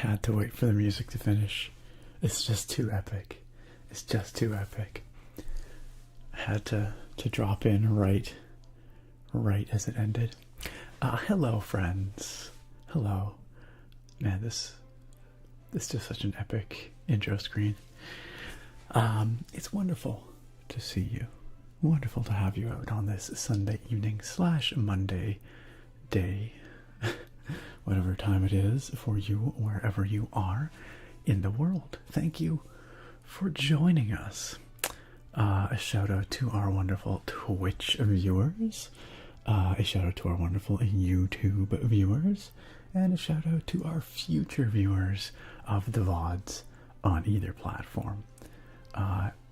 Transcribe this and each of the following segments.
had to wait for the music to finish. It's just too epic. It's just too epic. I had to drop in right as it ended. Hello, friends. Hello. Man, this is just such an epic intro screen. It's wonderful to see you. Wonderful to have you out on this Sunday evening / Monday day. Whatever time it is for you, wherever you are in the world. Thank you for joining us. A shout out to our wonderful Twitch viewers. A shout out to our wonderful YouTube viewers. And a shout out to our future viewers of the VODs on either platform.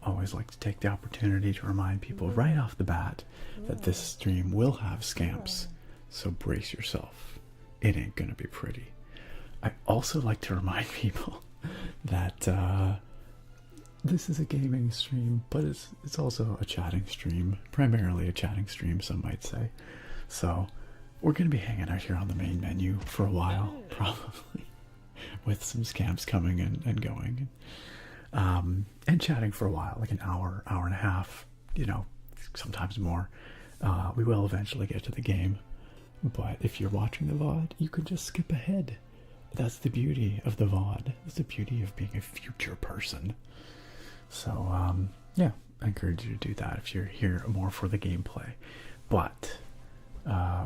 Always like to take the opportunity to remind people right off the bat that this stream will have scamps. So brace yourself. It ain't gonna be pretty. I also like to remind people that this is a gaming stream, but it's also a chatting stream. Primarily a chatting stream, some might say. So we're gonna be hanging out here on the main menu for a while, probably, with some scamps coming and going, and chatting for a while, like an hour and a half, you know, sometimes more. We will eventually get to the game. But if you're watching the VOD, you can just skip ahead. That's the beauty of the VOD. That's the beauty of being a future person. So, yeah, I encourage you to do that if you're here more for the gameplay. But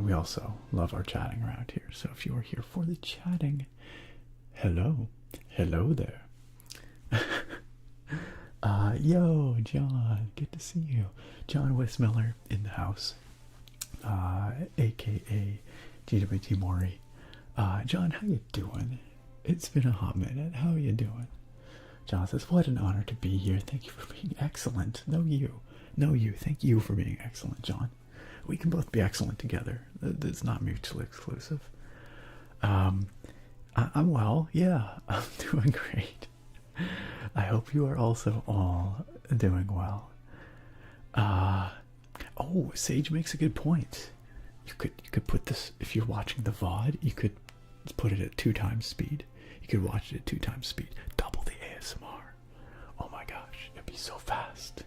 we also love our chatting around here. So if you are here for the chatting, hello. Hello there. Yo, John, good to see you. John Westmiller in the house. AKA GWT Maury. John, how you doing? It's been a hot minute. How are you doing? John says, what an honor to be here. Thank you for being excellent. No, you. Thank you for being excellent, John. We can both be excellent together. It's not mutually exclusive. I'm well. Yeah, I'm doing great. I hope you are also all doing well. Oh, Sage makes a good point. You could put this, if you're watching the VOD, you could put it at 2 times speed. You could watch it at 2 times speed. Double the ASMR. Oh my gosh, it'd be so fast.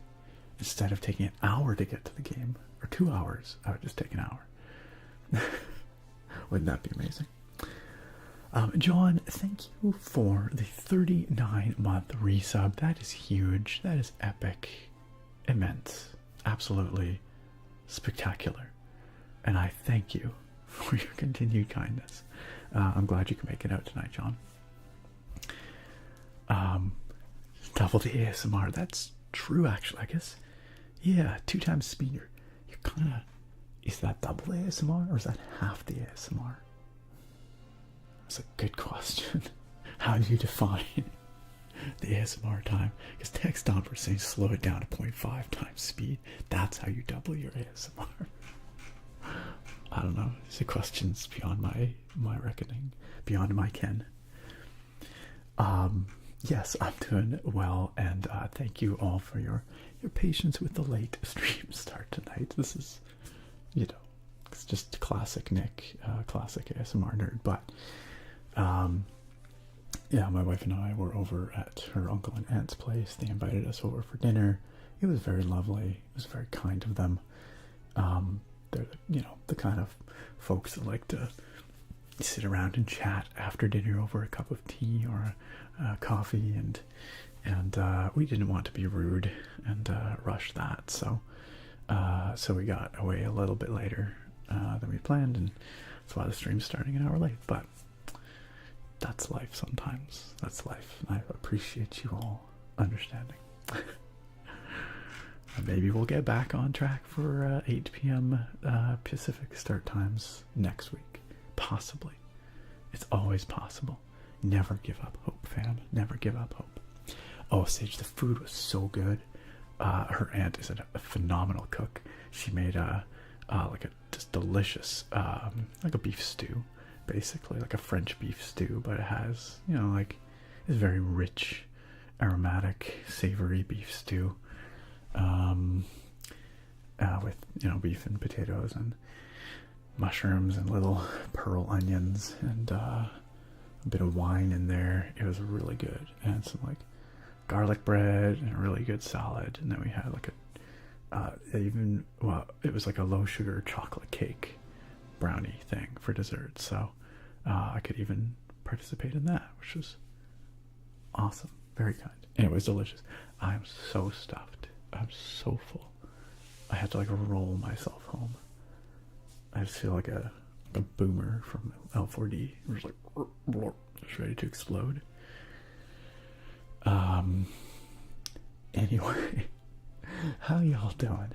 Instead of taking an hour to get to the game, or 2 hours, I would just take an hour. Wouldn't that be amazing? John, thank you for the 39-month resub. That is huge. That is epic. Immense. Absolutely spectacular, and I thank you for your continued kindness. I'm glad you can make it out tonight, John. Double the ASMR. That's true, actually. I guess, yeah, 2 times speed. You're kind of, is that double ASMR or is that half the ASMR? That's a good question. How do you define the ASMR time? Because Text Domper saying slow it down to 0.5 times speed. That's how you double your ASMR. I don't know. These are questions beyond my reckoning, beyond my ken. Yes, I'm doing well, and thank you all for your patience with the late stream start tonight. This is, you know, it's just classic Nick, classic ASMR nerd, but yeah, my wife and I were over at her uncle and aunt's place. They invited us over for dinner. It was very lovely. It was very kind of them. They're, you know, the kind of folks that like to sit around and chat after dinner over a cup of tea or a coffee, and we didn't want to be rude and rush that, so we got away a little bit later than we planned, and that's why the stream's starting an hour late. But that's life sometimes. That's life, and I appreciate you all understanding. Maybe we'll get back on track for 8 p.m. Pacific start times next week. Possibly. It's always possible. Never give up hope, fam. Never give up hope. Oh, Sage, the food was so good. Her aunt is a phenomenal cook. She made like a just delicious, like a beef stew, basically, like a French beef stew, but it has, you know, like, it's very rich, aromatic, savory beef stew. With, you know, beef and potatoes and mushrooms and little pearl onions and a bit of wine in there. It was really good, and some like garlic bread and a really good salad. And then we had like it was like a low sugar chocolate cake brownie thing for dessert. So I could even participate in that, which was awesome. Very kind. And it was delicious. I'm so stuffed. I'm so full. I had to like roll myself home. I just feel like a boomer from L4D. It was like just ready to explode. Anyway, how y'all doing?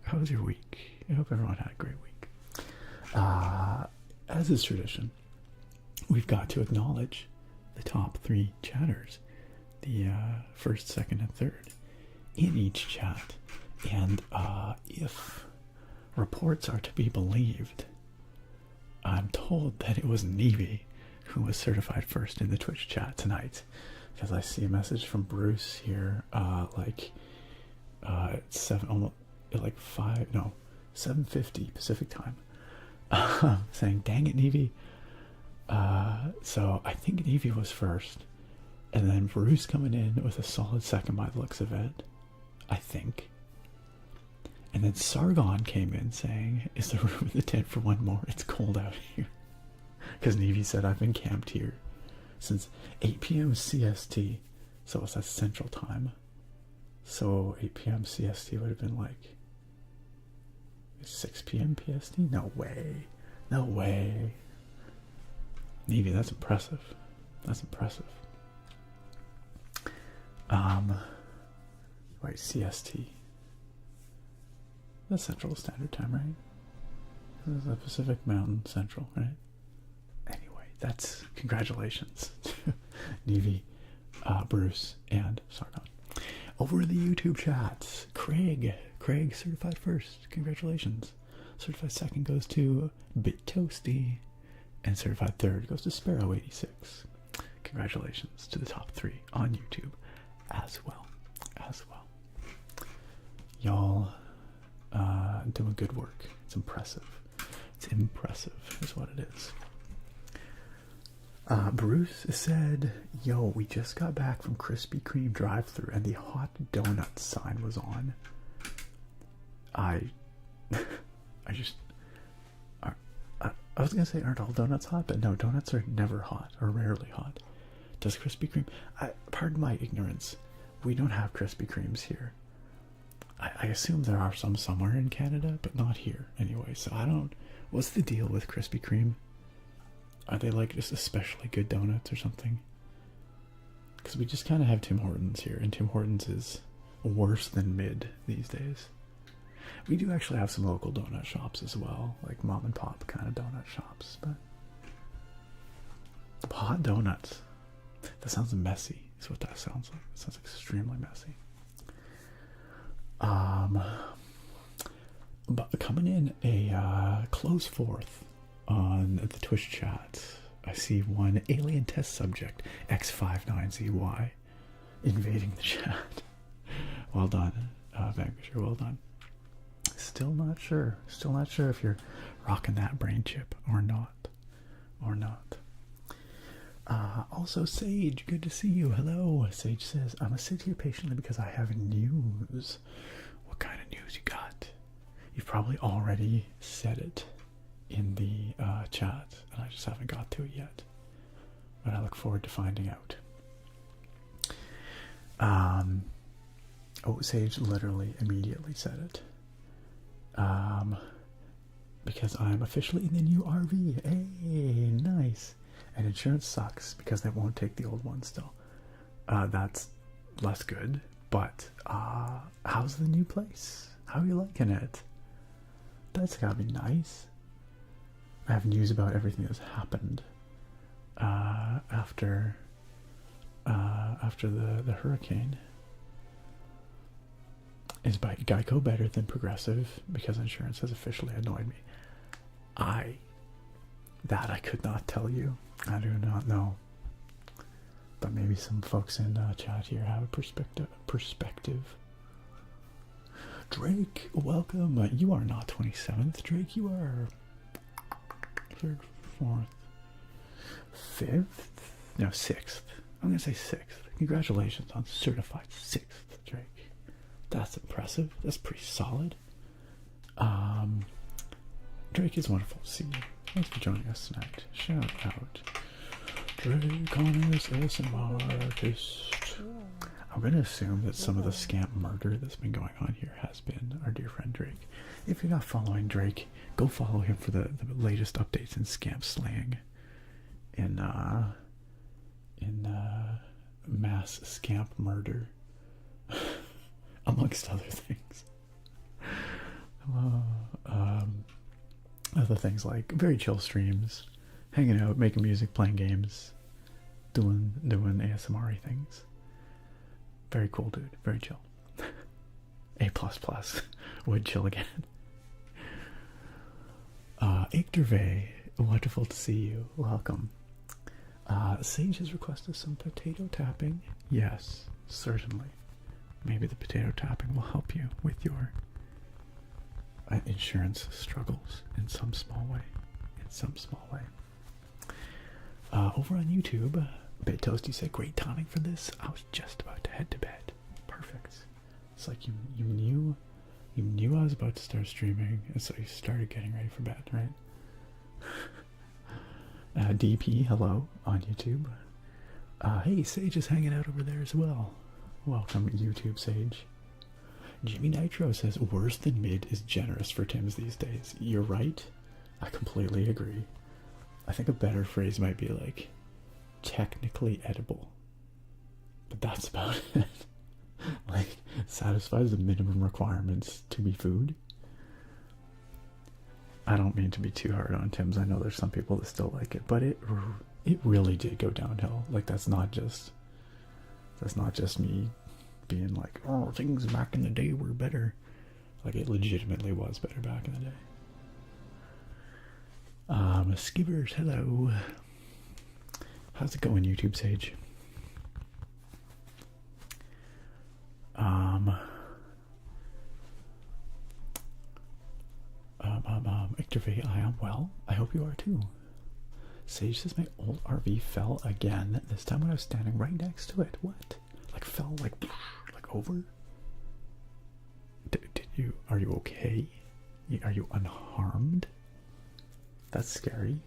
How was your week? I hope everyone had a great week. As is tradition, we've got to acknowledge the top 3 chatters, the first, second, and third in each chat. And if reports are to be believed, I'm told that it was Nevi who was certified first in the Twitch chat tonight, because I see a message from Bruce here, it's 7:50 Pacific time, saying, "Dang it, Nevi." So I think Nevi was first, and then Bruce coming in with a solid second by the looks of it, I think. And then Sargon came in saying, "Is the room in the tent for one more? It's cold out here." Because Nevi said, "I've been camped here since 8 p.m. CST." So it's that Central Time. So 8 p.m. CST would have been like 6 p.m. PST? No way. No way. Nevi, that's impressive. That's impressive. Wait, CST. That's Central Standard Time, right? This is the Pacific Mountain Central, right? Anyway, that's congratulations to Nevi, Bruce, and Sargon. Over in the YouTube chats, Craig certified first. Congratulations. Certified second goes to Bit Toasty, and certified third goes to Sparrow86. Congratulations to the top 3 on YouTube as well. Y'all doing good work. It's impressive. It's impressive is what it is. Bruce said, "Yo, we just got back from Krispy Kreme drive-thru and the hot donut sign was on." I was gonna say, aren't all donuts hot? But no, donuts are never hot or rarely hot. Does Krispy Kreme? Pardon my ignorance. We don't have Krispy Kremes here. I assume there are some somewhere in Canada, but not here anyway. So I don't. What's the deal with Krispy Kreme? Are they like just especially good donuts or something? Because we just kind of have Tim Hortons here, and Tim Hortons is worse than mid these days. We do actually have some local donut shops as well, like mom and pop kind of donut shops, but hot donuts. That sounds messy, is what that sounds like. It sounds extremely messy. But coming in a close fourth on the Twitch chat, I see one alien test subject, X59ZY, invading the chat. Well done, Vanquisher, well done. Still not sure if you're rocking that brain chip or not. Also, Sage, good to see you. Hello. Sage says, "I'm gonna sit here patiently because I have news." What kind of news you got? You've probably already said it in the chat, and I just haven't got to it yet. But I look forward to finding out. Sage literally immediately said it. Because I'm officially in the new RV. Hey, nice. And insurance sucks because they won't take the old one still. That's less good. But how's the new place? How are you liking it? That's gotta be nice. I have news about everything that's happened after the hurricane. Is Geico better than Progressive? Because insurance has officially annoyed me. I could not tell you. I do not know. But maybe some folks in chat here have a perspective. Drake, welcome. You are not 27th, Drake. You are 3rd, 4th. 5th? No, 6th. I'm going to say 6th. Congratulations on certified 6th, Drake. That's impressive. That's pretty solid. Drake, is wonderful to see you. Thanks for joining us tonight. Shout out Drake on his ASMR artist. I'm going to assume that some of the scamp murder that's been going on here has been our dear friend Drake. If you're not following Drake, go follow him for the latest updates in scamp slang. In mass scamp murder. Amongst other things. Other things like very chill streams, hanging out, making music, playing games, doing ASMR-y things. Very cool dude, very chill. A++ would chill again. Icterve, wonderful to see you. Welcome. Sage has requested some potato tapping. Yes, certainly. Maybe the potato tapping will help you with your insurance struggles in some small way. Over on YouTube, Bit Toasty said, great timing for this. I was just about to head to bed. Perfect. It's like you knew I was about to start streaming, and so you started getting ready for bed, right? DP, hello on YouTube. Hey, Sage is hanging out over there as well. Welcome, YouTube Sage. Jimmy Nitro says, worse than mid is generous for Tims these days. You're right. I completely agree. I think a better phrase might be like, technically edible. But that's about it. Like, satisfies the minimum requirements to be food. I don't mean to be too hard on Tims. I know there's some people that still like it, but it really did go downhill. Like, that's not just me being like, oh, things back in the day were better. Like, it legitimately was better back in the day. Skibbers, hello. How's it going, YouTube Sage? Icterve, I am well. I hope you are too. Sage says my old RV fell again. This time when I was standing right next to it. What? Like fell like over? Are you okay? Are you unharmed? That's scary.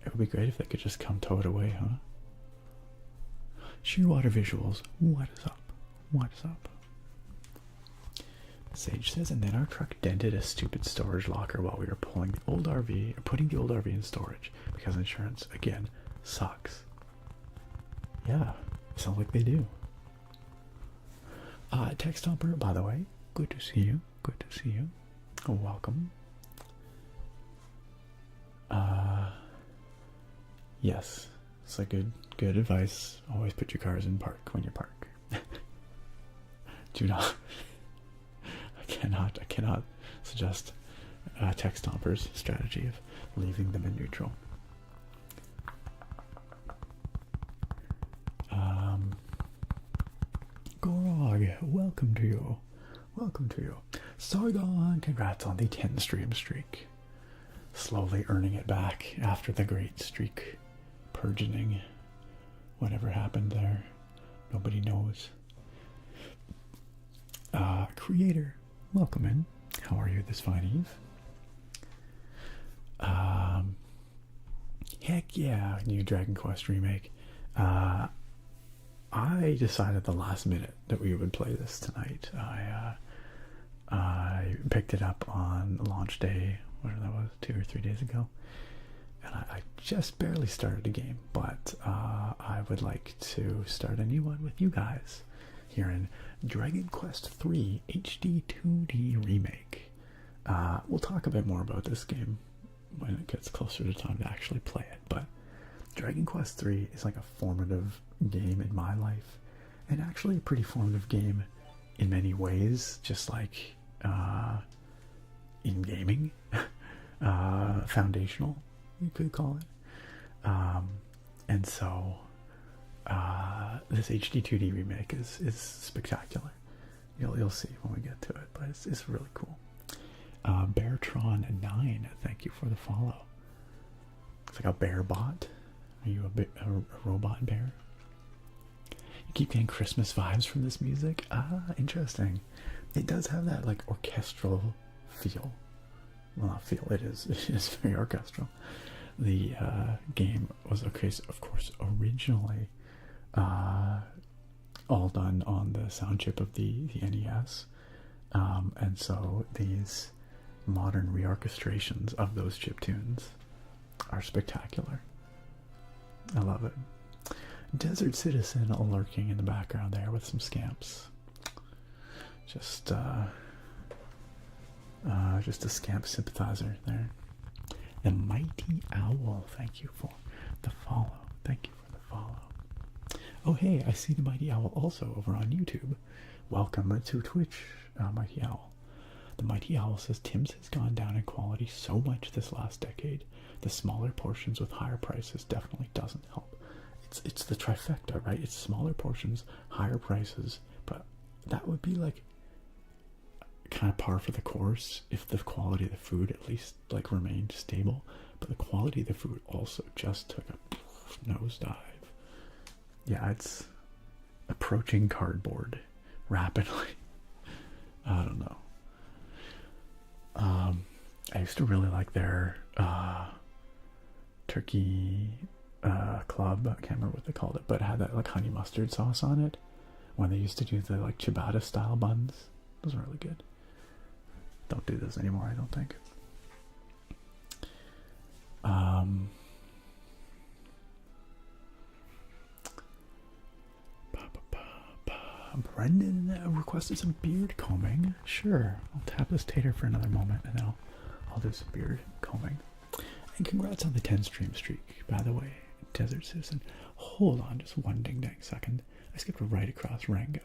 It would be great if they could just come tow it away, huh? Shearwater Visuals, what is up? What is up? Sage says, and then our truck dented a stupid storage locker while we were putting the old RV in storage because insurance, again, sucks. Yeah, sounds like they do. Text Stomper, by the way, good to see you. Good to see you. Welcome. Yes, it's like good advice. Always put your cars in park when you park. Do not. I cannot suggest Text Stomper's strategy of leaving them in neutral. Gorog, welcome to you. Welcome to you. Sargon, congrats on the 10 stream streak. Slowly earning it back after the great streak purging. Whatever happened there, nobody knows. Creator, welcome in. How are you this fine eve? Heck yeah, new Dragon Quest remake. I decided the last minute that we would play this tonight. I picked it up on launch day, whatever that was, 2 or 3 days ago. And I just barely started the game, but I would like to start a new one with you guys here in Dragon Quest III HD-2D Remake. We'll talk a bit more about this game when it gets closer to time to actually play it, but Dragon Quest III is like a formative game in my life, and actually a pretty formative game in many ways, just like in gaming. Foundational, you could call it. And so this HD-2D remake is spectacular. You'll see when we get to it, but it's really cool. Beartron9, thank you for the follow. It's like a bear bot. Are you a robot bear? You keep getting Christmas vibes from this music? Ah, interesting. It does have that like orchestral feel. Well, not feel, it is very orchestral. The game was, of course, originally all done on the sound chip of the NES. And so these modern reorchestrations of those chip tunes are spectacular. I love it. Desert Citizen lurking in the background there with some scamps. Just a scamp sympathizer there. The Mighty Owl, thank you for the follow. Thank you for the follow. Oh hey, I see the Mighty Owl also over on YouTube. Welcome to Twitch, Mighty Owl. The Mighty Owl says Tim's has gone down in quality so much this last decade. The smaller portions with higher prices definitely doesn't help. It's the trifecta, right? It's smaller portions, higher prices, but that would be like kind of par for the course if the quality of the food at least like remained stable. But the quality of the food also just took a nosedive. Yeah, it's approaching cardboard rapidly. I don't know. I used to really like their turkey club. I can't remember what they called it, but it had that like honey mustard sauce on it when they used to do the like ciabatta style buns. Those were really good. Don't do those anymore, I don't think. Brendan requested some beard combing. Sure, I'll tap this tater for another moment and then I'll do some beard combing. And congrats on the 10 stream streak, by the way, Desert Citizen. Hold on just one ding-dang second. I skipped right across Rango.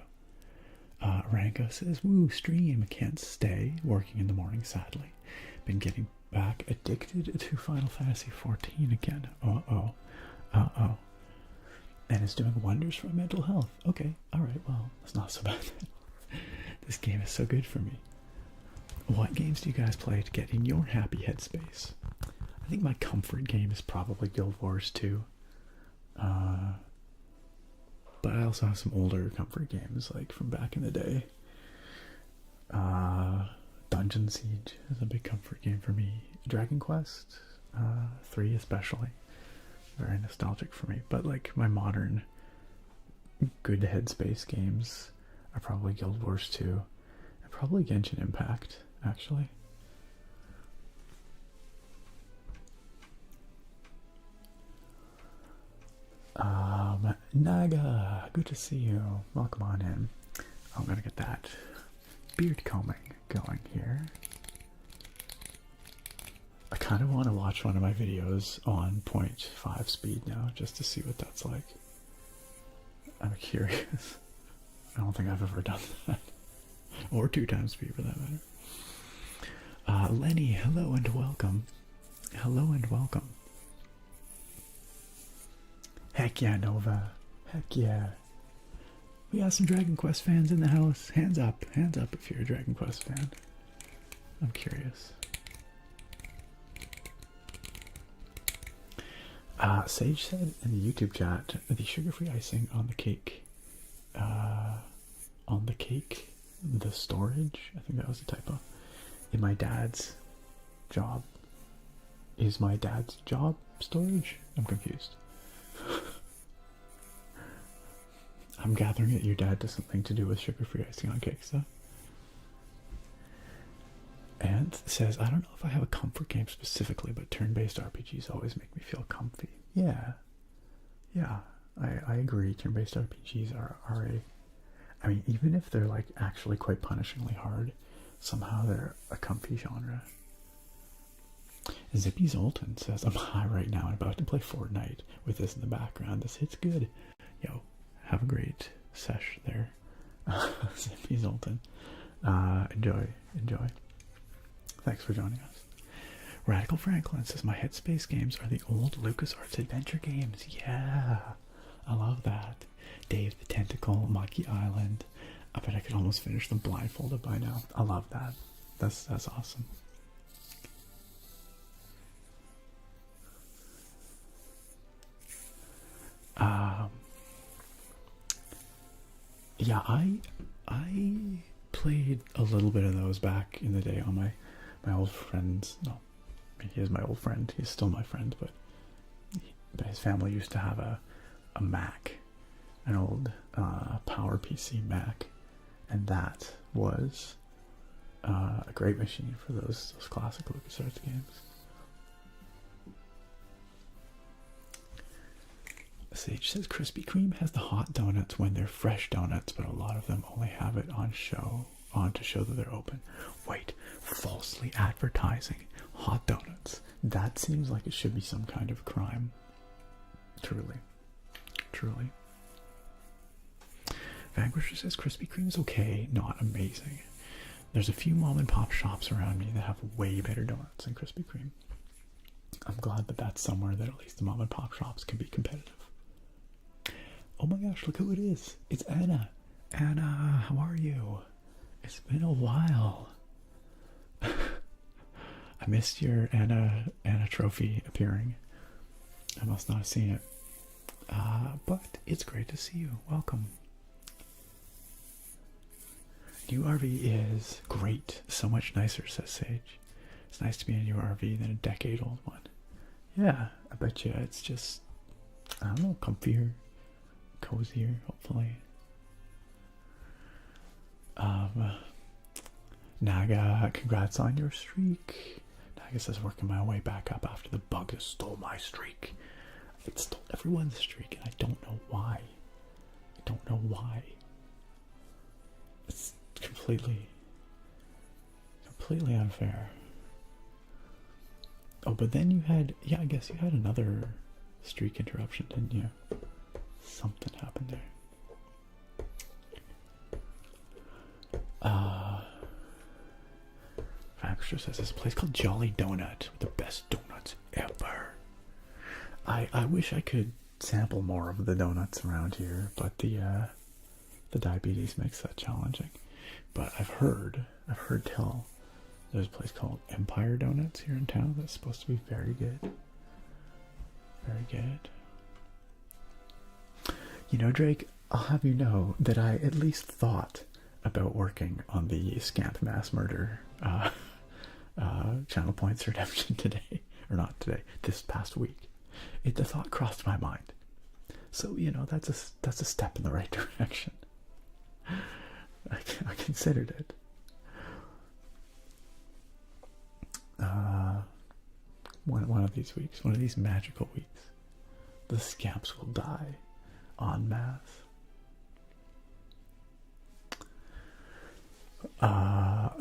Rango says, woo, stream, can't stay, working in the morning sadly. Been getting back addicted to Final Fantasy XIV again. Uh-oh. Uh-oh. And it's doing wonders for my mental health. Okay, alright, well, it's not so bad. This game is so good for me. What games do you guys play to get in your happy headspace? I think my comfort game is probably Guild Wars 2. But I also have some older comfort games, like from back in the day. Dungeon Siege is a big comfort game for me. Dragon Quest 3 especially. Very nostalgic for me. But like my modern good headspace games are probably Guild Wars 2 and probably Genshin Impact, actually. Naga, good to see you. Welcome on in. I'm gonna get that beard combing going here. I kind of want to watch one of my videos on 0.5 speed now, just to see what that's like. I'm curious. I don't think I've ever done that. Or 2 times speed for that matter. Lenny, hello and welcome. Hello and welcome. Heck yeah, Nova. Heck yeah. We got some Dragon Quest fans in the house. Hands up if you're a Dragon Quest fan. I'm curious. Sage said in the YouTube chat, the sugar-free icing on the cake, the storage, I think that was a typo, in my dad's job. Is my dad's job storage? I'm confused. I'm gathering that your dad does something to do with sugar-free icing on cakes, though. And says, I don't know if I have a comfort game specifically, but turn-based RPGs always make me feel comfy. Yeah, I agree. Turn-based RPGs are I mean, even if they're like actually quite punishingly hard, somehow they're a comfy genre. Zippy Zoltan says, I'm high right now and about to play Fortnite with this in the background. This hit's good. Yo, have a great sesh there. Zippy Zoltan. Enjoy. Thanks for joining us. Radical Franklin says, my Headspace games are the old LucasArts adventure games. Yeah, I love that. Dave the Tentacle, Monkey Island. I bet I could almost finish them blindfolded by now. I love that. That's awesome. Yeah, I played a little bit of those back in the day on my old friends. No, he is my old friend. He's still my friend, but his family used to have a Mac, an old Power PC Mac, and that was a great machine for those classic LucasArts games. Sage says Krispy Kreme has the hot donuts when they're fresh donuts, but a lot of them only have it on to show that they're open. Wait, falsely advertising hot donuts. That seems like it should be some kind of crime. Truly. Vanquisher says Krispy Kreme is okay, not amazing. There's a few mom and pop shops around me that have way better donuts than Krispy Kreme. I'm glad that that's somewhere that at least the mom and pop shops can be competitive. Oh my gosh, look who it is. It's Anna. Anna, how are you? It's been a while. I missed your Anna trophy appearing. I must not have seen it. But it's great to see you. Welcome. New RV is great. So much nicer, says Sage. It's nice to be in a new RV than a decade-old one. Yeah, I bet you it's just, I don't know, comfier, cozier, hopefully. Naga, congrats on your streak. Naga says, working my way back up after the bug that stole my streak. It stole everyone's streak, and I don't know why. It's completely unfair. Oh, but then you had, yeah, I guess you had another streak interruption, didn't you? Something happened there. Vanquisher says there's a place called Jolly Donut with the best donuts ever. I wish I could sample more of the donuts around here, but the diabetes makes that challenging. But I've heard tell there's a place called Empire Donuts here in town that's supposed to be very good. Very good. You know, Drake, I'll have you know that I at least thought about working on the Scamp Mass Murder channel points redemption today. Or not today, this past week. The thought crossed my mind. So, you know, that's a step in the right direction. I considered it. One of these weeks, one of these magical weeks, the scamps will die en masse.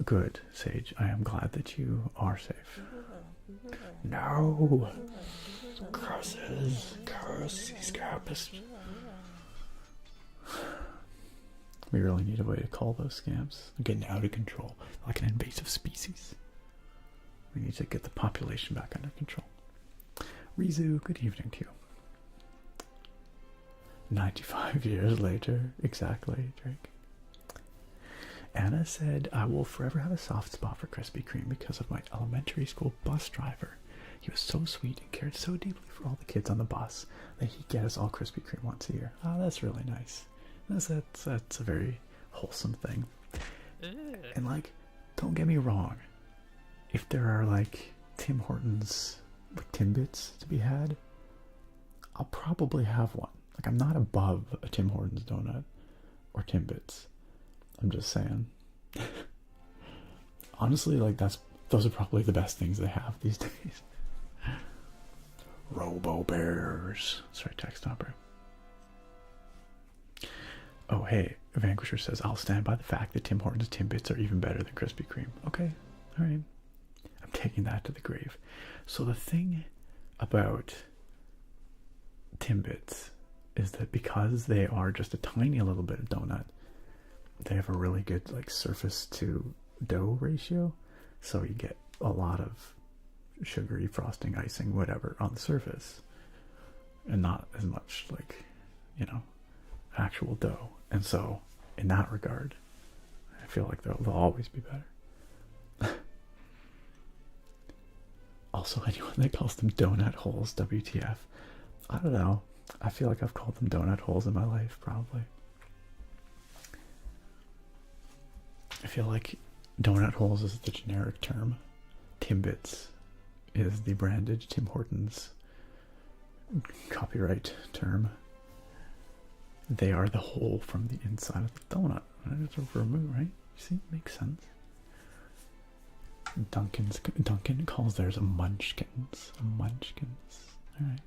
Good, Sage. I am glad that you are safe. No! Curses! Curse these scamps! We really need a way to call those scamps. They're getting out of control, like an invasive species. We need to get the population back under control. Rizu, good evening to you. 95 years later, exactly, Drake. Anna said, I will forever have a soft spot for Krispy Kreme because of my elementary school bus driver. He was so sweet and cared so deeply for all the kids on the bus that he'd get us all Krispy Kreme once a year. Oh, that's really nice. That's a very wholesome thing. And, like, don't get me wrong. If there are, like, Tim Hortons, like, Timbits to be had, I'll probably have one. Like, I'm not above a Tim Hortons donut or Timbits. I'm just saying. Honestly, like, those are probably the best things they have these days. Robo Bears. Sorry, text stopper. Oh, hey, Vanquisher says, I'll stand by the fact that Tim Hortons Timbits are even better than Krispy Kreme. Okay, alright. I'm taking that to the grave. So the thing about Timbits is that because they are just a tiny little bit of donut, they have a really good, like, surface to dough ratio. So you get a lot of sugary frosting, icing, whatever on the surface, and not as much, like, you know, actual dough. And so in that regard, I feel like they'll always be better. Also, anyone that calls them donut holes, WTF, I don't know. I feel like I've called them donut holes in my life, probably. I feel like donut holes is the generic term. Timbits is the branded Tim Hortons copyright term. They are the hole from the inside of the donut. It's a remove, right? You see, makes sense. Duncan calls theirs a munchkins. Alright.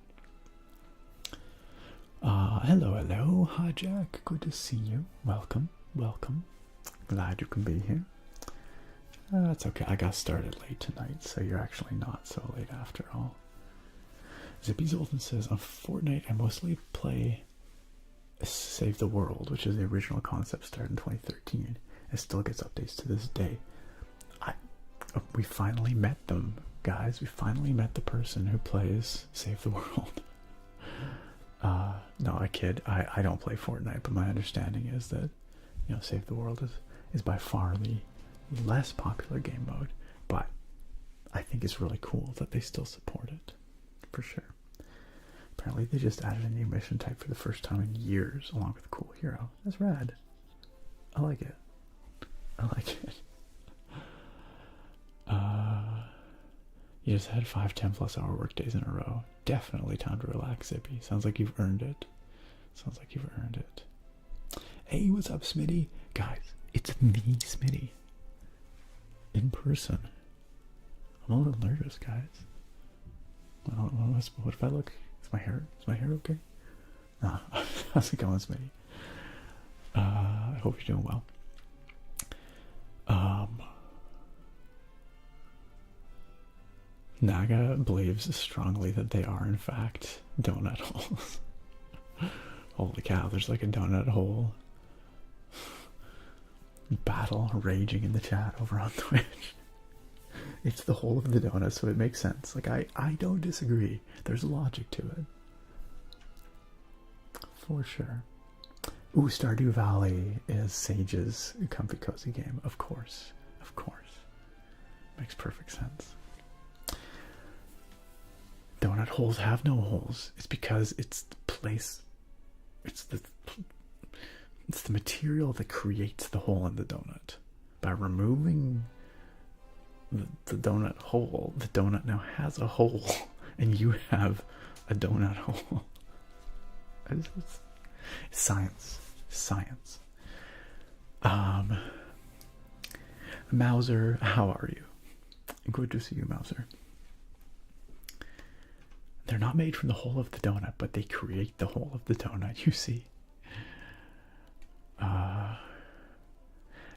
Hello. Hi, Jack. Good to see you. Welcome. Glad you can be here. That's okay. I got started late tonight, so you're actually not so late after all. Zippy Zoltan says, on Fortnite, I mostly play Save the World, which is the original concept, started in 2013. It still gets updates to this day. We finally met them, guys. We finally met the person who plays Save the World. No, I kid. I don't play Fortnite, but my understanding is that, you know, Save the World is by far the less popular game mode, but I think it's really cool that they still support it, for sure. Apparently they just added a new mission type for the first time in years, along with a cool hero. That's rad. I like it. You just had 5 10+ hour work days in a row. Definitely time to relax, Zippy. Sounds like you've earned it. Hey, what's up, Smitty? Guys, it's the Smitty. In person. I'm a little nervous, guys. What if I look? Is my hair okay? Nah, how's it going, Smitty? I hope you're doing well. Naga believes strongly that they are in fact donut holes. Holy cow, there's like a donut hole battle raging in the chat over on Twitch. It's the hole of the donut, so it makes sense. Like, I don't disagree. There's logic to it. For sure. Ooh, Stardew Valley is Sage's comfy cozy game. Of course. Makes perfect sense. Donut holes have no holes. It's because it's the place. It's the material that creates the hole in the donut. By removing the donut hole, the donut now has a hole, and you have a donut hole. It's science. Mauser, how are you? Good to see you, Mauser. They're not made from the hole of the donut, but they create the hole of the donut, you see.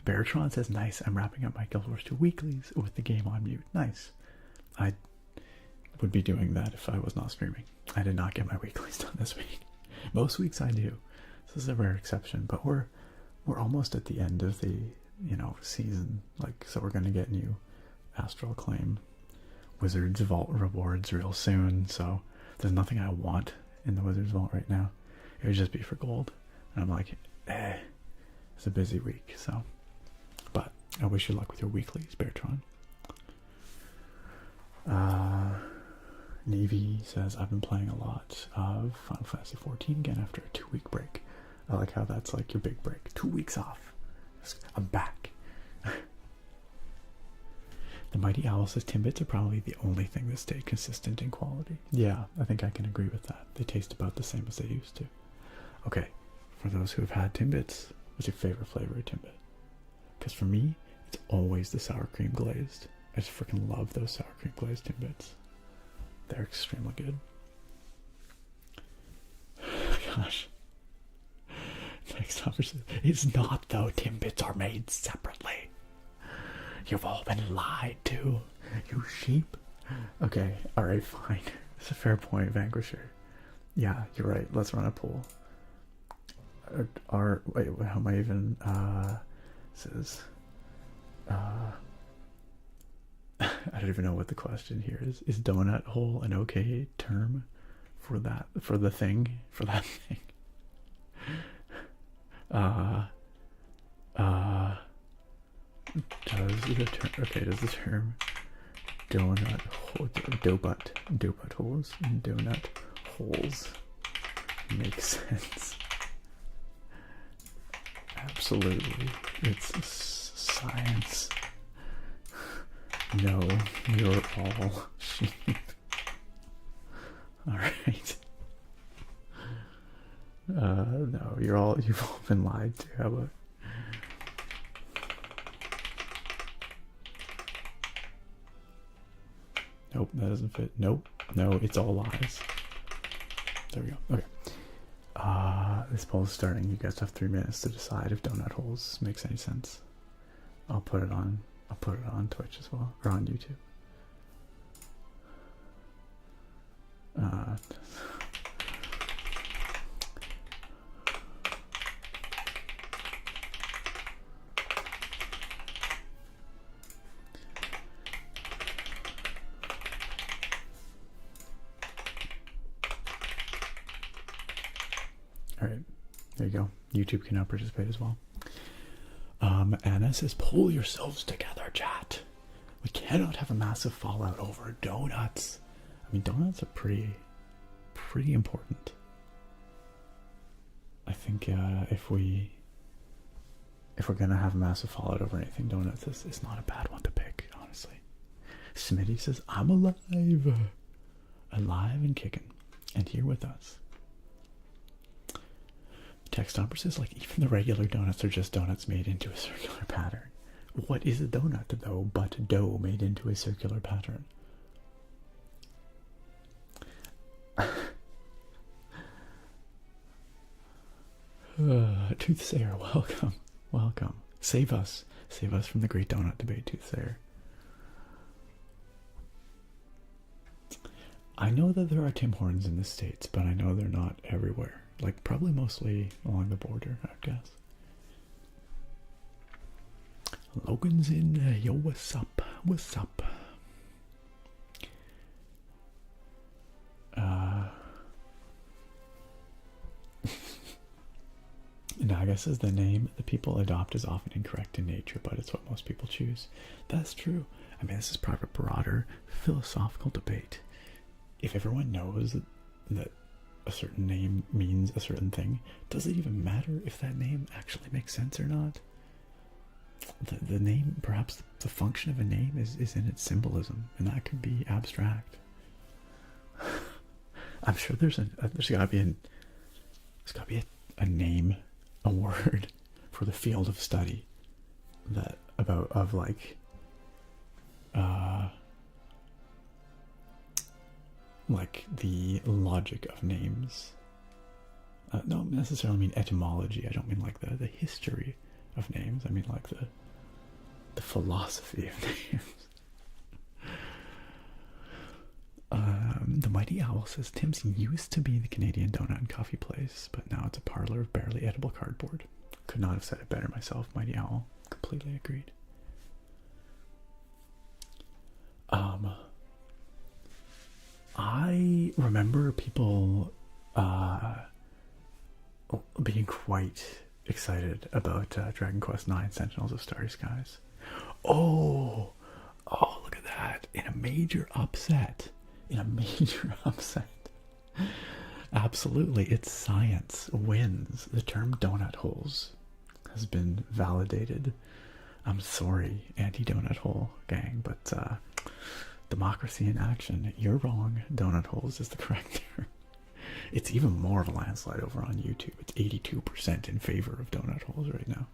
Baratron says, nice, I'm wrapping up my Guild Wars 2 weeklies with the game on mute. Nice. I would be doing that if I was not streaming. I did not get my weeklies done this week. Most weeks I do. This is a rare exception, but we're almost at the end of the, you know, season. Like, so we're going to get new Astral Claim Wizards Vault rewards real soon, so there's nothing I want in the Wizards Vault right now. It would just be for gold. And I'm like, it's a busy week, so. But I wish you luck with your weeklies, Bertrand. Navy says, I've been playing a lot of Final Fantasy 14 again after a 2-week break. I like how that's like your big break. 2 weeks off. I'm back. The Mighty Owl says Timbits are probably the only thing that stayed consistent in quality. Yeah, I think I can agree with that. They taste about the same as they used to. Okay, for those who have had Timbits, what's your favorite flavor of Timbit? Because for me, it's always the sour cream glazed. I just freaking love those sour cream glazed Timbits. They're extremely good. Gosh. Next conversation. It's not though. Timbits are made separately. You've all been lied to, you sheep. Okay, alright, fine. It's a fair point, Vanquisher. Yeah, you're right. Let's run a poll. Wait, how am I even, says, I don't even know what the question here is. Is donut hole an okay term for that, for that thing? Does the term donut holes make sense? Absolutely. It's Science. No, you're all sheep. Alright. No, you've all been lied to. How about? Nope, that doesn't fit. Nope. No, it's all lies. There we go. Okay. This poll is starting. You guys have 3 minutes to decide if donut holes makes any sense. I'll put it on Twitch as well, or on YouTube. Alright, there you go. YouTube can now participate as well. Anna says, pull yourselves together, chat. We cannot have a massive fallout over donuts. I mean, donuts are pretty important. I think if we're gonna have a massive fallout over anything, donuts is not a bad one to pick, honestly. Smitty says, I'm alive and kicking, and here with us. Text Stomper says, like, even the regular donuts are just donuts made into a circular pattern. What is a donut, though, but dough made into a circular pattern? Toothsayer, welcome. Save us from the great donut debate, Toothsayer. I know that there are Tim Hortons in the States, but I know they're not everywhere. Like, probably mostly along the border, I guess. Logan's in. Yo, what's up? What's up? Naga says the name the people adopt is often incorrect in nature, but it's what most people choose. That's true. I mean, this is part of a broader philosophical debate. If everyone knows that a certain name means a certain thing, does it even matter if that name actually makes sense or not? The name, perhaps the function of a name is in its symbolism, and that can be abstract. I'm sure there's gotta be a name, a word for the field of study like the logic of names. I don't necessarily mean etymology. I don't mean like the history of names. I mean like the philosophy of names. The Mighty Owl says Tim's used to be the Canadian donut and coffee place, but now it's a parlor of barely edible cardboard. Could not have said it better myself, Mighty Owl. Completely agreed. I remember people being quite excited about Dragon Quest IX Sentinels of Starry Skies. Oh, look at that. In a major upset. Absolutely, it's science wins. The term donut holes has been validated. I'm sorry, anti-donut hole gang, but democracy in action. You're wrong. Donut holes is the correct term. It's even more of a landslide over on YouTube. It's 82% in favor of donut holes right now.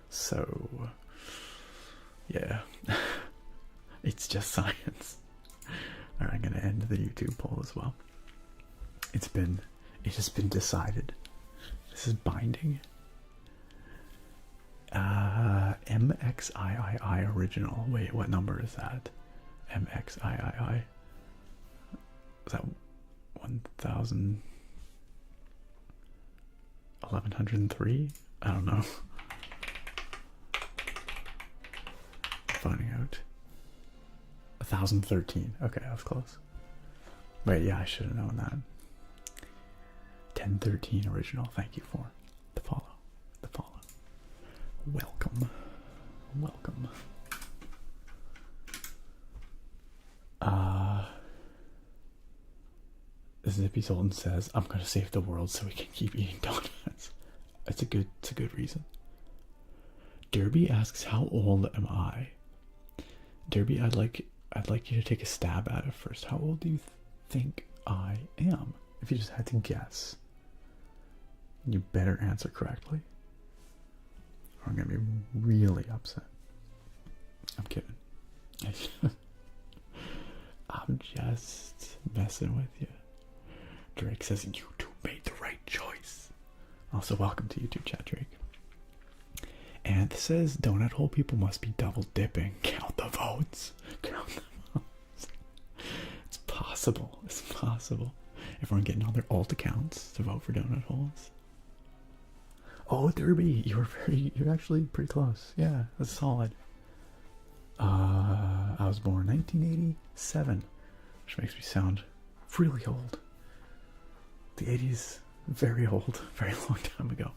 So, yeah. It's just science. Alright, I'm going to end the YouTube poll as well. It has been decided. This is binding. MXIII original. Wait, what number is that? MXIII. Is that 1000? 1103? I don't know. Finding out. 1013. Okay, I was close. Wait, yeah, I should have known that. 1013 original. Thank you for the follow. Welcome. Zippy Sultan says, I'm gonna save the world so we can keep eating donuts. It's a good reason. Derby asks, how old am I? Derby, I'd like you to take a stab at it first. How old do you think I am? If you just had to guess. You better answer correctly, or I'm gonna be really upset. I'm kidding. I'm just messing with you. Drake says you two made the right choice. Also, welcome to YouTube chat, Drake. And says donut hole people must be double dipping. Count the votes. Count the votes. It's possible. It's possible. Everyone getting all their alt accounts to vote for donut holes. Oh, Derby, you're actually pretty close. Yeah, that's solid. I was born 1987, which makes me sound really old. The 80s, very old, very long time ago.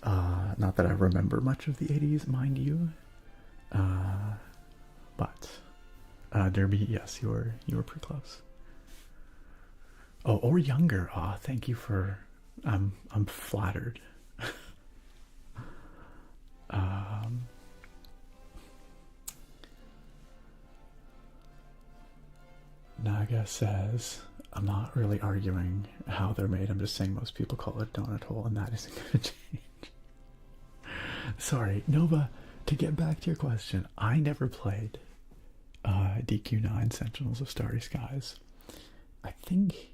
Not that I remember much of the 80s, mind you. But Derby, yes, you were pretty close. Oh, or younger. Thank you for. I'm flattered. Naga says, I'm not really arguing how they're made. I'm just saying most people call it donut hole, and that isn't going to change. Sorry, Nova, to get back to your question, I never played DQ9 Sentinels of Starry Skies. I think...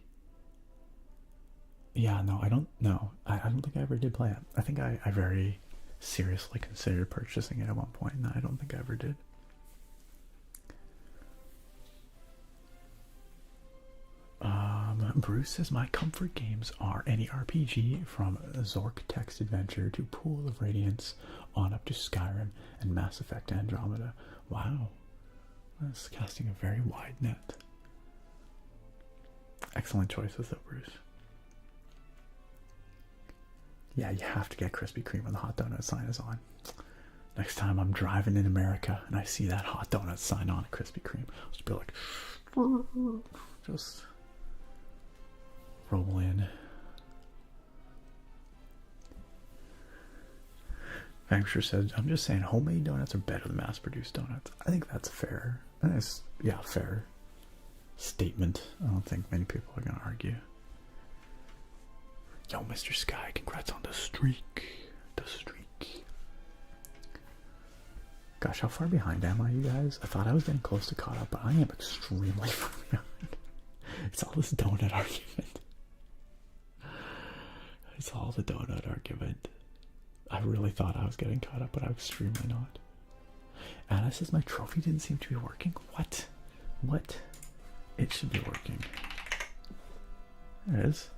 Yeah, no, I don't know. I don't think I ever did play it. I think I very seriously considered purchasing it at one point, and I don't think I ever did. Bruce says, my comfort games are any RPG from Zork Text Adventure to Pool of Radiance on up to Skyrim and Mass Effect Andromeda. Wow. That's casting a very wide net. Excellent choices though, Bruce. Yeah, you have to get Krispy Kreme when the hot donut sign is on. Next time I'm driving in America and I see that hot donut sign on a Krispy Kreme, I'll just be like, just roll in. Vancture said, I'm just saying homemade donuts are better than mass-produced donuts. I think that's fair. That's, yeah, fair statement. I don't think many people are going to argue. Yo, Mr. Sky, congrats on the streak. The streak. Gosh, how far behind am I, you guys? I thought I was getting close to caught up, but I am extremely far behind. It's all this donut argument. It's all the donut argument. I really thought I was getting caught up, but I'm extremely not. Anna says my trophy didn't seem to be working. What? What? It should be working. There it is.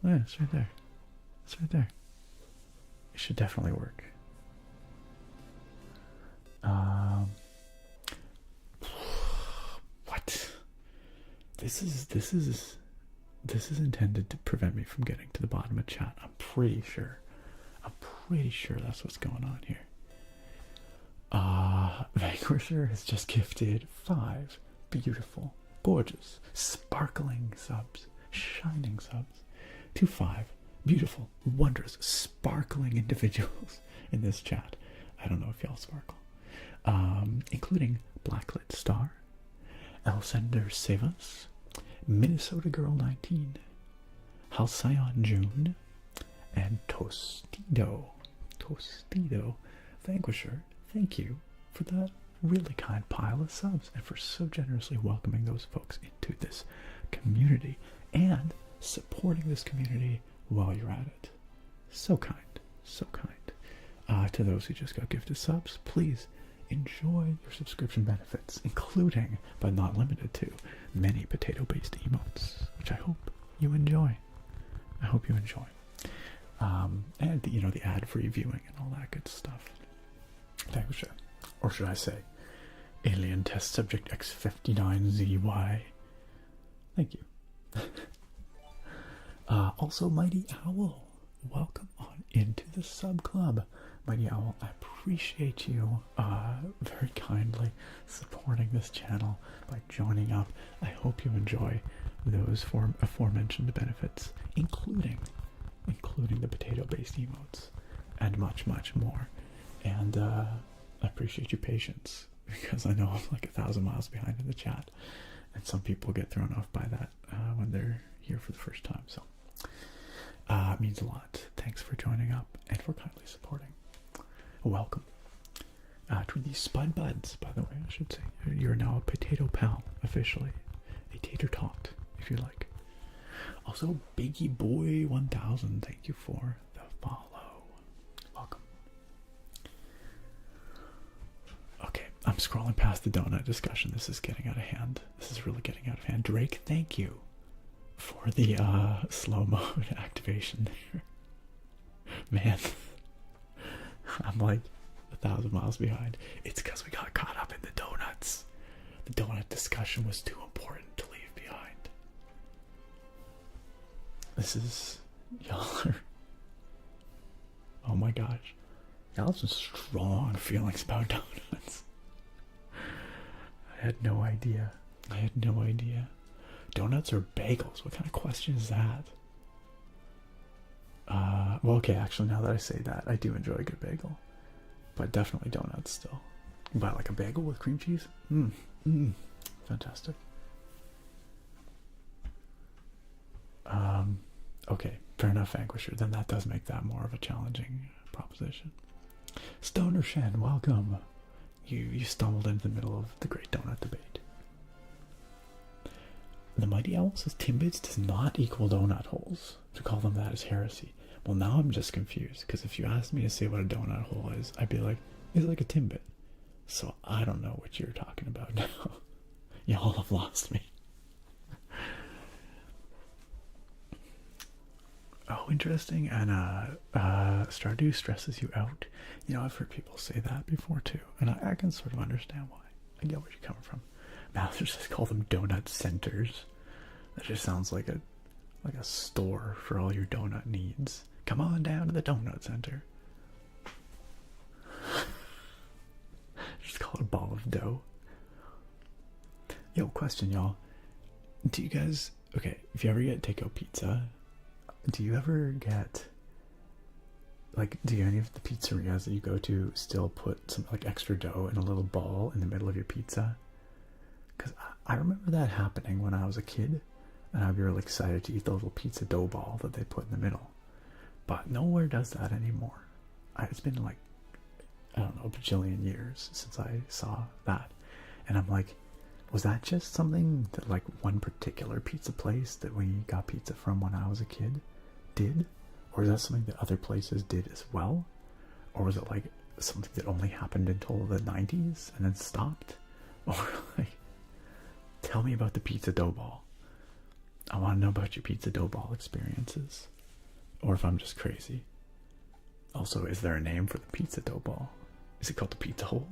Oh, yeah, it's right there. It's right there. It should definitely work. What? This is intended to prevent me from getting to the bottom of chat. I'm pretty sure that's what's going on here. Vanquisher has just gifted 5 beautiful, gorgeous, sparkling subs, shining subs to 5 beautiful, wondrous, sparkling individuals in this chat. I don't know if y'all sparkle. Including Blacklit Star, Elsender Sevas, Minnesota Girl 19, Halcyon June, and Tostido. Vanquisher, thank you for that really kind pile of subs and for so generously welcoming those folks into this community and supporting this community while you're at it. So kind, so kind. To those who just got gifted subs, please enjoy your subscription benefits, including, but not limited to, many potato-based emotes, which I hope you enjoy. I hope you enjoy. And, you know, the ad-free viewing and all that good stuff. Thank you. Or should I say, Alien Test Subject X59ZY. Thank you. Also, Mighty Owl, welcome on into the sub club. Mighty Owl, I appreciate you very kindly supporting this channel by joining up. I hope you enjoy those aforementioned benefits, including the potato-based emotes and much, much more. And I appreciate your patience, because I know I'm like 1,000 miles behind in the chat, and some people get thrown off by that when they're here for the first time. So it means a lot. Thanks for joining up and for kindly supporting. Welcome to the Spud Buds, by the way, I should say. You're now a potato pal, officially. A tater tot, if you like. Also, Biggie Boy 1000, thank you for the follow. Welcome. Okay, I'm scrolling past the donut discussion. This is getting out of hand. This is really getting out of hand. Drake, thank you for the slow mode activation there. Man, I'm like 1,000 miles behind. It's because we got caught up in the donuts. The donut discussion was too important to leave behind. This is, y'all are, oh my gosh, y'all have some strong feelings about donuts. I had no idea. Donuts or bagels? What kind of question is that? Well, okay, actually, now that I say that, I do enjoy a good bagel. But definitely donuts still. But like a bagel with cream cheese? Fantastic. Okay, fair enough, Vanquisher. Then that does make that more of a challenging proposition. Stoner Shen, welcome. You stumbled into the middle of the great donut debate. The Mighty Owl says Timbits does not equal donut holes. To call them that is heresy. Well, now I'm just confused, because if you asked me to say what a donut hole is, I'd be like, it's like a Timbit. So I don't know what you're talking about now. Y'all have lost me. Oh, interesting. And Stardew stresses you out. You know, I've heard people say that before too, and I can sort of understand why. I get where you're coming from. Masters just call them donut centers. That just sounds like a store for all your donut needs. Come on down to the donut center. Just call it a ball of dough. Yo, question, y'all. Do you guys, okay, if you ever get takeout pizza, do you ever get, like, do any of the pizzerias that you go to still put some, like, extra dough in a little ball in the middle of your pizza? Because I remember that happening when I was a kid, and I'd be really excited to eat the little pizza dough ball that they put in the middle. But nowhere does that anymore. It's been like, I don't know, a bajillion years since I saw that. And I'm like, was that just something that like one particular pizza place that we got pizza from when I was a kid did? Or is that something that other places did as well? Or was it like something that only happened until the 90s and then stopped? Or like, tell me about the pizza dough ball. I want to know about your pizza dough ball experiences. Or if I'm just crazy. Also, is there a name for the pizza dough ball? Is it called the pizza hole?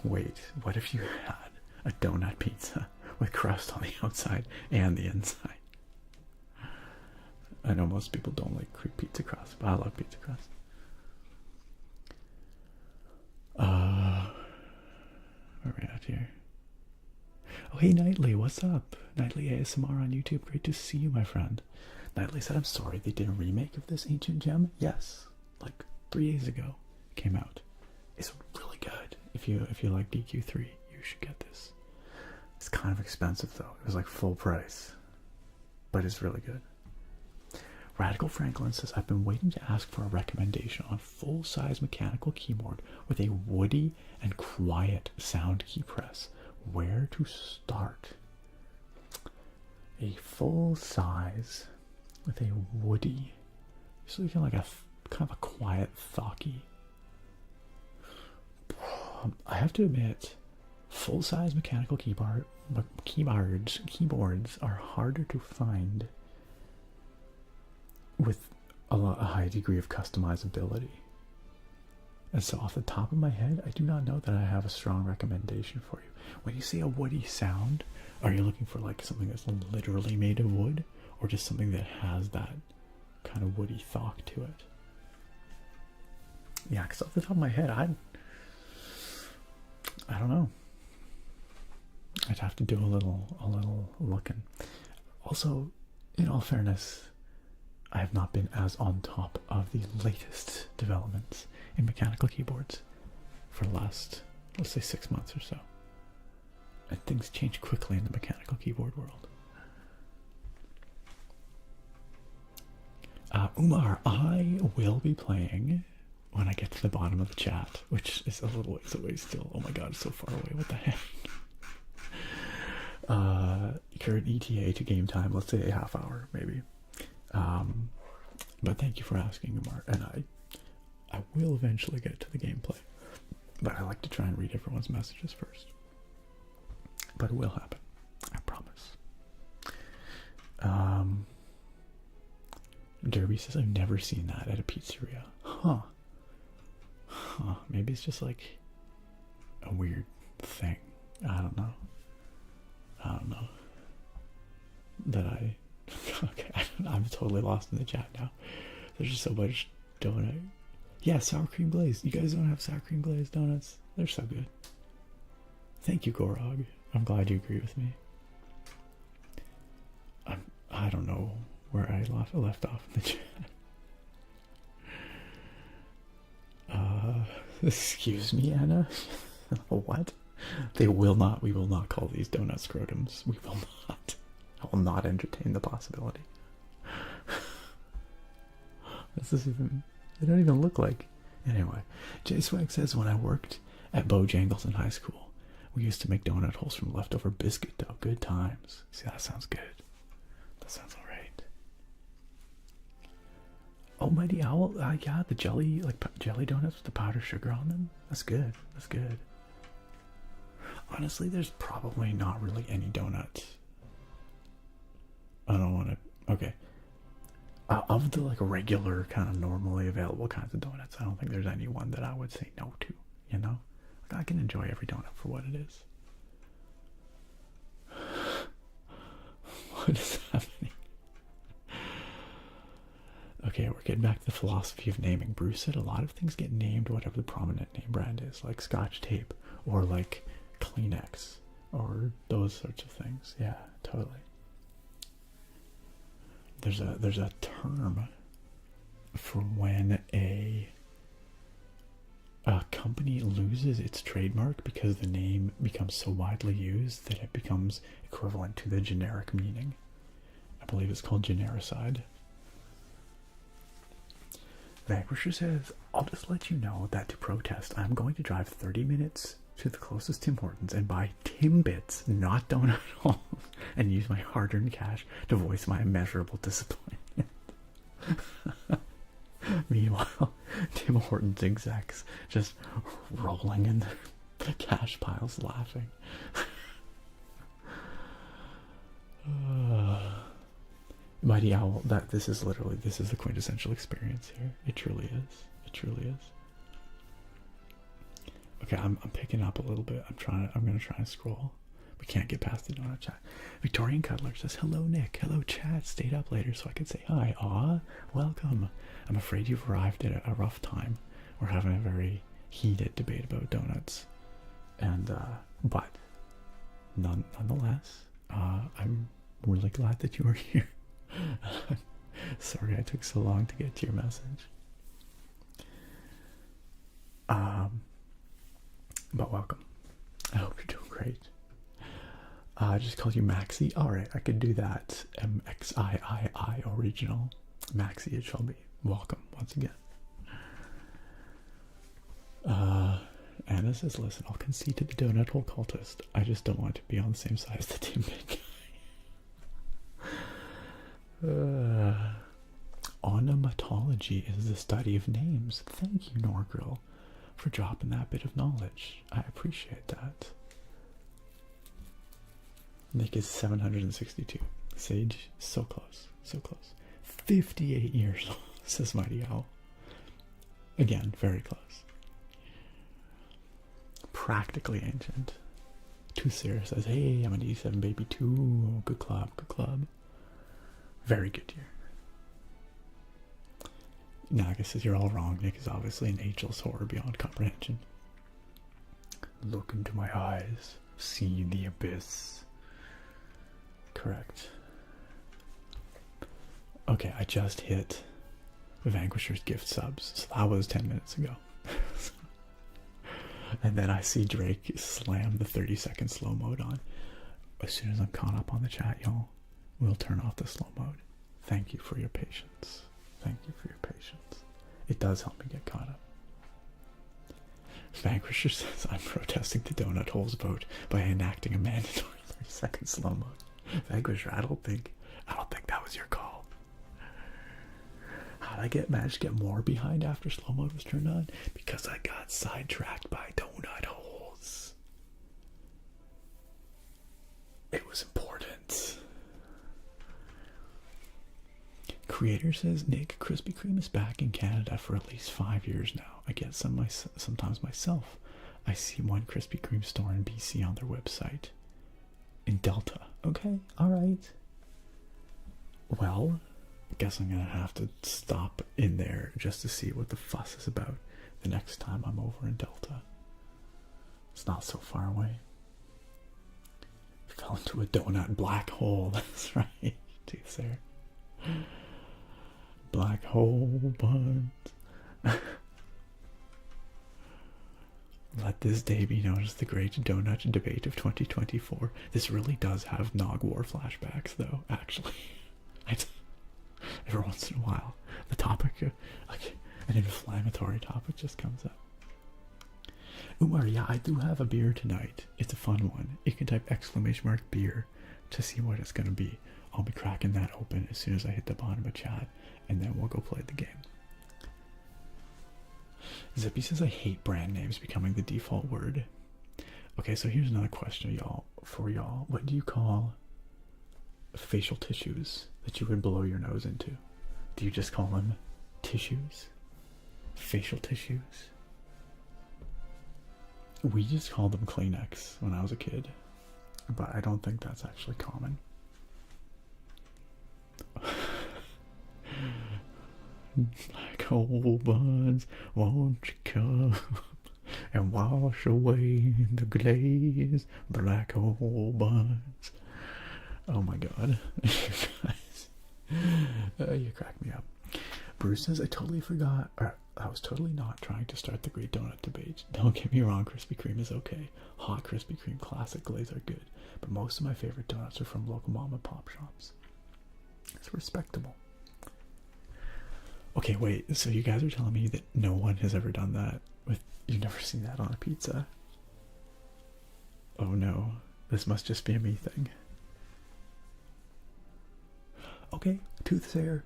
Wait, what if you had a donut pizza with crust on the outside and the inside? I know most people don't like pizza crust, but I love pizza crust. Where are we at here? Oh, hey, Nightly, what's up? Nightly ASMR on YouTube, great to see you, my friend. Nightly said, I'm sorry, they did a remake of this ancient gem? Yes, like 3 days ago, it came out. It's really good. If you like DQ3, you should get this. It's kind of expensive, though. It was like full price, but it's really good. Radical Franklin says, I've been waiting to ask for a recommendation on full-size mechanical keyboard with a woody and quiet sound key press. Where to start? A full size with a woody, so you can like a kind of a quiet thocky. I have to admit, full size mechanical keyboards are harder to find with a high degree of customizability. And so off the top of my head, I do not know that I have a strong recommendation for you. When you say a woody sound, are you looking for like something that's literally made of wood, or just something that has that kind of woody thought to it? Yeah, because off the top of my head, I don't know. I'd have to do a little looking. Also, in all fairness, I have not been as on top of the latest developments in mechanical keyboards for the last, let's say, 6 months or so. And things change quickly in the mechanical keyboard world. Umar, I will be playing when I get to the bottom of the chat, which is a little ways away still. Oh my god, it's so far away. What the heck? Current ETA to game time, let's say a half hour, maybe. But thank you for asking, Umar. And I will eventually get to the gameplay. But I like to try and read everyone's messages first. But it will happen. I promise. Derby says, I've never seen that at a pizzeria. Huh. Maybe it's just like a weird thing. I don't know. Okay, I'm totally lost in the chat now. There's just so much donut. Yeah, sour cream glazed. You guys don't have sour cream glazed donuts? They're so good. Thank you, Gorog. I'm glad you agree with me. I don't know where I left off in the chat. Excuse me, Anna. What? We will not call these donut scrotums. We will not. I will not entertain the possibility. They don't even look like. Anyway, Jay Swag says, when I worked at Bojangles in high school, we used to make donut holes from leftover biscuit dough. Good times. See, that sounds good. That sounds alright. Oh, Mighty Owl. Yeah, the jelly, jelly donuts with the powdered sugar on them. That's good. That's good. Honestly, there's probably not really any donuts. I don't want to. Okay. Of the regular kind of normally available kinds of donuts, I don't think there's any one that I would say no to. You know, I can enjoy every donut for what it is. What is happening? Okay, we're getting back to the philosophy of naming. Bruce said a lot of things get named whatever the prominent name brand is, like Scotch tape or like Kleenex or those sorts of things. Yeah, totally. There's a term for when a company loses its trademark because the name becomes so widely used that it becomes equivalent to the generic meaning. I believe it's called genericide. Vanquisher says, I'll just let you know that to protest, I'm going to drive 30 minutes to the closest Tim Hortons and buy Timbits, not donut holes, and use my hard-earned cash to voice my immeasurable disappointment. Meanwhile, Tim Hortons execs just rolling in their cash piles laughing. Mighty Owl, this is the quintessential experience here. It truly is. It truly is. Okay, I'm picking up a little bit. I'm gonna try and scroll. We can't get past the donut chat. Victorian Cuddler says, hello Nick, hello chat, stayed up later so I could say hi. Aw, welcome. I'm afraid you've arrived at a rough time. We're having a very heated debate about donuts. And but nonetheless, I'm really glad that you were here. Sorry I took so long to get to your message. But welcome. I hope you're doing great. I just called you Maxi. Alright, I could do that. MXIII original. Maxi it shall be. Welcome once again. Anna says, listen, I'll concede to the donut hole cultist. I just don't want to be on the same side as the Timbit guy. Onomatology is the study of names. Thank you, Norgrill, for dropping that bit of knowledge. I appreciate that. Nick is 762. Sage, so close, so close. 58 years old, says Mighty Owl. Again, very close. Practically ancient. Too Sarah says, hey, I'm an E7 baby too. Good club, good club. Very good year. Naga says, you're all wrong. Nick is obviously an ageless horror beyond comprehension. Look into my eyes. See the abyss. Correct. Okay, I just hit Vanquisher's gift subs. So that was 10 minutes ago. And then I see Drake slam the 30-second slow mode on. As soon as I'm caught up on the chat, y'all, we'll turn off the slow mode. Thank you for your patience. Thank you for your patience. It does help me get caught up. Vanquisher says, I'm protesting the donut holes vote by enacting a mandatory 30-second slow mode. Vanquisher, I don't think that was your call. How did I manage to get more behind after slow mode was turned on? Because I got sidetracked by donut holes. It was important. Creator says, Nick, Krispy Kreme is back in Canada for at least 5 years now. I get some sometimes myself. I see one Krispy Kreme store in BC on their website. In Delta. Okay, alright. Well, I guess I'm gonna have to stop in there just to see what the fuss is about the next time I'm over in Delta. It's not so far away. Fell into a donut black hole. That's right. Tooth there. Black hole buns. Let this day be known as the great donut debate of 2024. This really does have Nog War flashbacks, though, actually. Every once in a while, the topic, like an inflammatory topic, just comes up. Umar, yeah, I do have a beer tonight. It's a fun one. You can type !beer to see what it's going to be. I'll be cracking that open as soon as I hit the bottom of chat, and then we'll go play the game. Zippy says, I hate brand names becoming the default word. Okay, so here's another question, for y'all. What do you call facial tissues that you would blow your nose into? Do you just call them tissues? Facial tissues? We just called them Kleenex when I was a kid, but I don't think that's actually common. Black hole buns, won't you come and wash away the glaze? Black hole buns. Oh my god. You guys. You crack me up. Bruce says, I totally forgot, or I was totally not trying to start the great donut debate. Don't get me wrong, Krispy Kreme is okay. Hot Krispy Kreme classic glaze are good, but most of my favorite donuts are from local mom and pop shops. It's respectable. Okay, wait, so you guys are telling me that no one has ever done that with, you've never seen that on a pizza? Oh no, this must just be a me thing. Okay, Toothsayer,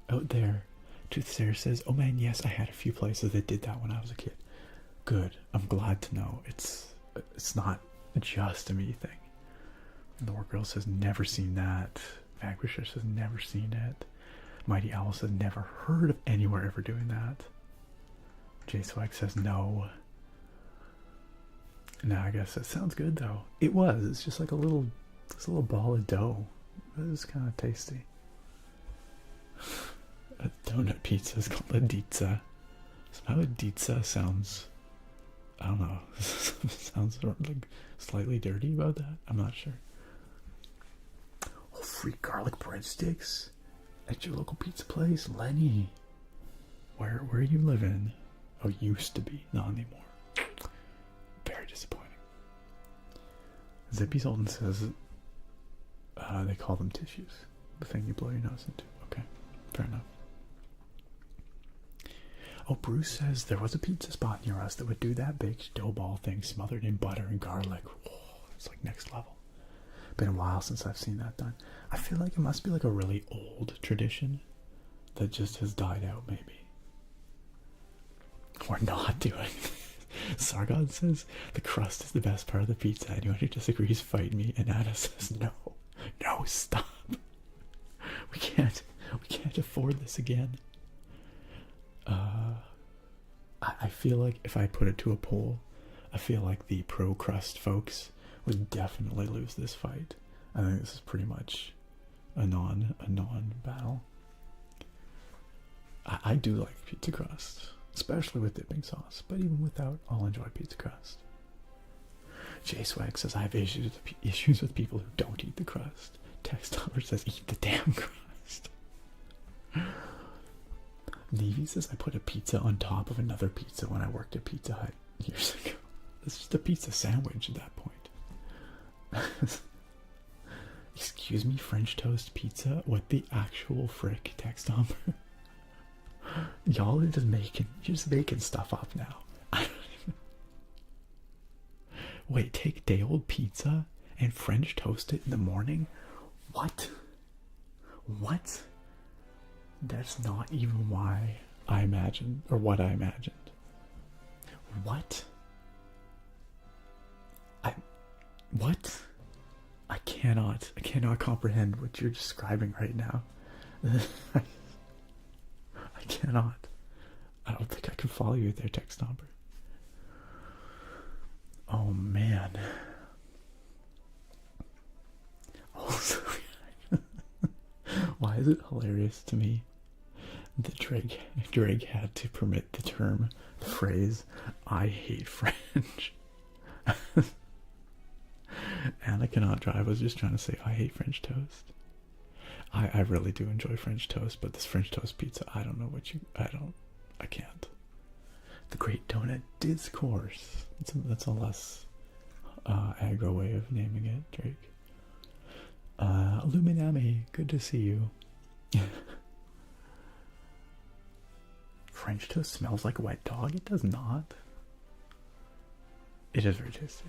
out there. Toothsayer says, oh man, yes, I had a few places that did that when I was a kid. Good, I'm glad to know it's not just a me thing. Nor Girl says, never seen that. Vanquisher says, never seen it. Mighty Owl says, never heard of anywhere ever doing that. J-Swag says, no. Nah, I guess that sounds good though. It was. It's just like a little ball of dough. It was kind of tasty. A donut pizza is called a dizza. Somehow a dizza sounds, I don't know, sounds like slightly dirty about that. I'm not sure. Oh, free garlic breadsticks at your local pizza place, Lenny. Where are you living? Oh, used to be, not anymore. Very disappointing. Zippy Sultan says they call them tissues. The thing you blow your nose into. Okay, fair enough. Oh, Bruce says there was a pizza spot near us that would do that baked dough ball thing smothered in butter and garlic. Whoa, it's like next level. Been a while since I've seen that done. I feel like it must be like a really old tradition that just has died out, maybe. We're not doing Sargon says the crust is the best part of the pizza. Anyone who disagrees, fight me. And Anna says no, stop. We can't afford this again. I feel like if I put it to a poll, I feel like the pro crust folks would definitely lose this fight. I think this is pretty much a non battle. I do like pizza crust, especially with dipping sauce, but even without, I'll enjoy pizza crust. J-Swag says I have issues with people who don't eat the crust. Text Oliver says eat the damn crust. Navy says I put a pizza on top of another pizza when I worked at Pizza Hut years ago. It's just a pizza sandwich at that point. Excuse me, French toast pizza? What the actual frick, text number? Y'all are just making stuff up now. I don't even... Wait, take day old pizza and French toast it in the morning? What? What? That's not even why I imagined, or what I imagined. What? What? I cannot comprehend what you're describing right now. I cannot. I don't think I can follow you there, text number. Oh man. Also, why is it hilarious to me that Drake had to permit the phrase, I hate French? Anna cannot drive was just trying to say, I hate French toast. I really do enjoy French toast, but this French toast pizza, I can't. The Great Donut Discourse. That's a less aggro way of naming it, Drake. Illuminami, good to see you. French toast smells like a wet dog? It does not. It is very tasty.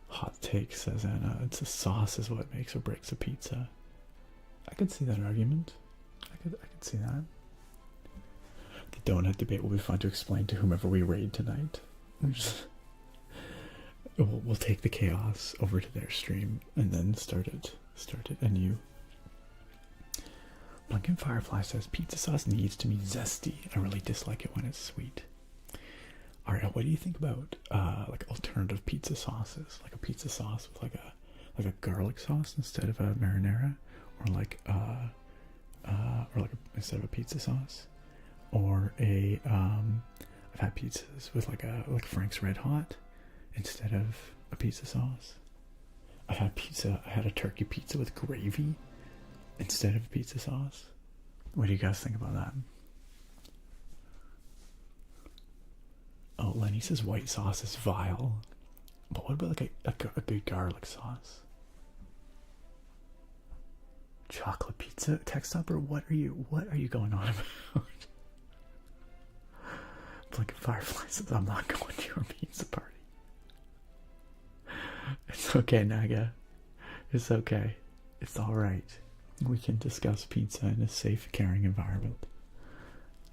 Hot take, says Anna. It's a sauce is what makes or breaks a pizza. I could see that argument. I could see that. The donut debate will be fun to explain to whomever we raid tonight. We'll take the chaos over to their stream and then start it anew. Blinking Firefly says pizza sauce needs to be zesty. I really dislike it when it's sweet. Alright, what do you think about like alternative pizza sauces? Like a pizza sauce with like a garlic sauce instead of a marinara, or instead of a pizza sauce, or I've had pizzas with like Frank's Red Hot instead of a pizza sauce. I had a turkey pizza with gravy instead of pizza sauce. What do you guys think about that? Oh, Lenny says white sauce is vile. But what about like a good garlic sauce? Chocolate pizza? Text up, or what are you going on about? Blinking Firefly says I'm not going to your pizza party. It's okay, Naga. It's okay. It's alright. We can discuss pizza in a safe, caring environment.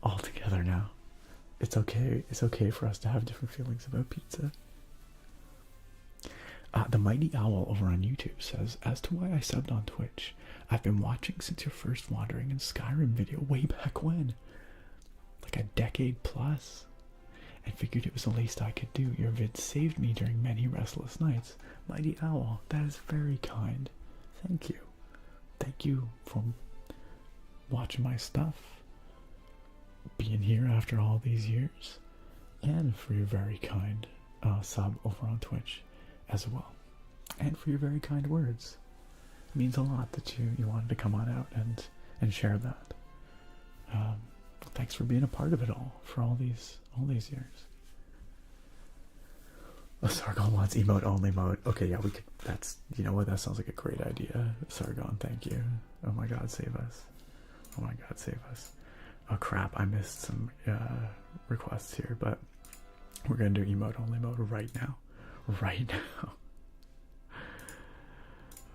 All together now. It's okay. It's okay for us to have different feelings about pizza. The Mighty Owl over on YouTube says, as to why I subbed on Twitch, I've been watching since your first Wandering in Skyrim video way back when. Like a decade plus. And figured it was the least I could do. Your vid saved me during many restless nights. Mighty Owl, that is very kind. Thank you. Thank you for watching my stuff, being here after all these years, and for your very kind sub over on Twitch as well, and for your very kind words. It means a lot that you wanted to come on out and share that. Thanks for being a part of it all for all these years. Sargon wants emote only mode. Okay, yeah, we could. That's, you know what? That sounds like a great idea. Sargon, thank you. Oh my God, save us. Oh my God, save us. Oh crap, I missed some requests here, but we're gonna do emote only mode right now. Right now.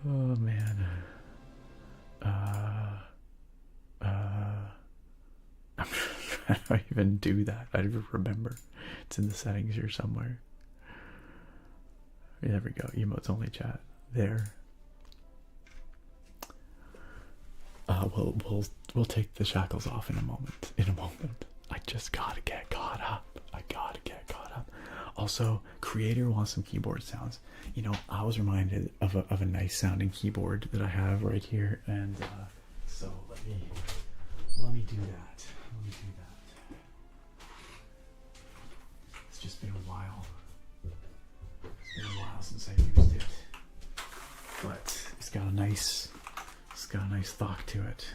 Oh man. I'm trying to even do that. I don't even remember. It's in the settings here somewhere. There we go. Emotes only chat. There. We'll take the shackles off in a moment. I just gotta get caught up. Also, creator wants some keyboard sounds. You know, I was reminded of a nice sounding keyboard that I have right here, and so let me do that. It's just been a while. It's been a while since I used it, but it's got a nice thought to it.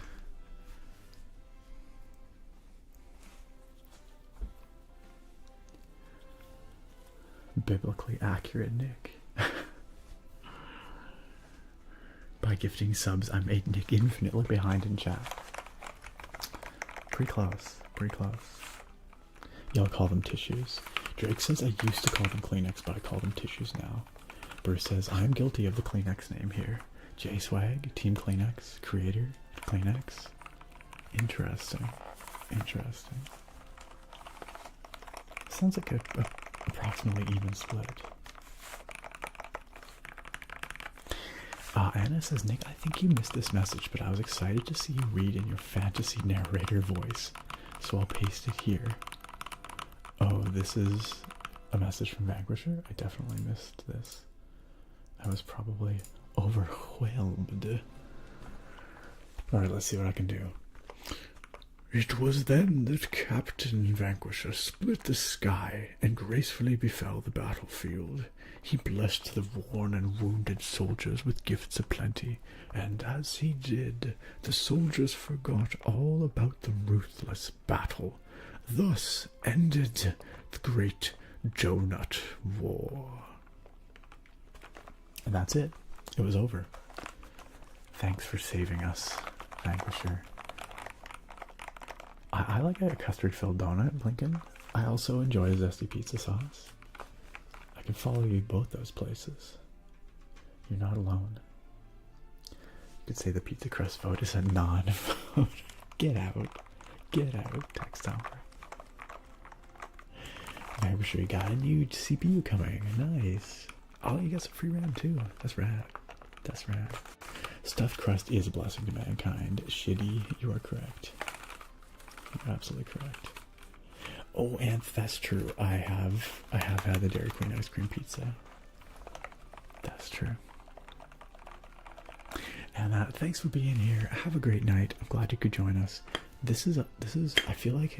Biblically accurate Nick. By gifting subs, I made Nick infinitely behind in chat. Pretty close, pretty close. Y'all call them tissues. Drake says I used to call them Kleenex, but I call them tissues now. Bruce says I am guilty of the Kleenex name here. J-Swag, Team Kleenex, creator, Kleenex. Interesting. Interesting. Sounds like a approximately even split. Anna says, Nick, I think you missed this message, but I was excited to see you read in your fantasy narrator voice, so I'll paste it here. Oh, this is a message from Vanquisher? I definitely missed this. I was probably overwhelmed. Alright, let's see what I can do. It was then that Captain Vanquisher split the sky and gracefully befell the battlefield. He blessed the worn and wounded soldiers with gifts aplenty, and as he did, the soldiers forgot all about the ruthless battle. Thus ended the Great Donut War. And that's it. It was over. Thanks for saving us, Vanquisher. I like a custard-filled donut, Blinken. I also enjoy a zesty pizza sauce. I can follow you both those places. You're not alone. You could say the pizza crust vote is a non-vote. Get out. Get out, Textomper. I'm sure you got a new CPU coming. Nice. Oh, you got some free RAM too. That's rad. That's rad. Stuffed crust is a blessing to mankind. Shitty, you are correct. You're absolutely correct. Oh, and that's true. I have had the Dairy Queen ice cream pizza. That's true. And thanks for being here. Have a great night. I'm glad you could join us. This is I feel like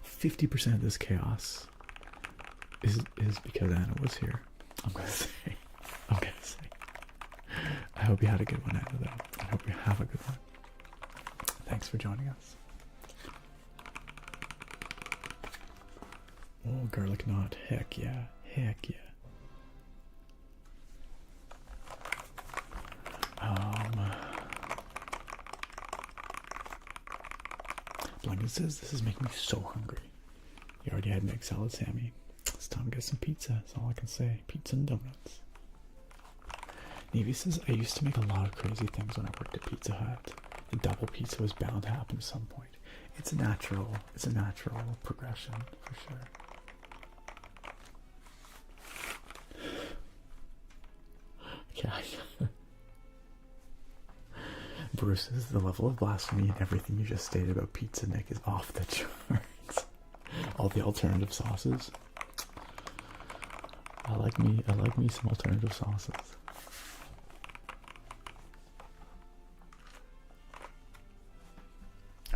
50% of this chaos is because Anna was here. I'm gonna say. I hope you had a good one, Anna, though. I hope you have a good one. Thanks for joining us. Oh, garlic knot. Heck yeah. Heck yeah. Blanket says this is making me so hungry. You already had an egg salad, Sammy. It's time to get some pizza. That's all I can say. Pizza and donuts. Navy says I used to make a lot of crazy things when I worked at Pizza Hut. The double pizza was bound to happen at some point. It's a natural progression for sure. Okay. Bruce says the level of blasphemy and everything you just stated about Pizza Nick is off the charts. All the alternative sauces. I like me some alternative sauces.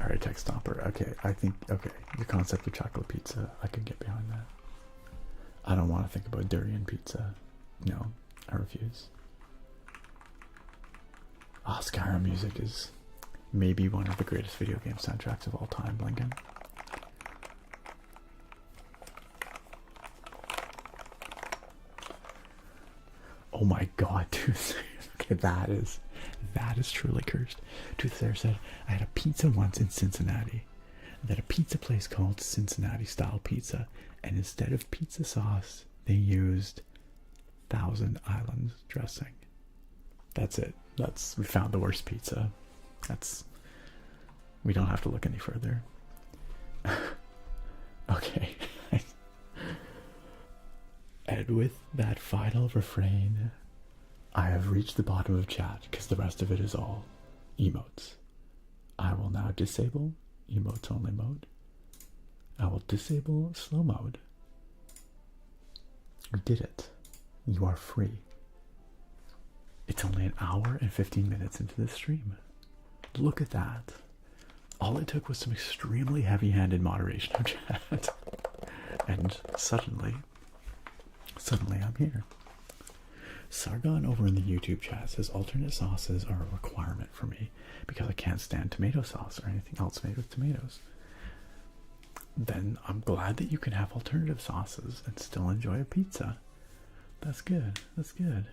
Alright, Tech Stomper. Okay, your concept of chocolate pizza, I can get behind that. I don't want to think about durian pizza. No, I refuse. Skyrim music is maybe one of the greatest video game soundtracks of all time, Blinken. Oh my god, Toothsayer. Okay, that is truly cursed. Toothsayer said, I had a pizza once in Cincinnati. That a pizza place called Cincinnati Style Pizza, and instead of pizza sauce, they used Thousand Islands dressing. That's it. We found the worst pizza. We don't have to look any further. Okay. And with that final refrain, I have reached the bottom of chat because the rest of it is all emotes. I will now disable emotes only mode. I will disable slow mode. You did it. You are free. It's only an hour and 15 minutes into this stream. Look at that. All it took was some extremely heavy-handed moderation of chat. And suddenly I'm here. Sargon over in the YouTube chat says alternate sauces are a requirement for me because I can't stand tomato sauce or anything else made with tomatoes. Then I'm glad that you can have alternative sauces and still enjoy a pizza. That's good. That's good.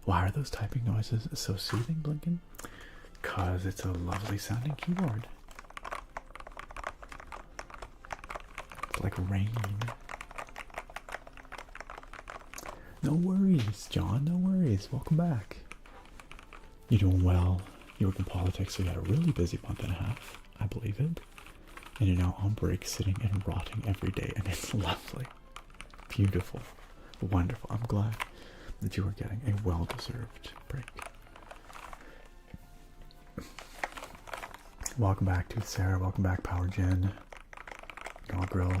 Why are those typing noises so soothing, Blinken? Because it's a lovely sounding keyboard. It's like rain. No worries, John. No worries. Welcome back. You're doing well. You work in politics, so you had a really busy month and a half. I believe it. And you're now on break, sitting and rotting every day, and it's lovely. Beautiful. Wonderful. I'm glad that you are getting a well-deserved break. Welcome back, Tooth Sarah. Welcome back, Power Jen. Dog Grill.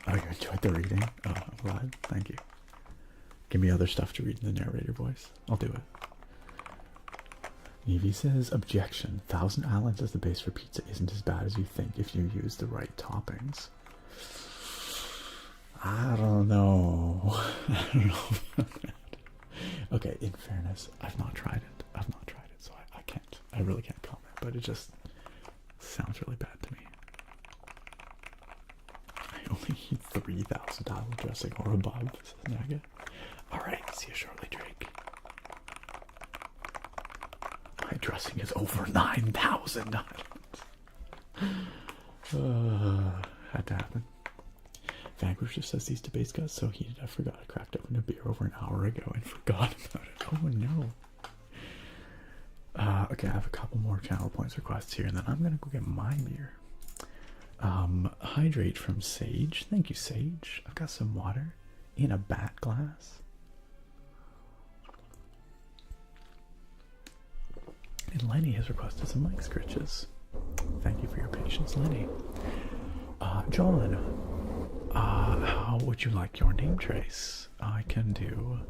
Oh, you enjoyed the reading? Oh, I'm glad. Thank you. Give me other stuff to read in the narrator voice. I'll do it. Evie says, objection. Thousand Islands as the base for pizza isn't as bad as you think if you use the right toppings. I don't know. I don't know about that. Okay, in fairness, I've not tried it. I've not tried it, so I can't. I really can't comment, but it just sounds really bad to me. I only eat 3,000 island dressing or above, says Naga. Alright, see you shortly, Drake. My dressing is over 9,000 islands. Had to happen. Vanquisher says these debates got so heated I forgot I cracked open a beer over an hour ago and forgot about it. Oh no. Okay, I have a couple more channel points requests here and then I'm gonna go get my beer. Hydrate from Sage. Thank you, Sage. I've got some water in a bat glass. And Lenny has requested some mic scritches. Thank you for your patience, Lenny. John, how would you like your name trace? I can do...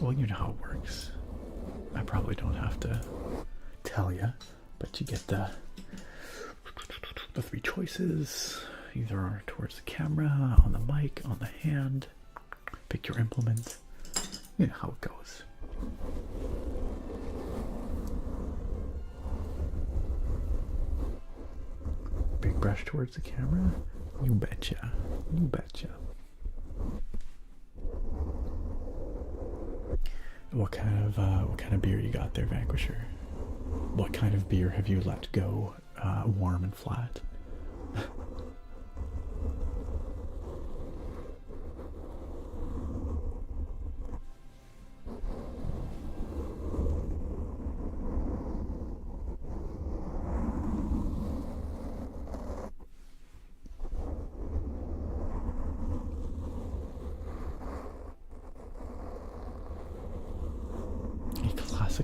Well, you know how it works. I probably don't have to tell you, but you get the three choices. Either are towards the camera, on the mic, on the hand. Pick your implement. You know how it goes. Big brush towards the camera. You betcha. You betcha. What kind of beer you got there, Vanquisher? What kind of beer have you let go warm and flat?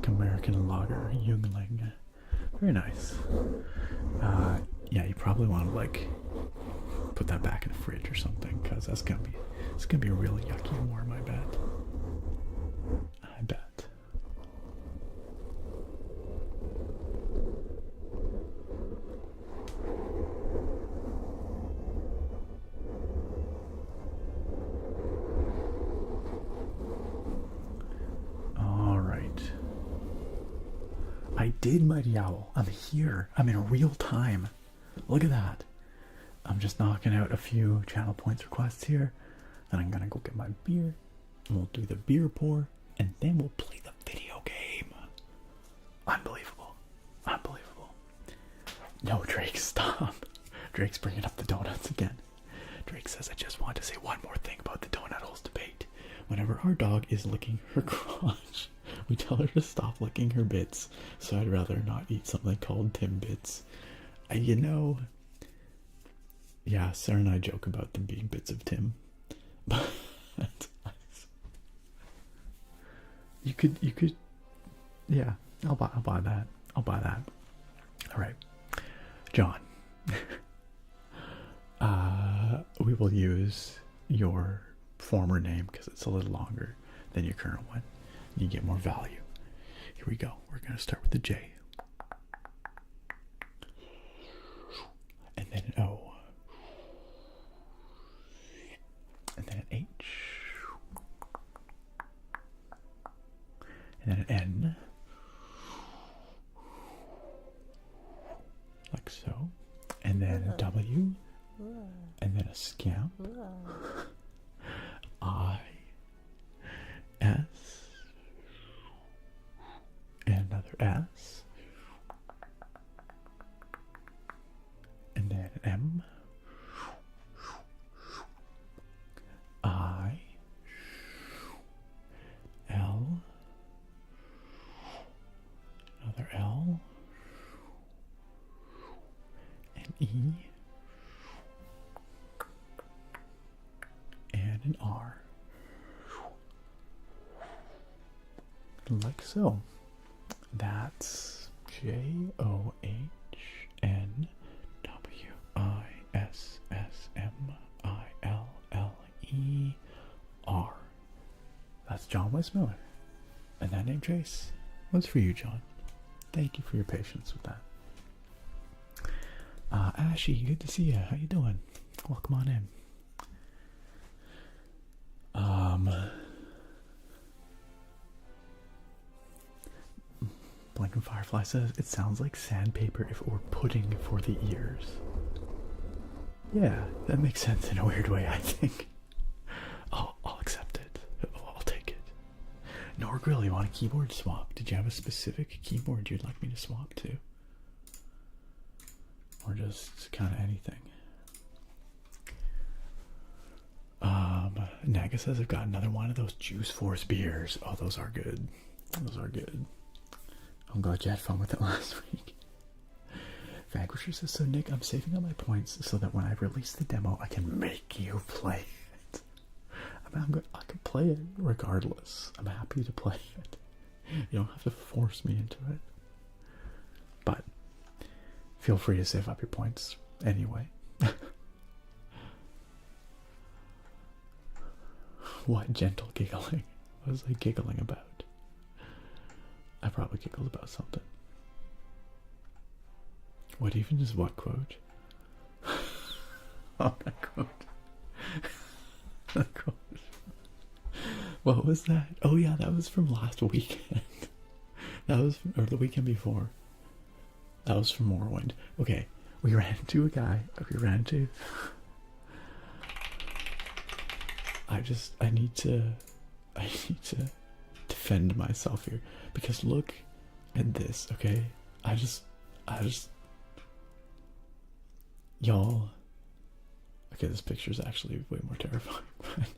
American lager, Jungling. Very nice. Yeah, you probably want to like put that back in the fridge or something, because it's gonna be really yucky and warm. I bet. I bet. I did, Mighty Owl. I'm here. I'm in real time. Look at that. I'm just knocking out a few channel points requests here. Then I'm gonna go get my beer. And we'll do the beer pour. And then we'll play the video game. Unbelievable. Unbelievable. No, Drake, stop. Drake's bringing up the donuts again. Drake says, I just want to say one more thing about the donut holes debate. Whenever our dog is licking her crotch, we tell her to stop licking her bits, so I'd rather not eat something called Timbits. You know, yeah, Sarah and I joke about them being bits of Tim. But you could, yeah, I'll buy that. I'll buy that. All right, John. We will use your former name because it's a little longer than your current one. You get more value. Here we go. We're going to start with the J. And then an O. And then an H. And then an N. Like so. And then a W. And then a scamp. another S, and then an M, I, L, another L, an E, and an R. Like so. That's JOHNWISSMILLER. That's John Westmiller. And that name, Chase, was for you, John. Thank you for your patience with that. Ashy, good to see you. How you doing? Welcome on in. Blinking Firefly says, it sounds like sandpaper if it were pudding for the ears. Yeah, that makes sense in a weird way, I think. I'll accept it. I'll take it. Norgrill, you want a keyboard swap? Did you have a specific keyboard you'd like me to swap to? Or just kind of anything? Naga says I've got another one of those Juice Force beers. Oh, those are good. Those are good. I'm glad you had fun with it last week. Vanquisher says, so Nick, I'm saving up my points so that when I release the demo, I can make you play it. I mean, I can play it regardless. I'm happy to play it. You don't have to force me into it. But feel free to save up your points anyway. What gentle giggling? What was I giggling about? I probably giggled about something. What even is what quote? Oh, that quote. That quote. What was that? Oh yeah, that was from last weekend. That was, or the weekend before. That was from Morrowind. Okay, we ran into a guy. I need to defend myself here, because look at this, okay? I just y'all, okay, this picture is actually way more terrifying, but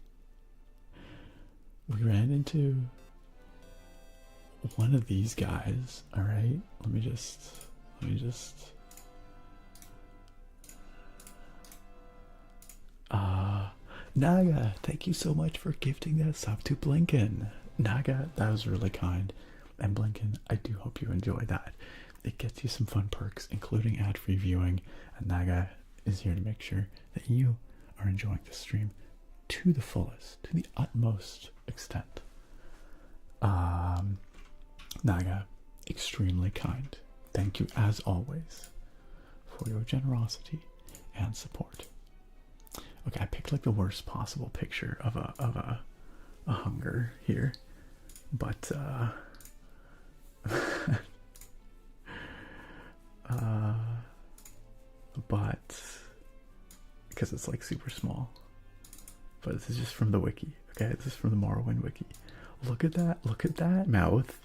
we ran into one of these guys. All right, let me just Naga, thank you so much for gifting that sub to Blinken. Naga, that was really kind. And Blinken, I do hope you enjoy that. It gets you some fun perks, including ad-free viewing, and Naga is here to make sure that you are enjoying the stream to the fullest, to the utmost extent. Naga, extremely kind. Thank you as always for your generosity and support. Okay, I picked like the worst possible picture of a hunger here, but but because it's like super small. But this is just from the wiki. Okay, this is from the Morrowind wiki. Look at that mouth,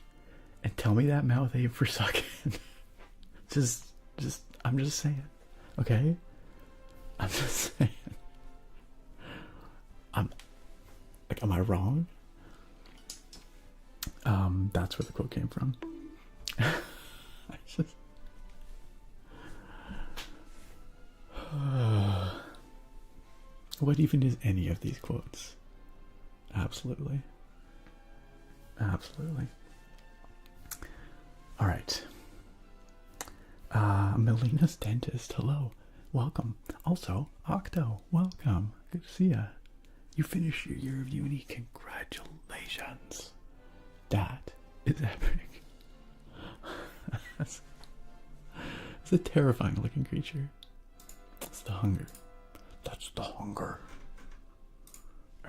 and tell me that mouth ain't for sucking. just I'm just saying. Okay, I'm just saying. Am I wrong? That's where the quote came from. What even is any of these quotes? Absolutely. Absolutely. All right. Melina's dentist, hello. Welcome. Also, Octo, welcome. Good to see ya. You finished your year of uni. Congratulations. That is epic. It's a terrifying looking creature. It's the hunger. That's the hunger.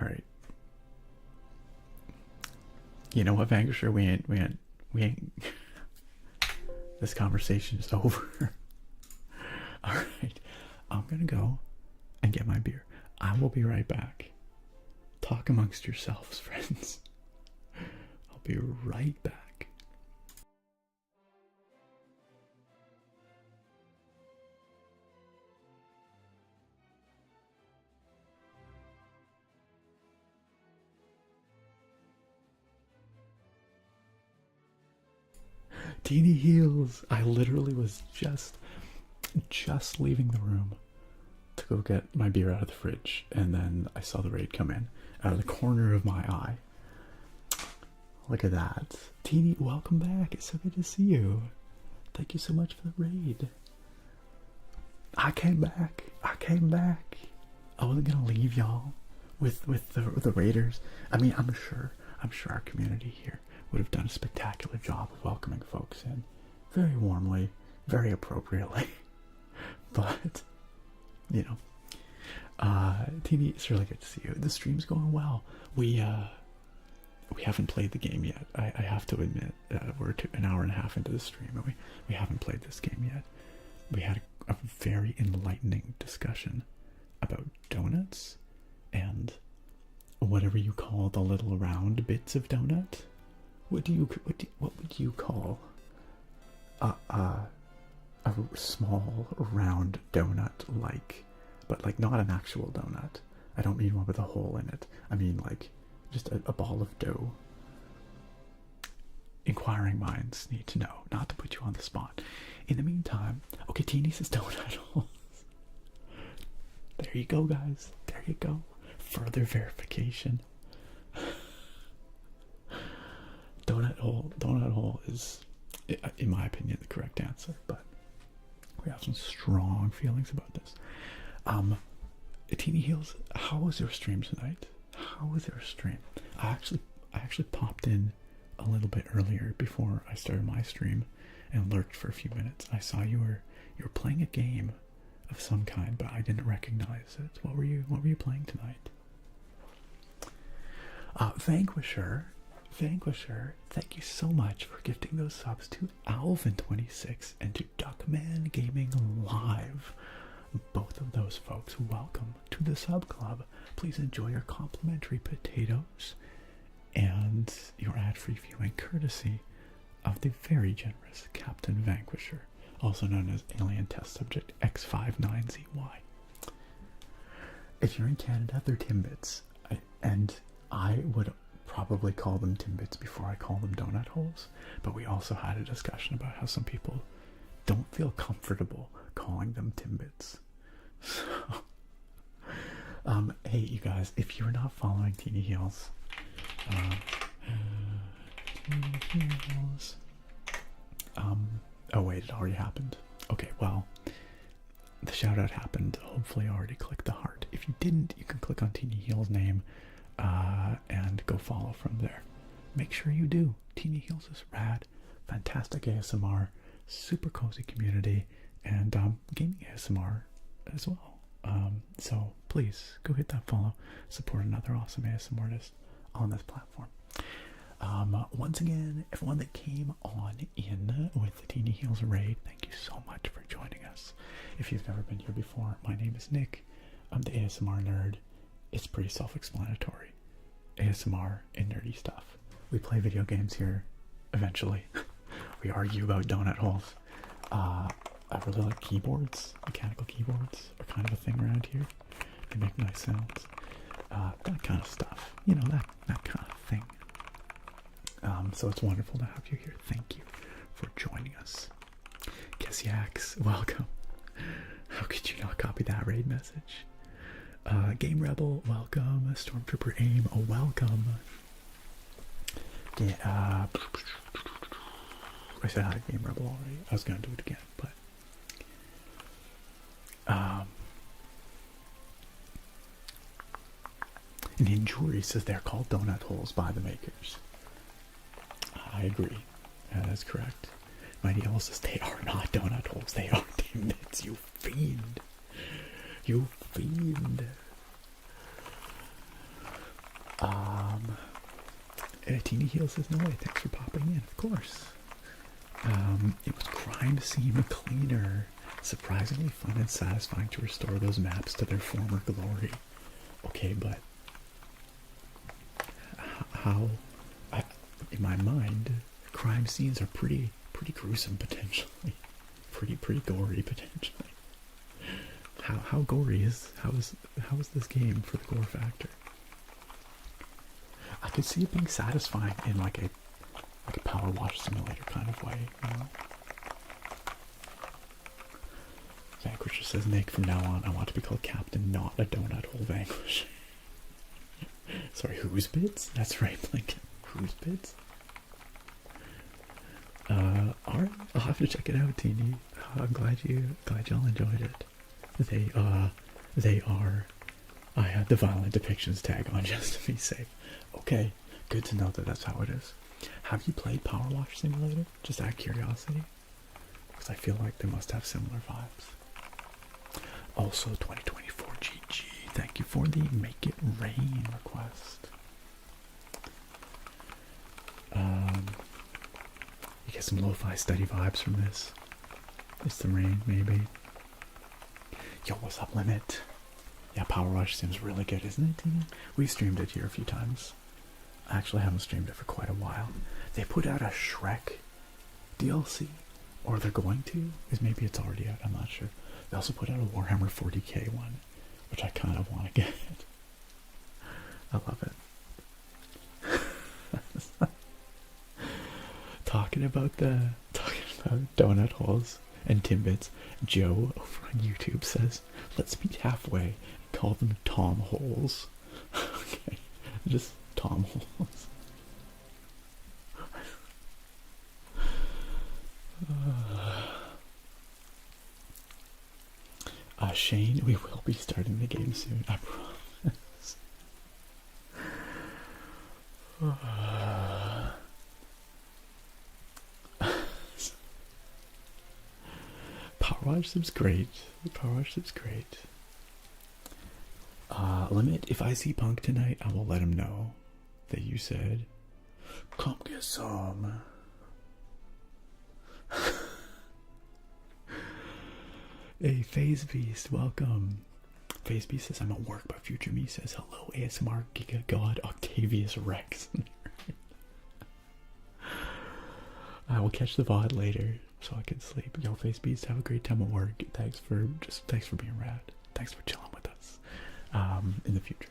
Alright. You know what, Vanquisher? We ain't. This conversation is over. Alright. I'm gonna go and get my beer. I will be right back. Talk amongst yourselves, friends. I'll be right back. Teeny heels. I literally was just leaving the room to go get my beer out of the fridge, and then I saw the raid come in out of the corner of my eye. Look at that. Teeny, welcome back. It's so good to see you. Thank you so much for the raid. I came back. I wasn't gonna leave y'all with the raiders. I mean, I'm sure our community here would have done a spectacular job of welcoming folks in very warmly, very appropriately. But you know, Teeny, it's really good to see you. The stream's going well. We haven't played the game yet. I have to admit, we're an hour and a half into the stream, and we haven't played this game yet. We had a very enlightening discussion about donuts and whatever you call the little round bits of donut. What would you call a small round donut, but like not an actual donut? I don't mean one with a hole in it. I mean like just a ball of dough. Inquiring minds need to know, not to put you on the spot. In the meantime, okay, Teeny says donut holes. There you go, guys. There you go. Further verification. Donut hole is, in my opinion, the correct answer, but we have some strong feelings about this. Teeny Heels, how was your stream tonight? How was your stream? I actually popped in a little bit earlier before I started my stream and lurked for a few minutes. I saw you were playing a game of some kind, but I didn't recognize it. What were you playing tonight? Vanquisher, thank you so much for gifting those subs to Alvin26 and to Duckman Gaming Live. Both of those folks, welcome to the sub club. Please enjoy your complimentary potatoes and your ad-free viewing courtesy of the very generous Captain Vanquisher, also known as Alien Test Subject X59ZY. If you're in Canada, they're Timbits, and I would probably call them Timbits before I call them donut holes, but we also had a discussion about how some people don't feel comfortable calling them Timbits. So, hey, you guys, if you're not following Teeny Heels, oh wait, it already happened. Okay, well, the shout out happened. Hopefully I already clicked the heart. If you didn't, you can click on Teeny Heels' name and go follow from there. Make sure you do. Teeny Heels is rad, fantastic ASMR, super cozy community, and gaming ASMR as well. So please go hit that follow, support another awesome ASMR artist on this platform. Once again, everyone that came on in with the Teeny Heels raid, thank you so much for joining us. If you've never been here before, my name is Nick. I'm the ASMR nerd. It's pretty self-explanatory. ASMR and nerdy stuff. We play video games here, eventually. We argue about donut holes. I really like keyboards. Mechanical keyboards are kind of a thing around here. They make nice sounds. That kind of stuff. You know, that kind of thing. So it's wonderful to have you here. Thank you for joining us. Kesiax, welcome. How could you not copy that raid message? Game Rebel, welcome. Stormtrooper Aim, welcome. Yeah, I said hi, Game Rebel already. I was gonna do it again, but Ninjuri says they're called donut holes by the makers. I agree. That's correct. Mighty Owl says they are not donut holes. They are Timbits. You fiend. You fiend. Teeny Heel says no way. Thanks for popping in. Of course. It was crime scene cleaner. Surprisingly fun and satisfying to restore those maps to their former glory. Okay, but how? In my mind, crime scenes are pretty gruesome potentially, pretty gory potentially. How gory is how is this game for the gore factor? I could see it being satisfying in like like a power wash simulator kind of way, you know? Vanquisher says, Nick, from now on, I want to be called Captain, not a donut hole Vanquisher. Sorry, whose bits? That's right, Blinken. Whose bits? Alright, I'll have to check it out, Teeny. I'm glad y'all enjoyed it. They are. I had the violent depictions tag on just to be safe. Okay, good to know that that's how it is. Have you played Power Wash Simulator? Just out of curiosity? Because I feel like they must have similar vibes. Also, 2024 GG. Thank you for the Make It Rain request. You get some lo-fi study vibes from this. It's the rain, maybe. Yo, what's up, Limit? Yeah, Power Wash Sim's really good, isn't it, Tina? We've streamed it here a few times. I actually haven't streamed it for quite a while. They put out a Shrek DLC, or they're going to, because maybe it's already out, I'm not sure. They also put out a Warhammer 40k one, which I kind of want to get. I love it. Talking about donut holes and Timbits, Joe over on YouTube says, let's meet halfway and call them Tom holes. Okay, just Tom holes. Shane, we will be starting the game soon, I promise. Power Wash Sim's great. Power Wash Sim's great. Limit, if I see Punk tonight, I will let him know that you said, come get some. Hey, Phase Beast, welcome. Phase Beast says, I'm at work, but Future Me says, hello, ASMR Giga God Octavius Rex. I will catch the VOD later so I can sleep. Yo, Phase Beast, have a great time at work. Thanks for being rad. Thanks for chilling with us in the future.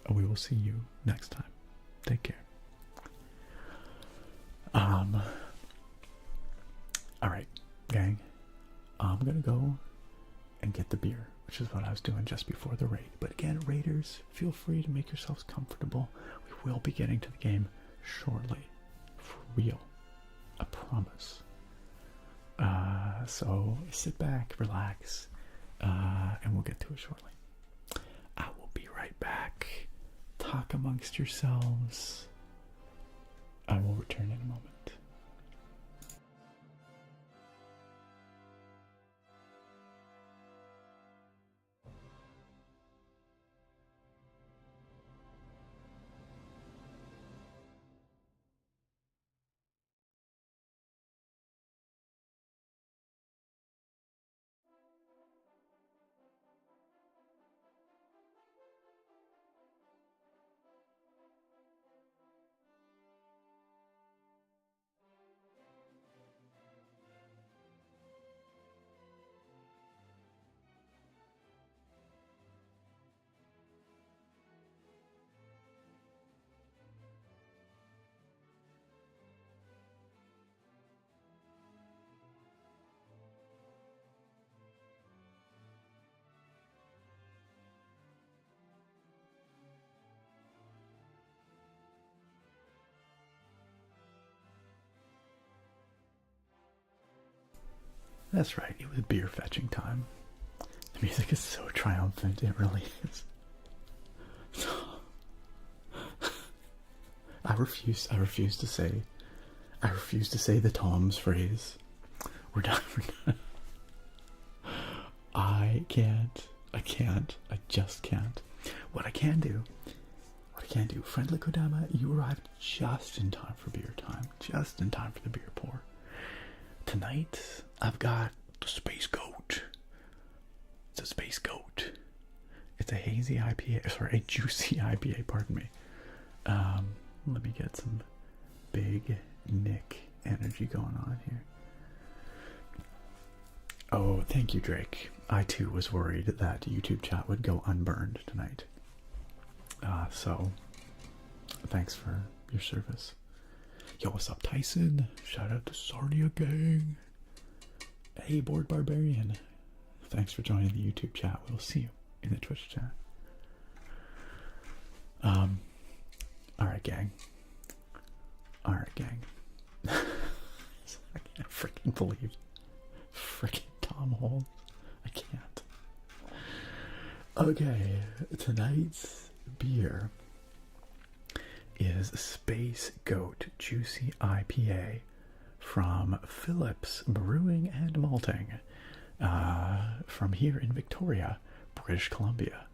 We will see you next time. Take care. Alright, gang. I'm gonna go and get the beer, which is what I was doing just before the raid. But again, raiders, feel free to make yourselves comfortable. We will be getting to the game shortly. For real. I promise. So sit back, relax, and we'll get to it shortly. I will be right back. Talk amongst yourselves. I will return in a moment. That's right, it was beer fetching time. The music is so triumphant, it really is. I refuse to say the Tom's phrase. We're done. I just can't. What I can do, Friendly Kodama, you arrived just in time for beer time. Just in time for the beer pour. Tonight, I've got the Space Goat. It's a Space Goat. It's a hazy IPA, sorry, a juicy IPA, pardon me. Let me get some big Nick energy going on here. Oh, thank you, Drake. I too was worried that YouTube chat would go unburned tonight. So, thanks for your service. Yo, what's up, Tyson? Shout out to Sarnia Gang. Hey, Bored Barbarian. Thanks for joining the YouTube chat. We'll see you in the Twitch chat. Alright, gang. Alright, gang. I can't freaking believe freaking Tom Holmes. I can't. Okay, tonight's beer is Space Goat Juicy IPA from Phillips Brewing and Malting, from here in Victoria, British Columbia.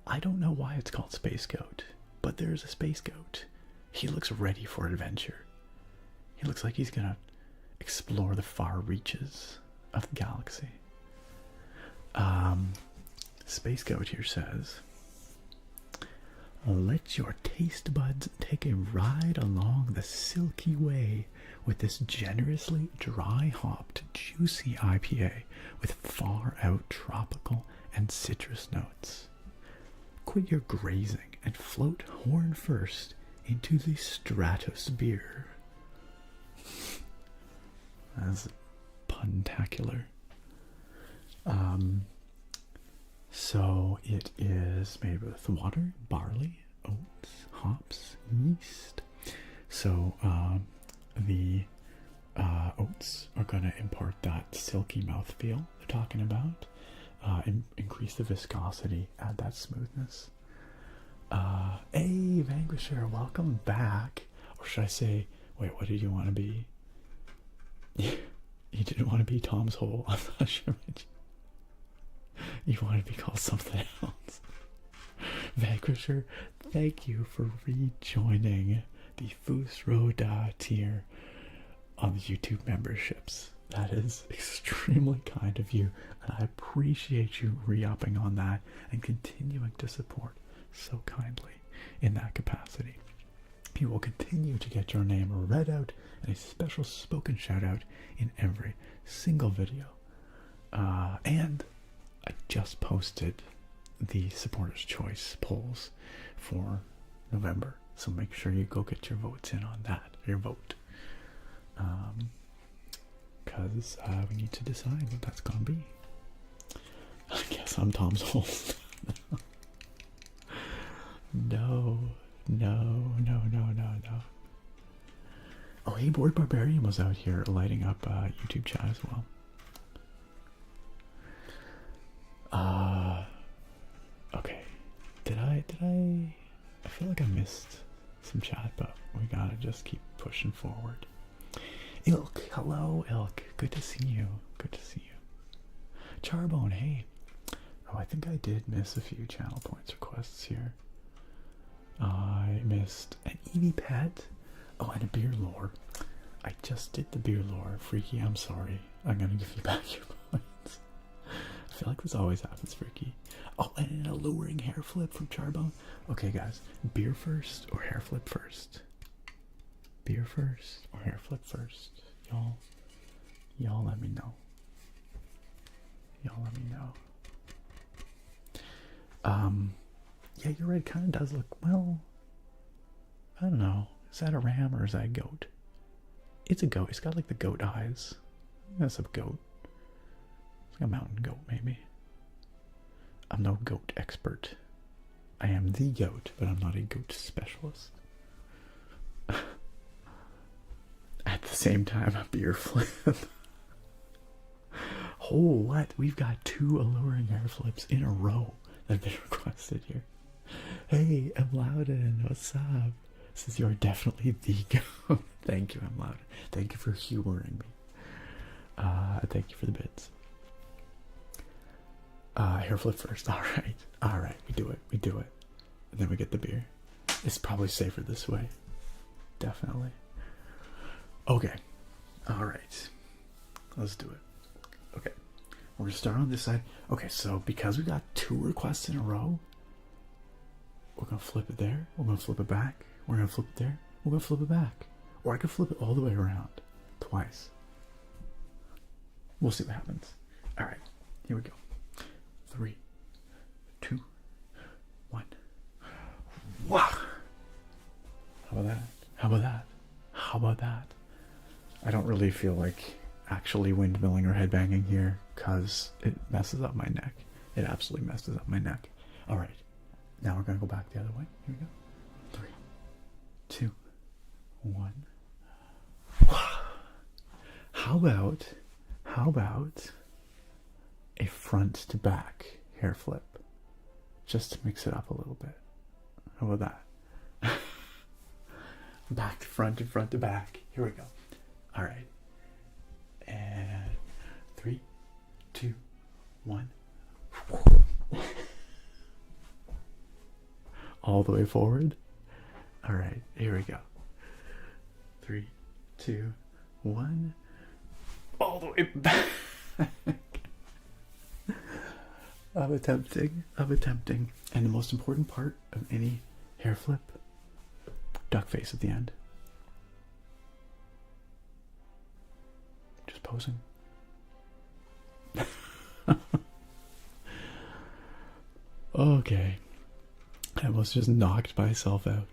I don't know why it's called Space Goat, but there's a Space Goat. He looks ready for adventure. He looks like he's gonna explore the far reaches of the galaxy. Space Goat here says, let your taste buds take a ride along the silky way with this generously dry hopped juicy IPA with far out tropical and citrus notes. Quit your grazing and float horn first into the stratosphere. That's puntacular. So it is made with water, barley, oats, hops, yeast. So the oats are going to impart that silky mouthfeel they're talking about, increase the viscosity, add that smoothness. Hey, Vanquisher, welcome back. Or should I say, wait, what did you want to be? You didn't want to be Tom's Hole. I'm not sure. You want to be called something else. Vanquisher, thank you for rejoining the RØDE tier on the YouTube memberships. That is extremely kind of you, and I appreciate you re-upping on that and continuing to support so kindly in that capacity. You will continue to get your name read out and a special spoken shout out in every single video. And I just posted the Supporters' Choice polls for November, so make sure you go get your votes in on that, your vote. Because we need to decide what that's gonna be. I guess I'm Tom's Hole. No. Oh, hey, Bored Barbarian was out here lighting up YouTube chat as well. Okay. Did I feel like I missed some chat, but we gotta just keep pushing forward. Ilk, hello, Ilk. Good to see you. Good to see you. Charbone, hey. Oh, I think I did miss a few channel points requests here. I missed an Eevee pet. Oh, and a beer lore. I just did the beer lore. Freaky, I'm sorry. I'm gonna give you back your points. I feel like this always happens, Freaky. Oh, and an alluring hair flip from Charbone. Okay, guys. Beer first or hair flip first? Beer first or hair flip first? Y'all let me know. Y'all let me know. Yeah, you're right. It kind of does look, well, I don't know. Is that a ram or is that a goat? It's a goat. It's got like the goat eyes. That's a goat. It's like a mountain goat, maybe. I'm no goat expert. I am the goat, but I'm not a goat specialist. At the same time, a beer flip. Oh, what? We've got 2 alluring hair flips in a row that have been requested here. Hey, I'm Loudon. What's up? Says you're definitely the goat. Thank you, I'm Loudon. Thank you for humoring me. Thank you for the bits. Hair flip first. Alright, we do it. And then we get the beer. It's probably safer this way. Definitely. Okay. Alright. Let's do it. Okay. We're gonna start on this side. Okay, so because we got 2 requests in a row, we're gonna flip it there, we're gonna flip it back, we're gonna flip it there, we're gonna flip it back. Or I could flip it all the way around. Twice. We'll see what happens. Alright, here we go. 3, 2, 1. Wow! How about that? How about that? I don't really feel like actually windmilling or headbanging here because it messes up my neck. It absolutely messes up my neck. All right, now we're gonna go back the other way. Here we go. 3, 2, 1. How about a front to back hair flip, just to mix it up a little bit? How about that? Back to front and front to back. Here we go. All right. And 3, 2, 1. All the way forward. All right. Here we go. 3, 2, 1. All the way back. I'm attempting. And the most important part of any hair flip, duck face at the end. Just posing. Okay. I almost just knocked myself out.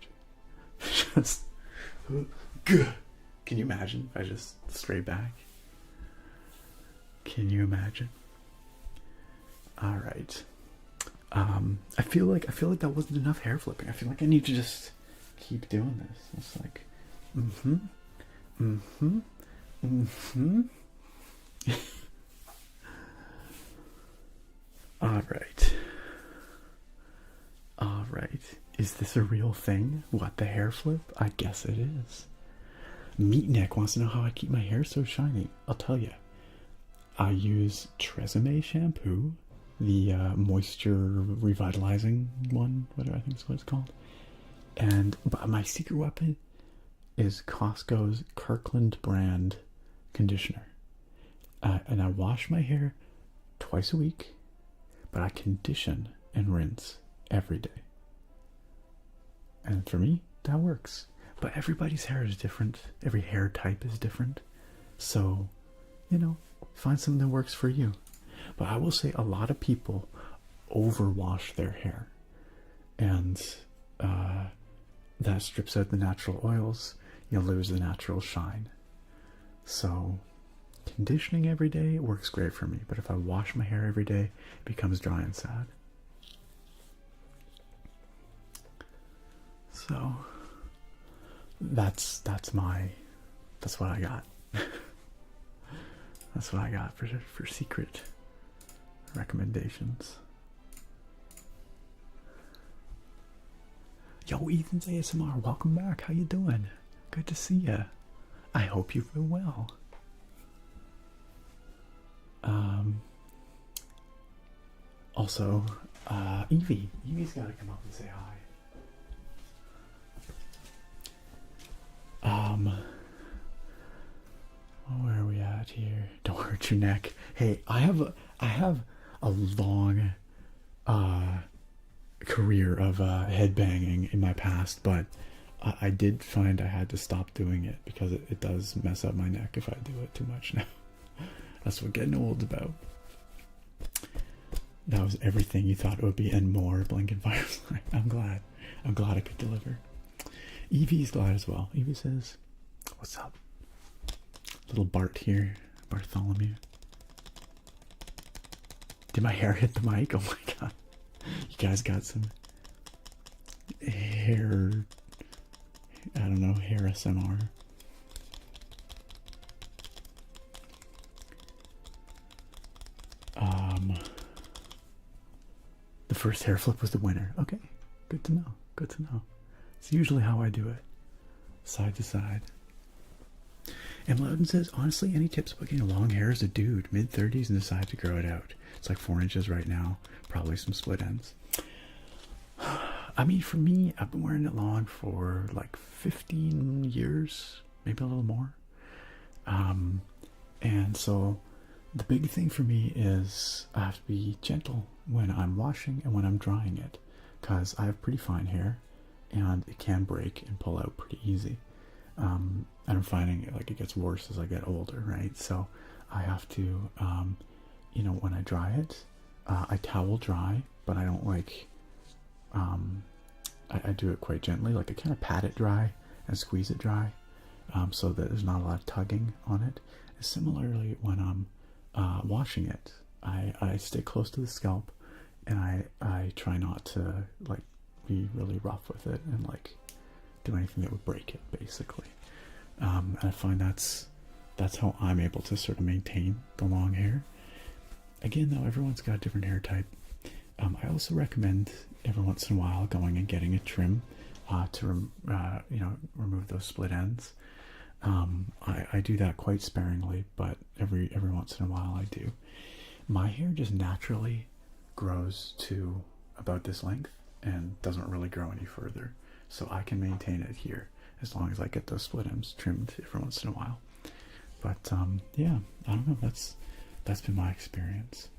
Just. Can you imagine if I just straight back? Can you imagine? All right. I feel like that wasn't enough hair flipping. I feel like I need to just keep doing this. It's like, All right. Is this a real thing? What, the hair flip? I guess it is. Meatneck wants to know how I keep my hair so shiny. I'll tell you. I use Tresemme shampoo, the moisture revitalizing one, whatever I think is what it's called. But my secret weapon is Costco's Kirkland brand conditioner. And I wash my hair twice a week, but I condition and rinse every day. And for me, that works. But everybody's hair is different. Every hair type is different. So, find something that works for you. But I will say a lot of people overwash their hair. And that strips out the natural oils. You lose the natural shine. So conditioning every day works great for me. But if I wash my hair every day, it becomes dry and sad. So that's what I got. That's what I got for secret recommendations. Yo, Ethan's ASMR, welcome back. How you doing? Good to see ya. I hope you've been well. Also, Evie's got to come up and say hi. Where are we at here? Don't hurt your neck. Hey, I have a long career of headbanging in my past, but I did find I had to stop doing it because it does mess up my neck if I do it too much now. That's what getting old's about. That was everything you thought it would be and more. Blinking Firefly. I'm glad I could deliver. Evie's glad as well. Evie says, what's up? Little Bart here. Bartholomew. Did my hair hit the mic? Oh my god. You guys got some hair, I don't know, hair SMR. The first hair flip was the winner. Okay, good to know. Good to know. It's usually how I do it. Side to side. And Loudon says, honestly, any tips about getting long hair as a dude, mid-30s and decide to grow it out? It's like 4 inches right now, probably some split ends. I mean, for me, I've been wearing it long for like 15 years, maybe a little more. And so the big thing for me is I have to be gentle when I'm washing and when I'm drying it, because I have pretty fine hair and it can break and pull out pretty easy. And I'm finding it, like, it gets worse as I get older, right? So I have to, when I dry it, I towel dry, but I don't like, I do it quite gently. Like, I kind of pat it dry and squeeze it dry. so that there's not a lot of tugging on it. Similarly, when I'm washing it, I stay close to the scalp, and I try not to like be really rough with it and like do anything that would break it, basically. And I find that's how I'm able to sort of maintain the long hair. Again, though, everyone's got a different hair type. I also recommend every once in a while going and getting a trim to remove those split ends. I do that quite sparingly, but every once in a while I do. My hair just naturally grows to about this length and doesn't really grow any further, so I can maintain it here as long as I get those split ends trimmed every once in a while. But yeah, I don't know, that's been my experience.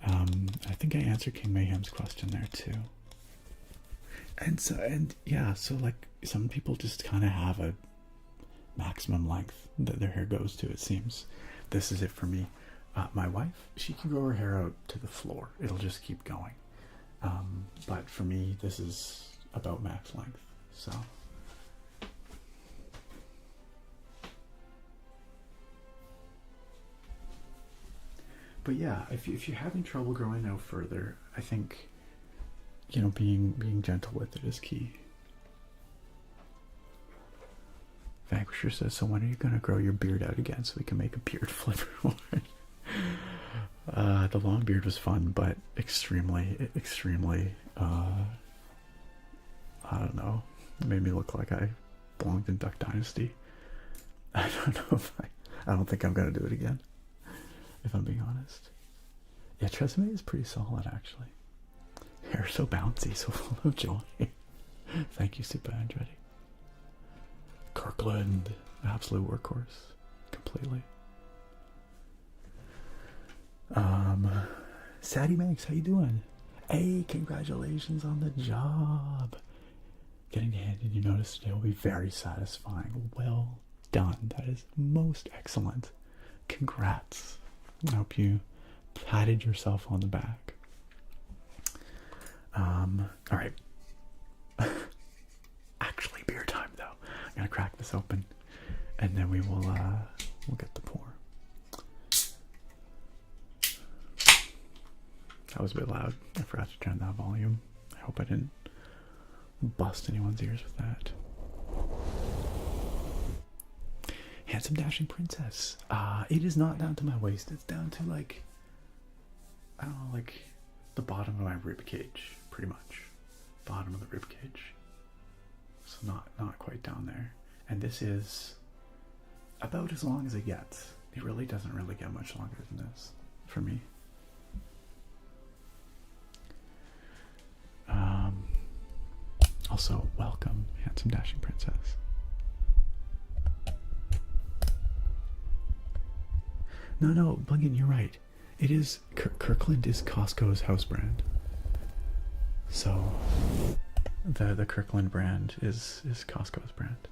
I think I answered King Mayhem's question there too. And yeah, so like some people just kind of have a maximum length that their hair goes to, it seems. This is it for me. My wife, she can grow her hair out to the floor. It'll just keep going. But for me, this is about max length. So. But yeah, if you're having trouble growing out further, I think, you know, being gentle with it is key. Vanquisher says, so when are you going to grow your beard out again so we can make a beard flipper one? The long beard was fun, but extremely, I don't know, it made me look like I belonged in Duck Dynasty. I don't know if I don't think I'm going to do it again, if I'm being honest. Yeah, Tresemme is pretty solid, actually. Hair so bouncy, so full of joy. Thank you, Super Andretti. Kirkland, absolute workhorse, completely. Sadie Manx, how you doing? Hey, congratulations on the job. Getting the hand in your notice today will be very satisfying. Well done. That is most excellent. Congrats. I hope you patted yourself on the back. All right. Actually, beer time though. I'm gonna crack this open, and then we'll get the pour. That was a bit loud. I forgot to turn that volume. I hope I didn't bust anyone's ears with that. Handsome dashing princess. It is not down to my waist. It's down to like, I don't know, like the bottom of my rib cage, pretty much. Bottom of the rib cage. So not quite down there. And this is about as long as it gets. It really doesn't really get much longer than this for me. Also, welcome, handsome dashing princess. No, Blinken, you're right. It is Kirkland is Costco's house brand. So the Kirkland brand is Costco's brand.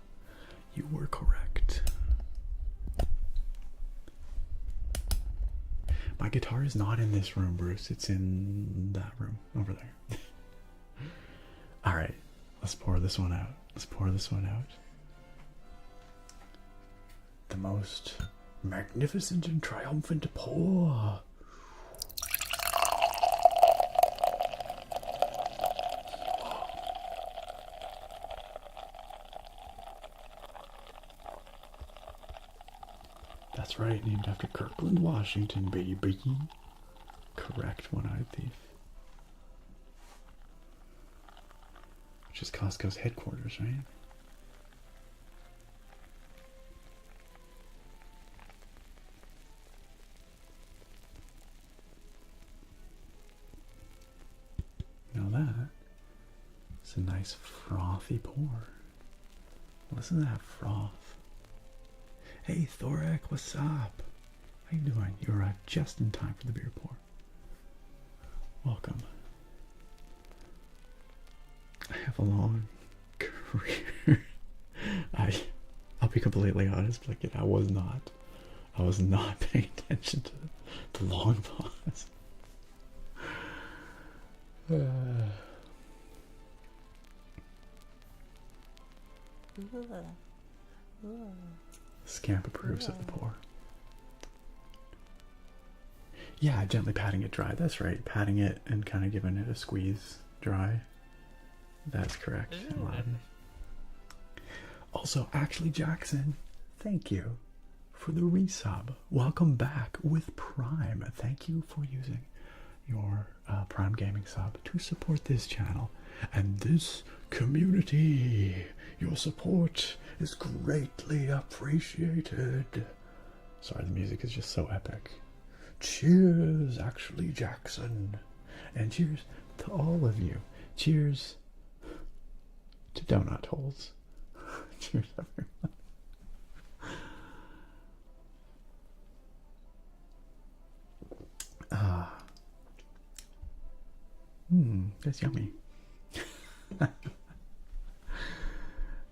You were correct. My guitar is not in this room, Bruce. It's in that room over there. All right, let's pour this one out. The most magnificent and triumphant pour. That's right, named after Kirkland, Washington, baby. Correct, one-eyed thief. Which is Costco's headquarters, right? Now that's a nice frothy pour. Listen to that froth. Hey Thorek, what's up? How you doing? You arrived just in time for the beer pour. Welcome. I have a long career. I'll be completely honest, like I was not paying attention to the long pause. Scamp approves of the pour. Yeah, gently patting it dry. That's right. Patting it and kind of giving it a squeeze dry. That's correct in Latin. Also, Actually Jackson, thank you for the resub. Welcome back with Prime. Thank you for using your Prime Gaming sub to support this channel and this community. Your support is greatly appreciated. Sorry, the music is just so epic. Cheers, Actually Jackson. And cheers to all of you. Cheers to donut holes. Cheers, everyone. That's yummy.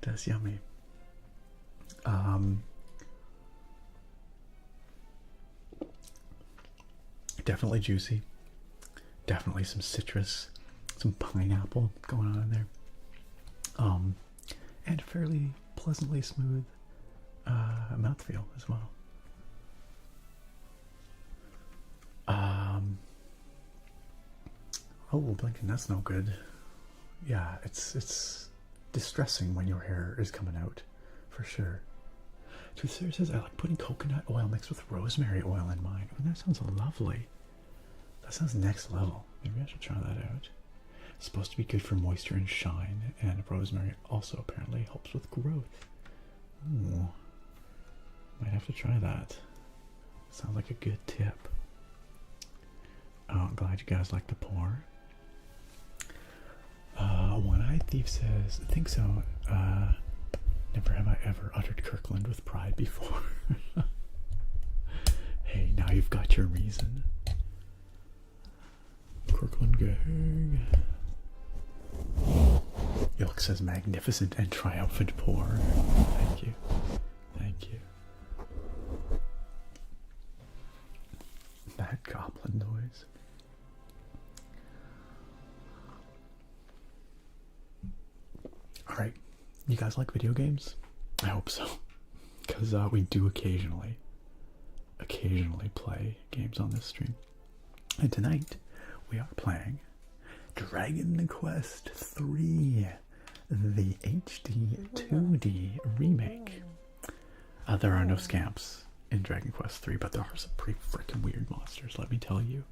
That's yummy. Definitely juicy. Definitely some citrus, some pineapple going on in there. And fairly pleasantly smooth mouthfeel as well. Oh, blinking, that's no good. Yeah, it's distressing when your hair is coming out, for sure. Truth says I like putting coconut oil mixed with rosemary oil in mine. Oh, that sounds lovely. That sounds next level. Maybe I should try that out. It's supposed to be good for moisture and shine, and rosemary also apparently helps with growth. Ooh. Might have to try that. Sounds like a good tip. Oh, I'm glad you guys like the pour. One-Eyed Thief says, I think so. Never have I ever uttered Kirkland with pride before. Hey, now you've got your reason. Kirkland gang. Ilk says magnificent and triumphant pour. Thank you. Thank you. That goblin noise. Alright, you guys like video games? I hope so. Because we do occasionally play games on this stream. And tonight, we are playing Dragon Quest III, the HD-2D remake. There are no scamps in Dragon Quest III, but there are some pretty freaking weird monsters, let me tell you.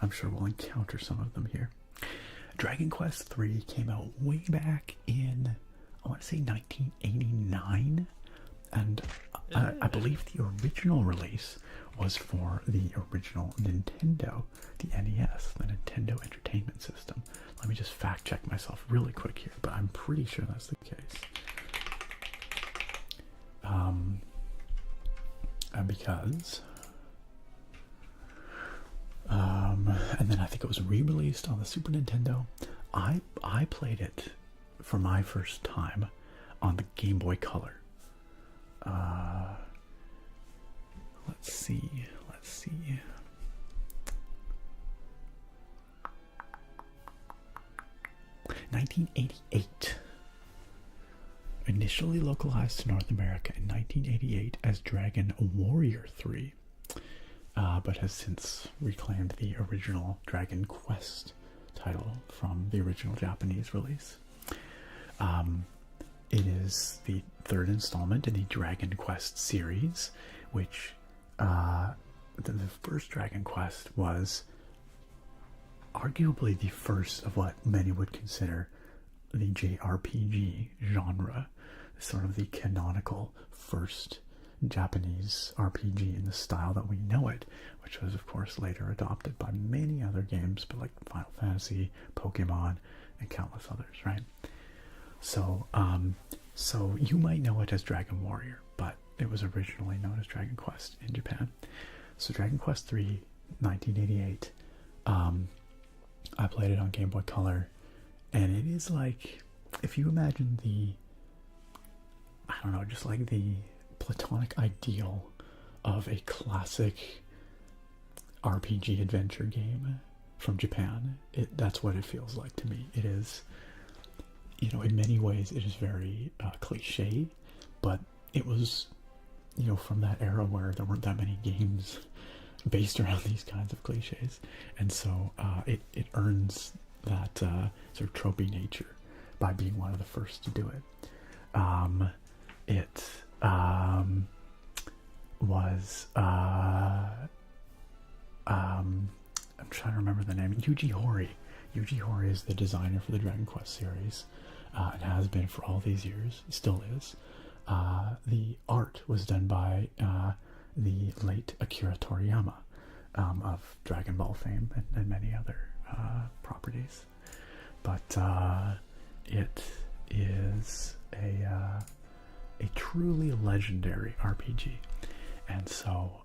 I'm sure we'll encounter some of them here. Dragon Quest III came out way back in, I want to say 1989, and I believe the original release was for the original Nintendo, the NES, the Nintendo Entertainment System. Let me just fact check myself really quick here, but I'm pretty sure that's the case. Because and then I think it was re-released on the Super Nintendo. I played it for my first time on the Game Boy Color. Let's see. 1988. Initially localized to North America in 1988 as Dragon Warrior 3, but has since reclaimed the original Dragon Quest title from the original Japanese release. It is the third installment in the Dragon Quest series, which the first Dragon Quest was arguably the first of what many would consider the JRPG genre, sort of the canonical first Japanese RPG in the style that we know it, which was of course later adopted by many other games, but like Final Fantasy, Pokemon, and countless others, right? So, so you might know it as Dragon Warrior, but it was originally known as Dragon Quest in Japan. So Dragon Quest III, 1988, I played it on Game Boy Color, and it is like, if you imagine the, I don't know, just like the platonic ideal of a classic RPG adventure game from Japan, that's what it feels like to me. you know, in many ways it is very cliche, but it was, you know, from that era where there weren't that many games based around these kinds of cliches, and so it earns that sort of tropey nature by being one of the first to do it. It was I'm trying to remember the name. Yuji Horii. Yuji Horii is the designer for the Dragon Quest series, and has been for all these years. Still is. The art was done by the late Akira Toriyama, of Dragon Ball fame and many other properties. But it is a truly legendary RPG, and so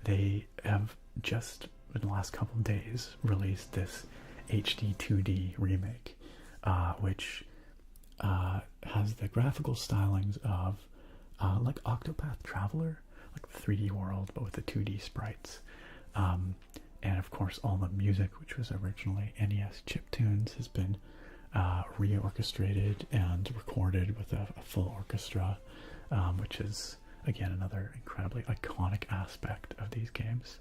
they have just in the last couple of days released this HD-2D remake, which has the graphical stylings of like Octopath Traveler, like the 3D world, but with the 2D sprites. And of course, all the music, which was originally NES chiptunes, has been reorchestrated and recorded with a full orchestra, which is again another incredibly iconic aspect of these games.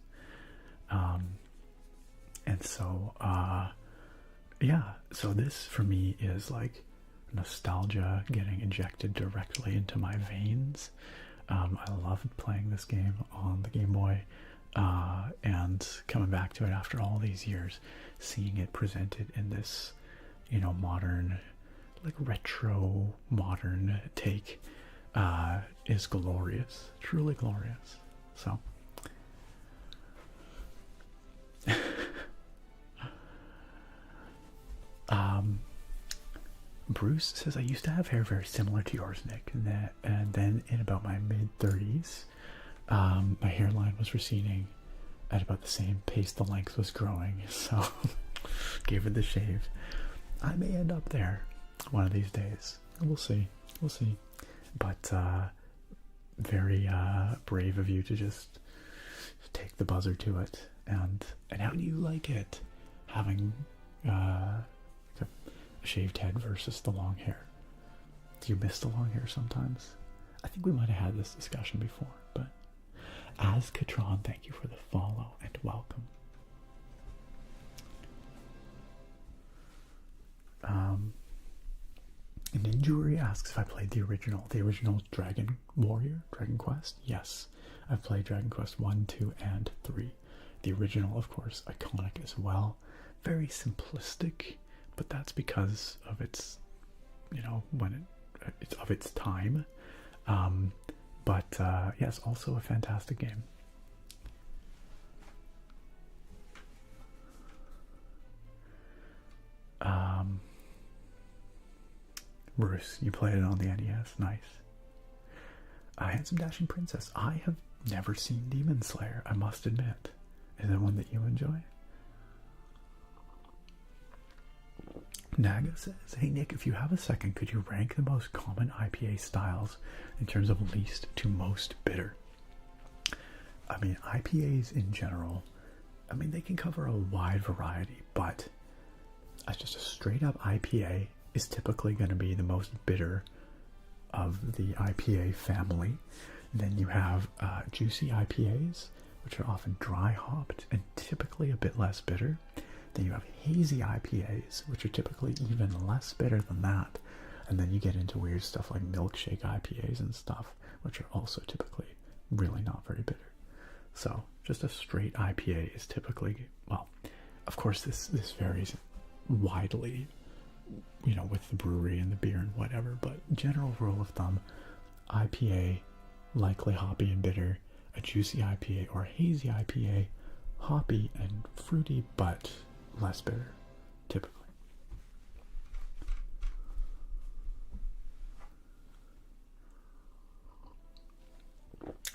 And so yeah, so this for me is like nostalgia getting injected directly into my veins. I loved playing this game on the Game Boy, and coming back to it after all these years, seeing it presented in this, you know, modern, like retro modern take, is glorious, truly glorious. So Bruce says, I used to have hair very similar to yours, Nick, and then in about my mid-30s, my hairline was receding at about the same pace the length was growing, so gave it the shave. I may end up there one of these days. We'll see. We'll see. But very brave of you to just take the buzzer to it. And how do you like it, having a shaved head versus the long hair? Do you miss the long hair sometimes? I think we might have had this discussion before, but as Katron, thank you for the follow and welcome. Ninjuri asks if I played the original Dragon Warrior, Dragon Quest. Yes, I've played Dragon Quest 1, 2, and 3. The original, of course, iconic as well. Very simplistic, but that's because of its, you know, it's of its time. But yes, also a fantastic game. Bruce, you played it on the NES. Nice. Handsome Dashing Princess. I have never seen Demon Slayer, I must admit. Is it one that you enjoy? Naga says, hey Nick, if you have a second, could you rank the most common IPA styles in terms of least to most bitter? I mean, IPAs in general, I mean, they can cover a wide variety, but as just a straight up IPA is typically going to be the most bitter of the IPA family. Then you have juicy IPAs, which are often dry hopped and typically a bit less bitter. Then you have hazy IPAs, which are typically even less bitter than that. And then you get into weird stuff like milkshake IPAs and stuff, which are also typically really not very bitter. So just a straight IPA is typically, well, of course this varies widely, you know, with the brewery and the beer and whatever, but general rule of thumb, IPA, likely hoppy and bitter. A juicy IPA or a hazy IPA, hoppy and fruity, but less bitter, typically.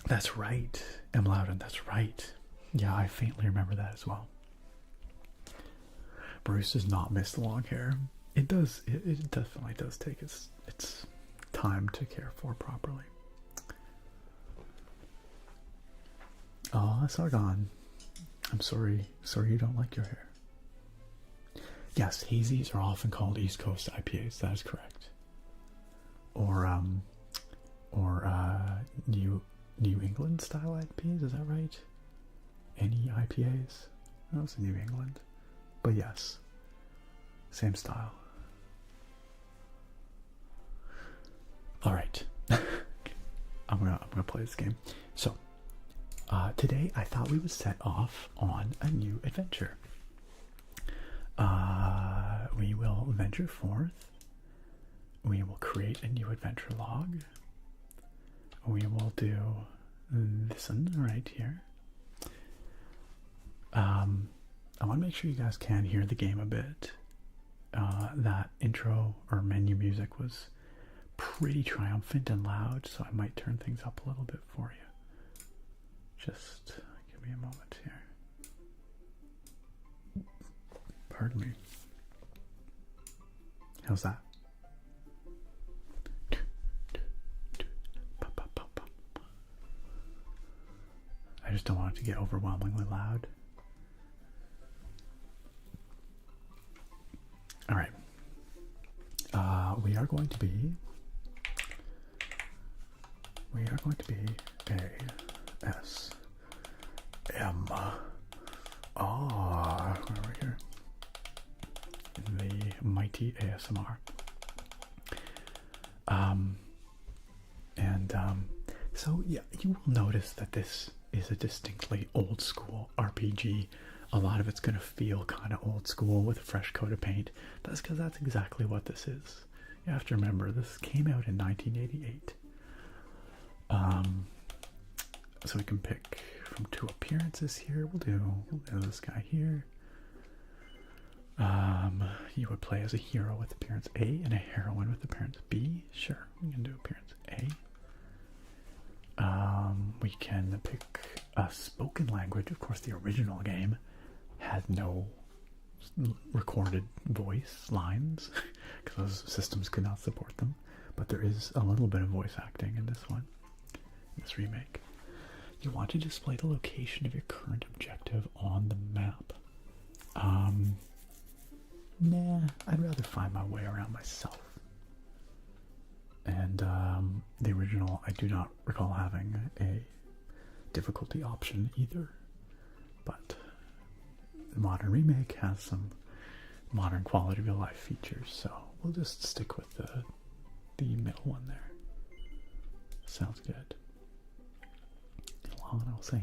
That's right, M. Loudon, that's right. Yeah, I faintly remember that as well. Bruce does not miss the long hair. It does, it definitely does take its time to care for properly. Oh, Sargon, I'm sorry you don't like your hair. Yes, hazies are often called East Coast IPAs. That is correct. Or New England style IPAs. Is that right? Any IPAs? That was New England, but yes, same style. All right, I'm gonna play this game. So today I thought we would set off on a new adventure. We will venture forth. We will create a new adventure log. We will do this one right here. I want to make sure you guys can hear the game a bit. That intro or menu music was pretty triumphant and loud, so I might turn things up a little bit for you. Just give me a moment here. Pardon me. How's that? I just don't want it to get overwhelmingly loud. All right. We are going to be ASMR. Where are we here? The mighty ASMR. So yeah, you will notice that this is a distinctly old school RPG. A lot of it's going to feel kind of old school with a fresh coat of paint. That's because that's exactly what this is. You have to remember, this came out in 1988. So we can pick from 2 appearances here. We'll do this guy here. You would play as a hero with appearance A and a heroine with appearance B. Sure, we can do appearance A. We can pick a spoken language. Of course, the original game had no recorded voice lines because those systems could not support them. But there is a little bit of voice acting in this one, this remake. You want to display the location of your current objective on the map. Nah, I'd rather find my way around myself. And the original, I do not recall having a difficulty option either. But the modern remake has some modern quality of life features, so we'll just stick with the middle one there. Sounds good. Long I'll save.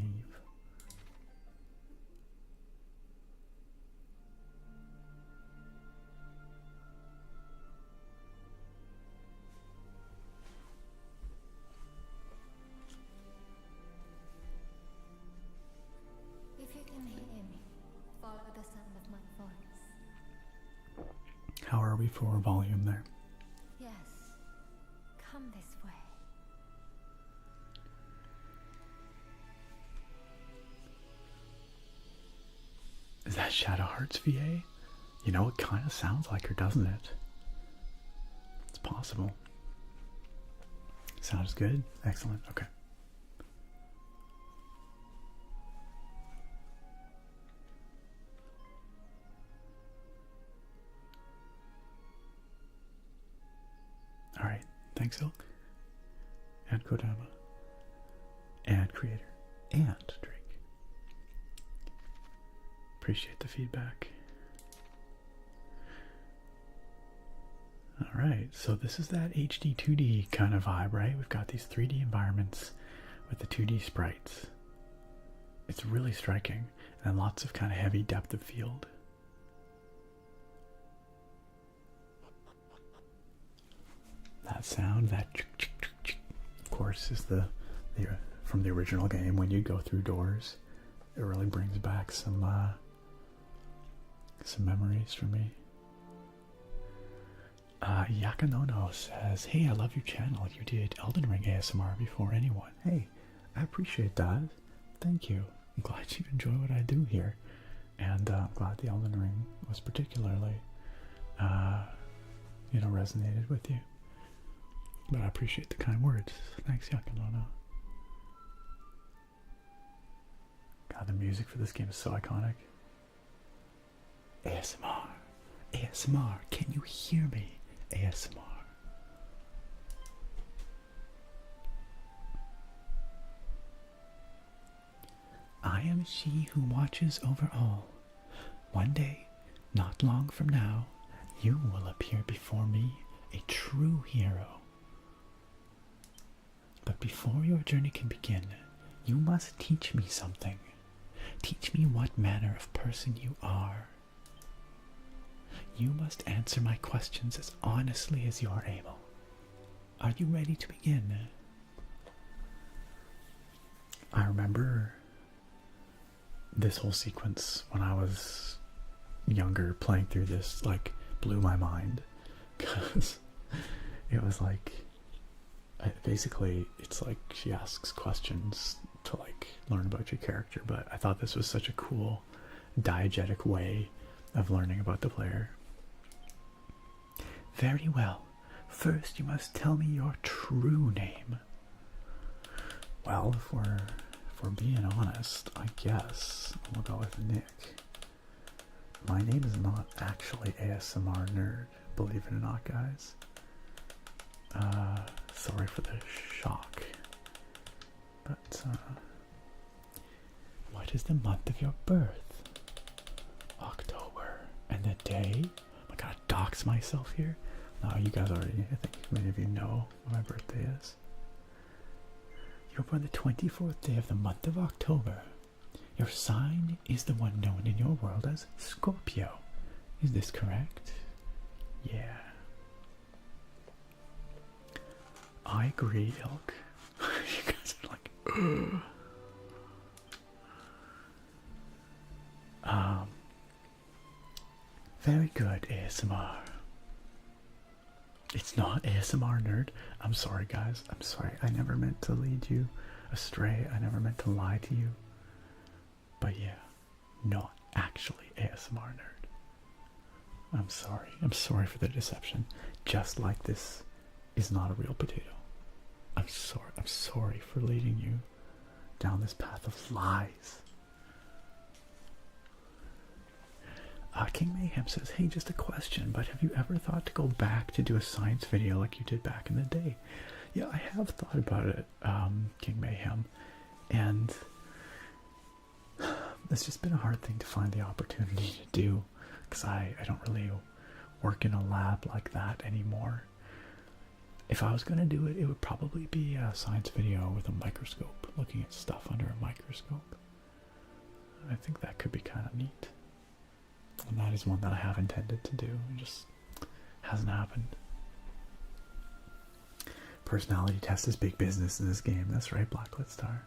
If you can hear me, follow the sound of my voice. How are we for volume there? Yes, come this way. Is that Shadow Hearts VA? You know, it kind of sounds like her, doesn't it? It's possible. Sounds good? Excellent. Okay. Alright. Thanks, Ilk. And Kodama. And Creator. And Drake. Appreciate the feedback. Alright, so this is that HD-2D kind of vibe, right? We've got these 3D environments with the 2D sprites. It's really striking, and lots of kind of heavy depth of field. That sound, that of course, is the from the original game when you go through doors. It really brings back some memories for me. Yakanono says, hey, I love your channel. You did Elden Ring ASMR before anyone. Hey, I appreciate that. Thank you. I'm glad you enjoy what I do here. And I'm glad the Elden Ring was particularly, resonated with you. But I appreciate the kind words. Thanks, Yakanono. God, the music for this game is so iconic. ASMR. ASMR. Can you hear me? ASMR. I am she who watches over all. One day, not long from now, you will appear before me, a true hero. But before your journey can begin, you must teach me something. Teach me what manner of person you are. You must answer my questions as honestly as you are able. Are you ready to begin? I remember this whole sequence when I was younger, playing through this, like, blew my mind. Because it was like, basically, it's like she asks questions to, like, learn about your character, but I thought this was such a cool, diegetic way of learning about the player. Very well. First, you must tell me your true name. Well, if we're being honest, I guess we'll go with Nick. My name is not actually ASMR Nerd, believe it or not, guys. Sorry for the shock. But, what is the month of your birth? October. And the day? I gotta dox myself here. No, you guys already, I think many of you know what my birthday is. You're born the 24th day of the month of October. Your sign is the one known in your world as Scorpio. Is this correct? Yeah. I agree, Ilk. You guys are like, ugh. Very good, ASMR. It's not ASMR Nerd. I'm sorry, guys. I'm sorry. I never meant to lead you astray. I never meant to lie to you. But yeah, not actually ASMR Nerd. I'm sorry. I'm sorry for the deception. Just like this is not a real potato. I'm sorry. I'm sorry for leading you down this path of lies. King Mayhem says, hey, just a question, but have you ever thought to go back to do a science video like you did back in the day? Yeah, I have thought about it, King Mayhem, and it's just been a hard thing to find the opportunity to do, because I don't really work in a lab like that anymore. If I was going to do it, it would probably be a science video with a microscope, looking at stuff under a microscope. I think that could be kind of neat. And that is one that I have intended to do. It just hasn't happened. Personality test is big business in this game. That's right, Blacklit Star.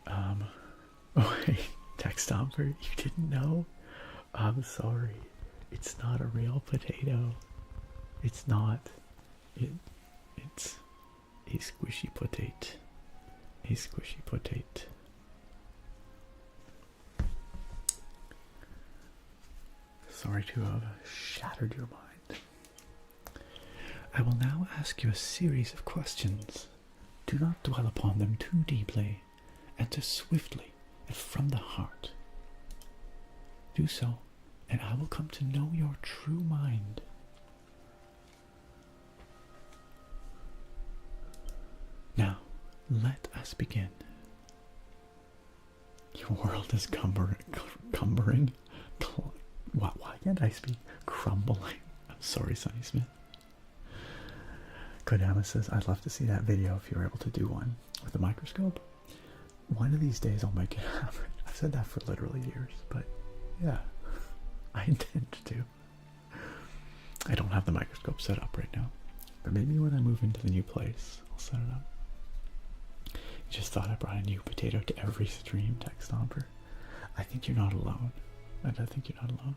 Oh wait, Text Stomper, you didn't know? I'm sorry. It's not a real potato. It's not. It's a squishy potato. A squishy potato. Sorry to have shattered your mind. I will now ask you a series of questions. Do not dwell upon them too deeply. Answer swiftly and from the heart. Do so, and I will come to know your true mind. Now, let us begin. Your world is cumbering. Why can't I speak? Crumbling. I'm sorry, Sonny Smith. Kodama says, I'd love to see that video if you were able to do one with a microscope. One of these days I'll make it happen. I've said that for literally years, but yeah, I intend to. I don't have the microscope set up right now, but maybe when I move into the new place, I'll set it up. Just thought I brought a new potato to every stream, Text Stomper. I think you're not alone. I think you're not alone.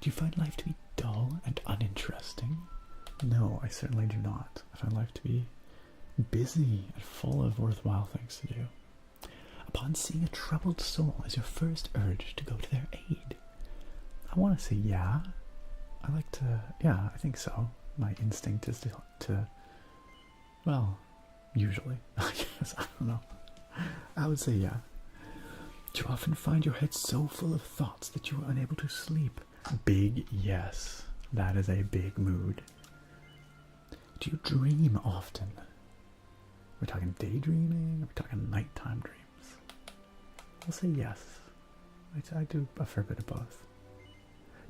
Do you find life to be dull and uninteresting? No, I certainly do not. I find life to be busy and full of worthwhile things to do. Upon seeing a troubled soul, is your first urge to go to their aid? I want to say yeah. I like to, yeah, I think so. My instinct is to well, usually, I guess, I don't know. I would say yeah. Do you often find your head so full of thoughts that you are unable to sleep? Big yes. That is a big mood. Do you dream often? We're talking daydreaming, we're talking nighttime dreams. I'll say yes. I do a fair bit of both.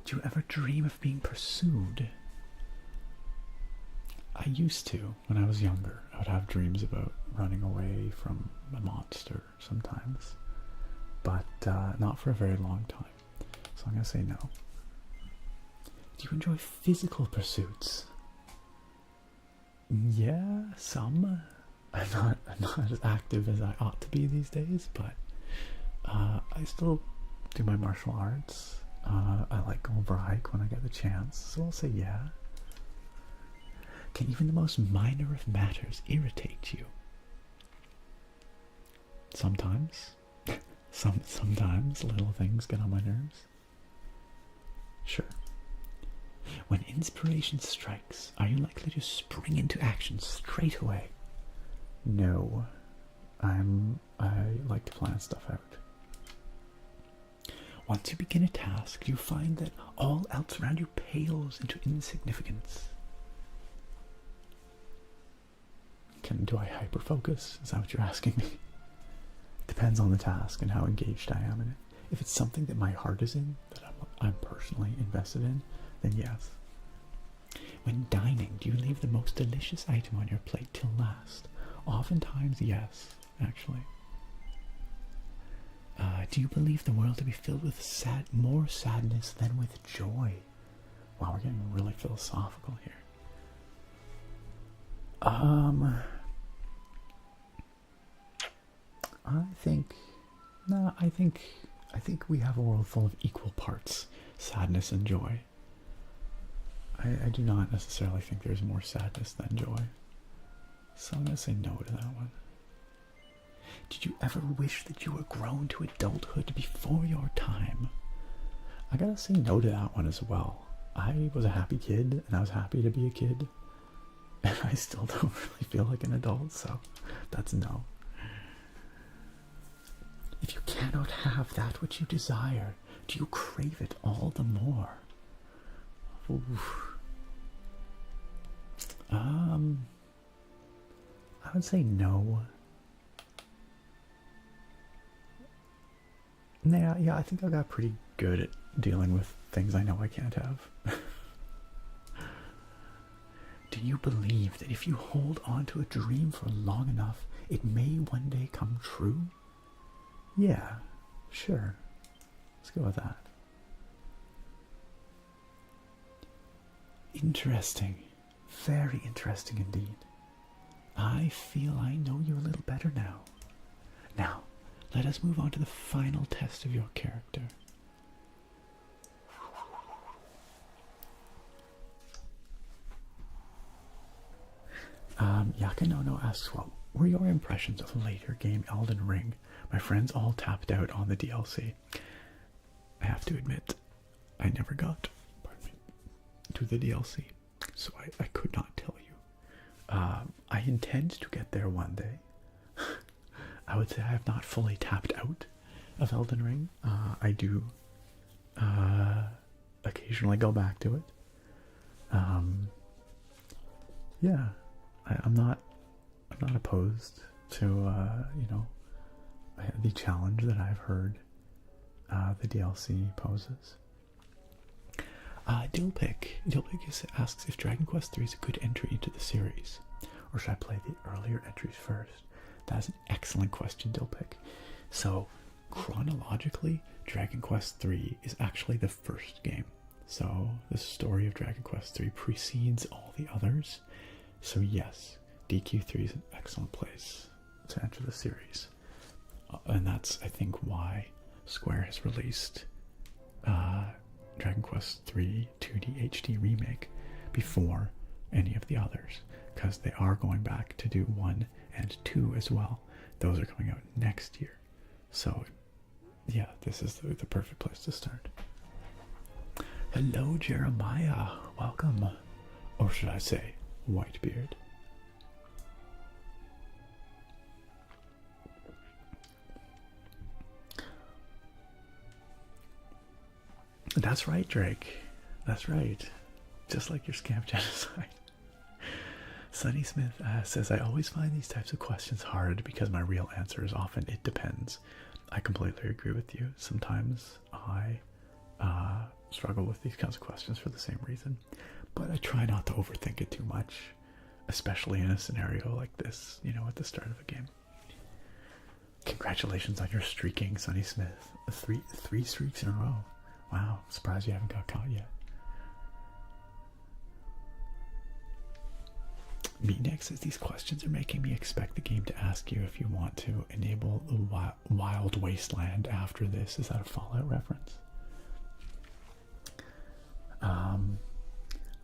Do you ever dream of being pursued? I used to when I was younger. I would have dreams about running away from a monster sometimes. But not for a very long time. So I'm going to say no. Do you enjoy physical pursuits? Yeah, some. I'm not as active as I ought to be these days, but I still do my martial arts. I like going for a hike when I get the chance, so I'll say yeah. Can even the most minor of matters irritate you? Sometimes. Sometimes little things get on my nerves. Sure. When inspiration strikes, are you likely to spring into action straight away? No. I like to plan stuff out. Once you begin a task, you find that all else around you pales into insignificance. Do I hyper-focus? Is that what you're asking me? Depends on the task and how engaged I am in it. If it's something that my heart is in, that I'm personally invested in, then yes. When dining, do you leave the most delicious item on your plate till last? Oftentimes, yes, actually. Do you believe the world to be filled with more sadness than with joy? Wow, we're getting really philosophical here. I think we have a world full of equal parts sadness and joy. I do not necessarily think there's more sadness than joy. So I'm going to say no to that one. Did you ever wish that you were grown to adulthood before your time? I gotta say no to that one as well. I was a happy kid, and I was happy to be a kid. And I still don't really feel like an adult, so that's no. If you cannot have that which you desire, do you crave it all the more? Oof. I would say no. Yeah, I think I got pretty good at dealing with things I know I can't have. Do you believe that if you hold on to a dream for long enough, it may one day come true? Yeah, sure. Let's go with that. Interesting. Very interesting indeed. I feel I know you a little better now. Now, let us move on to the final test of your character. Yakanono asks, what were your impressions of the later game Elden Ring? My friends all tapped out on the DLC. I have to admit, I never got to the DLC, so I could not tell you. I intend to get there one day. I would say I have not fully tapped out of Elden Ring. I do occasionally go back to it. Yeah, I'm not opposed to the challenge that I've heard the DLC poses. Dilpick asks if Dragon Quest III is a good entry into the series, or should I play the earlier entries first? That's an excellent question, Dilpick. So, chronologically, Dragon Quest III is actually the first game. So, the story of Dragon Quest III precedes all the others. So yes, DQ3 is an excellent place to enter the series. And that's, I think, why Square has released Dragon Quest III 2D HD Remake before any of the others, because they are going back to do 1 and 2 as well. Those are coming out next year. So, yeah, this is the perfect place to start. Hello, Jeremiah. Welcome. Or should I say, Whitebeard. That's right, Drake. That's right. Just like your scam genocide. Sunny Smith says, I always find these types of questions hard because my real answer is often, it depends. I completely agree with you. Sometimes I struggle with these kinds of questions for the same reason. But I try not to overthink it too much, especially in a scenario like this, you know, at the start of a game. Congratulations on your streaking, Sunny Smith. Three streaks in a row. Wow, I'm surprised you haven't got caught yet. Meatneck says these questions are making me expect the game to ask you if you want to enable the wild wasteland after this. Is that a Fallout reference?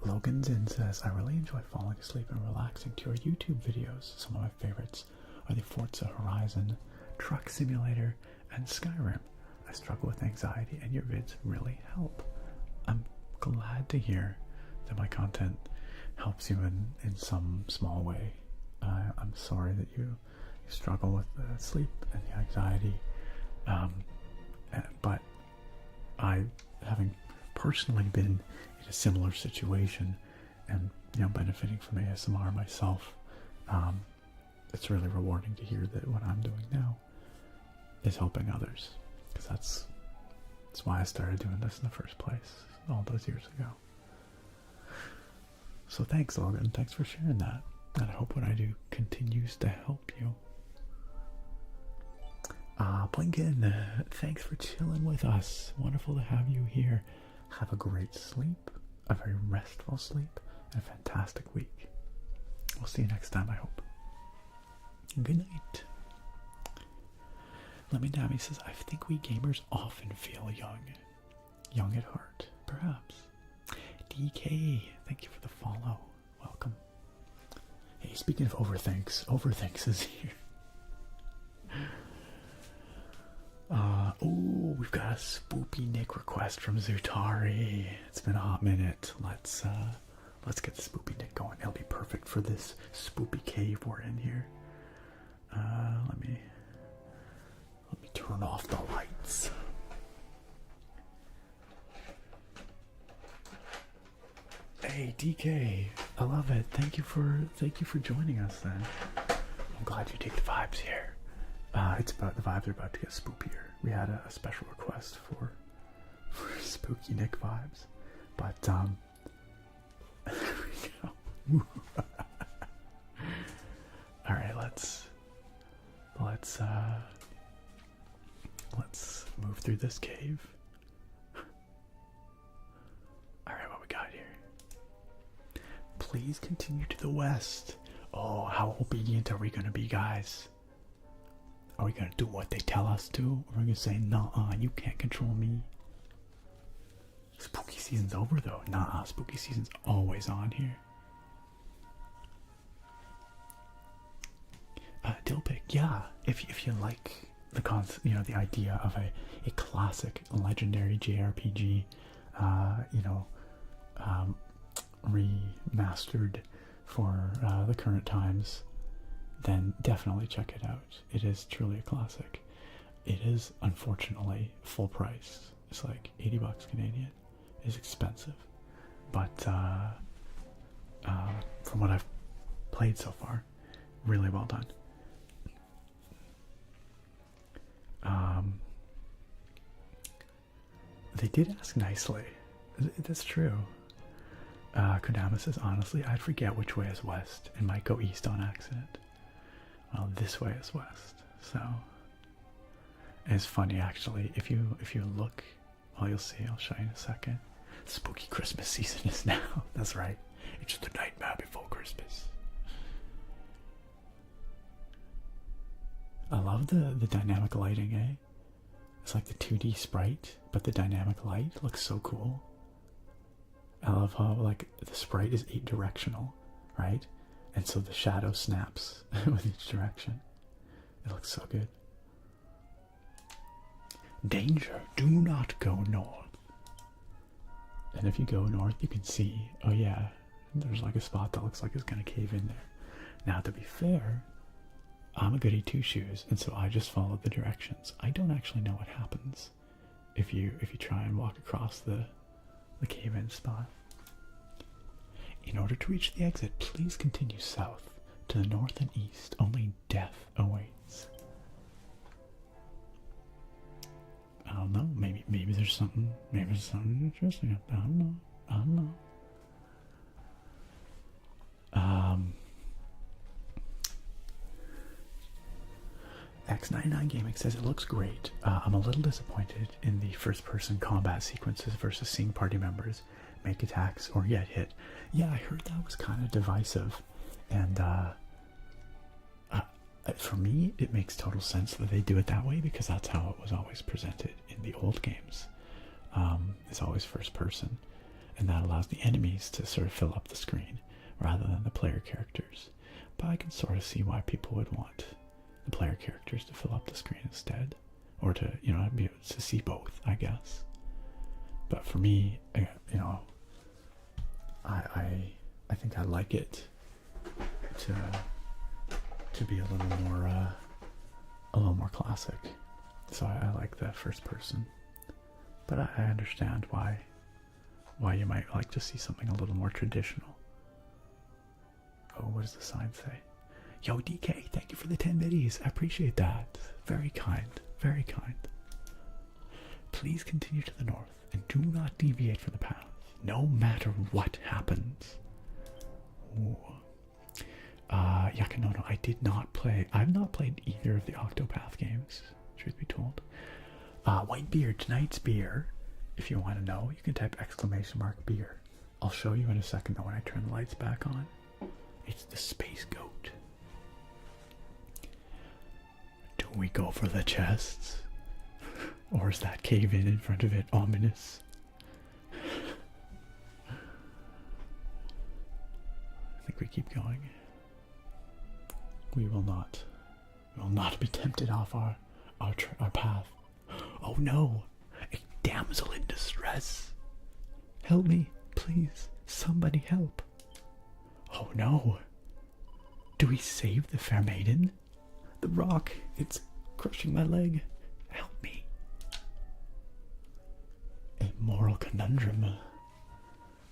Logan Zinn says, I really enjoy falling asleep and relaxing to your YouTube videos. Some of my favorites are the Forza Horizon, Truck Simulator, and Skyrim. I struggle with anxiety and your vids really help. I'm glad to hear that my content helps you in some small way. I'm sorry that you struggle with the sleep and the anxiety, but I, having personally been in a similar situation and, you know, benefiting from ASMR myself, it's really rewarding to hear that what I'm doing now is helping others, because that's why I started doing this in the first place all those years ago. So thanks, Logan. Thanks for sharing that. And I hope what I do continues to help you. Blinken, thanks for chilling with us. Wonderful to have you here. Have a great sleep, a very restful sleep, and a fantastic week. We'll see you next time, I hope. Good night. Let me know. He says, I think we gamers often feel young. Young at heart, perhaps. DK, thank you for the follow. Welcome. Hey, speaking of overthinks, Overthinks is here. Oh, we've got a Spoopy Nick request from Zutari. It's been a hot minute. Let's get the Spoopy Nick going. It'll be perfect for this spoopy cave we're in here. Let me turn off the lights. Hey DK, I love it. Thank you for joining us then. I'm glad you dig the vibes here. The vibes are about to get spookier. We had a special request for spooky Nick vibes, but there we go. All right, let's move through this cave. All right, what we got here? Please continue to the west. Oh, how obedient are we gonna be, guys? Are we gonna do what they tell us to? Or are we gonna say, nah, you can't control me? Spooky season's over though. Nah, spooky season's always on here. Dilpic, yeah. If you like the concept, you know, the idea of a classic, legendary JRPG, remastered for the current times, then definitely check it out. It is truly a classic. It is unfortunately full price. It's like 80 bucks Canadian. It's expensive, but from what I've played so far, really well done. They did ask nicely. That's true. Kodama says, honestly, I'd forget which way is west and might go east on accident. Well, this way is west, so it's funny actually. If you look, well, you'll see. I'll show you in a second. Spooky Christmas season is now. That's right. It's the nightmare before Christmas. I love the dynamic lighting, eh? It's like the 2D sprite, but the dynamic light looks so cool. I love how, like, the sprite is 8 directional, right? And so the shadow snaps with each direction. It looks so good. Danger, do not go north. And if you go north, you can see, oh yeah, there's like a spot that looks like it's gonna cave in there. Now, to be fair, I'm a goody two-shoes, and so I just follow the directions. I don't actually know what happens if you try and walk across the cave-in spot. In order to reach the exit, please continue south. To the north and east, only death awaits. I don't know. Maybe there's something. Maybe there's something interesting. I don't know. I don't know. X99 Gaming says it looks great. I'm a little disappointed in the first-person combat sequences versus seeing party members make attacks or get hit. Yeah, I heard that was kind of divisive, and for me, it makes total sense that they do it that way because that's how it was always presented in the old games. It's always first-person, and that allows the enemies to sort of fill up the screen rather than the player characters. But I can sort of see why people would want the player characters to fill up the screen instead, or to, you know, be able to see both, I guess. But for me, you know, I think I like it to be a little more classic. So I like the first person, but I understand why you might like to see something a little more traditional. Oh, what does the sign say? Yo, DK, thank you for the 10 biddies. I appreciate that. Very kind. Very kind. Please continue to the north and do not deviate from the path, no matter what happens. Ooh. Yakinono, I did not play. I've not played either of the Octopath games, truth be told. Whitebeard, tonight's beer. If you want to know, you can type !beer. I'll show you in a second though when I turn the lights back on. It's the Space Goat. Do we go for the chests? Or is that cave in front of it ominous? I think we keep going. We will not be tempted off our path. Oh no! A damsel in distress! Help me, please. Somebody help. Oh no! Do we save the fair maiden? The rock, it's crushing my leg. Help me. A moral conundrum.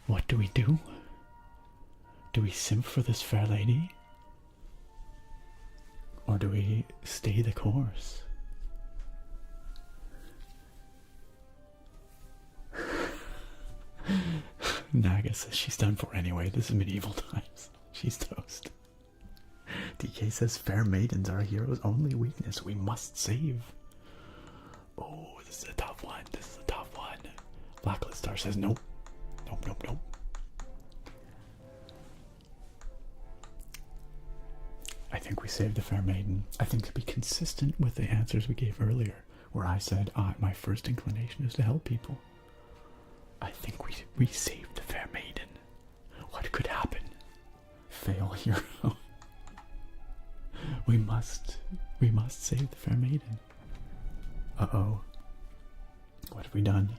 What do we do? Do we simp for this fair lady? Or do we stay the course? Naga says she's done for anyway. This is medieval times. She's toast. DK says fair maidens are a hero's only weakness. We must save. Oh, this is a tough one. This is a tough one. Blacklist Star says nope. Nope, nope, nope. I think we saved the fair maiden. I think to be consistent with the answers we gave earlier, where I said my first inclination is to help people. I think we saved the fair maiden. What could happen? Fail hero. We must save the fair maiden. Uh-oh. What have we done?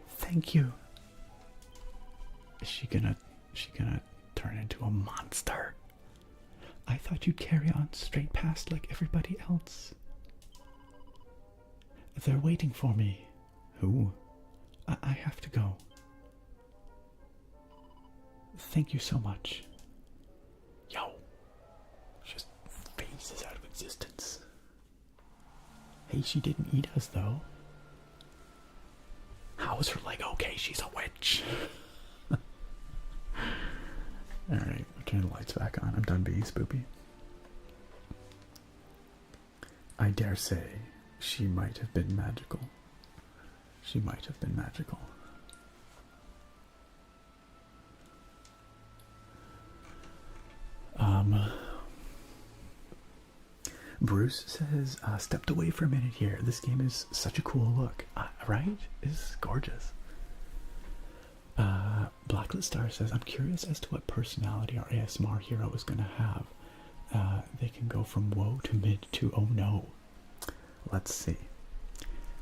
Thank you. Is she gonna turn into a monster? I thought you'd carry on straight past like everybody else. They're waiting for me. Who? I have to go. Thank you so much. Yo. Just phases out of existence. Hey, she didn't eat us though. How is her leg okay? She's a witch. Alright, we'll turn the lights back on. I'm done being spoopy. I dare say she might have been magical. She might have been magical. Bruce says, stepped away for a minute here. This game is such a cool look. Right? It's gorgeous. Blacklist Star says, I'm curious as to what personality our ASMR hero is going to have. They can go from whoa to mid to oh no. Let's see.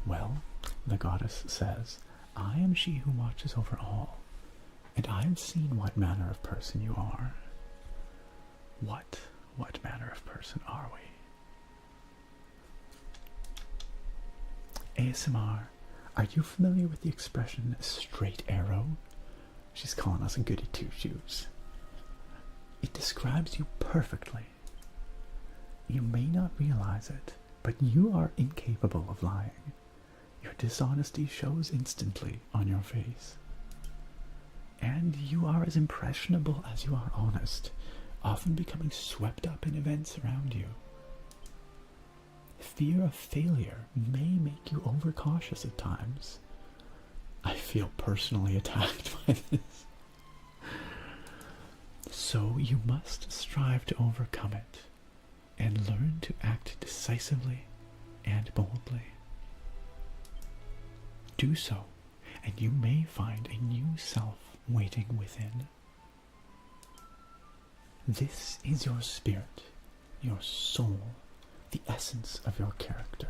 Well, the goddess says, I am she who watches over all, and I have seen what manner of person you are. What manner of person are we? ASMR, are you familiar with the expression straight arrow? She's calling us a goody two-shoes. It describes you perfectly. You may not realize it, but you are incapable of lying. Your dishonesty shows instantly on your face. And you are as impressionable as you are honest, often becoming swept up in events around you. Fear of failure may make you overcautious at times. I feel personally attacked by this. So you must strive to overcome it and learn to act decisively and boldly. Do so, and you may find a new self waiting within. This is your spirit, your soul, the essence of your character.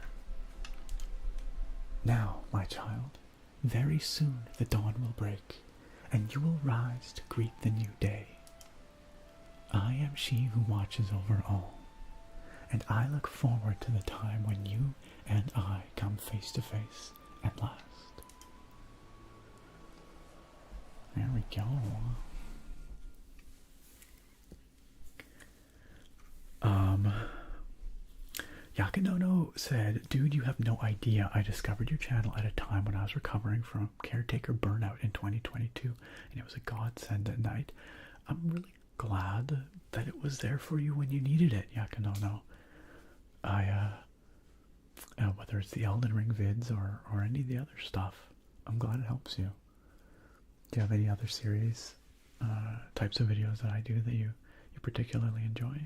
Now, my child, very soon the dawn will break, and you will rise to greet the new day. I am she who watches over all, and I look forward to the time when you and I come face to face at last. There we go. Yakinono said, dude, you have no idea. I discovered your channel at a time when I was recovering from caretaker burnout in 2022, and it was a godsend at night. I'm really glad that it was there for you when you needed it, Yakinono. Whether it's the Elden Ring vids or any of the other stuff, I'm glad it helps you. Do you have any other series, types of videos that I do that you particularly enjoy?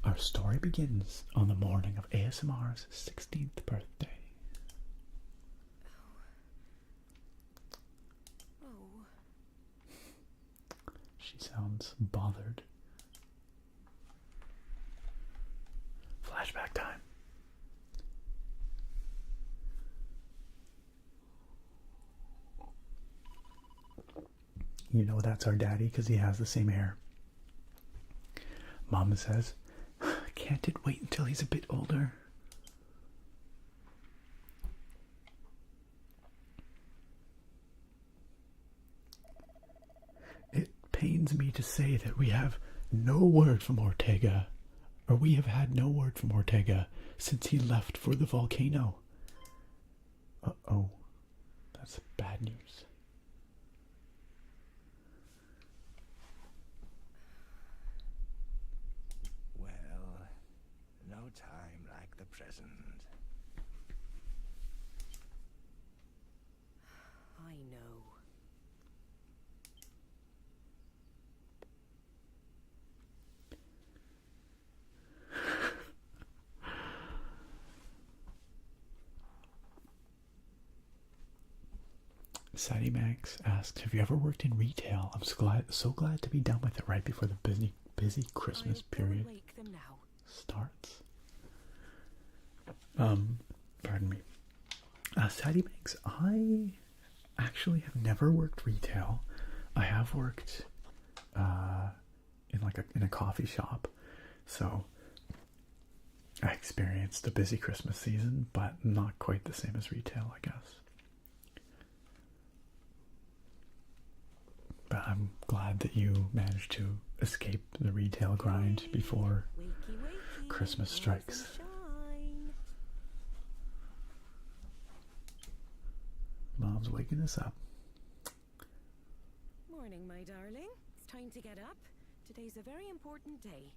Our story begins on the morning of ASMR's 16th birthday. Oh. She sounds bothered. Flashback time. You know that's our daddy because he has the same hair. Mama says, can't it wait until he's a bit older? It pains me to say that we have no word from Ortega, or we have had no word from Ortega since he left for the volcano. Uh-oh, that's bad news. No time like the present. I know. Sadie Max asks, have you ever worked in retail? I'm so glad to be done with it right before the busy Christmas period starts. Pardon me. Sadie Max, I actually have never worked retail. I have worked in a coffee shop, so I experienced a busy Christmas season, but not quite the same as retail, I guess. But I'm glad that you managed to escape the retail grind before Christmas strikes. Mom's waking us up. Morning, my darling. It's time to get up. Today's a very important day.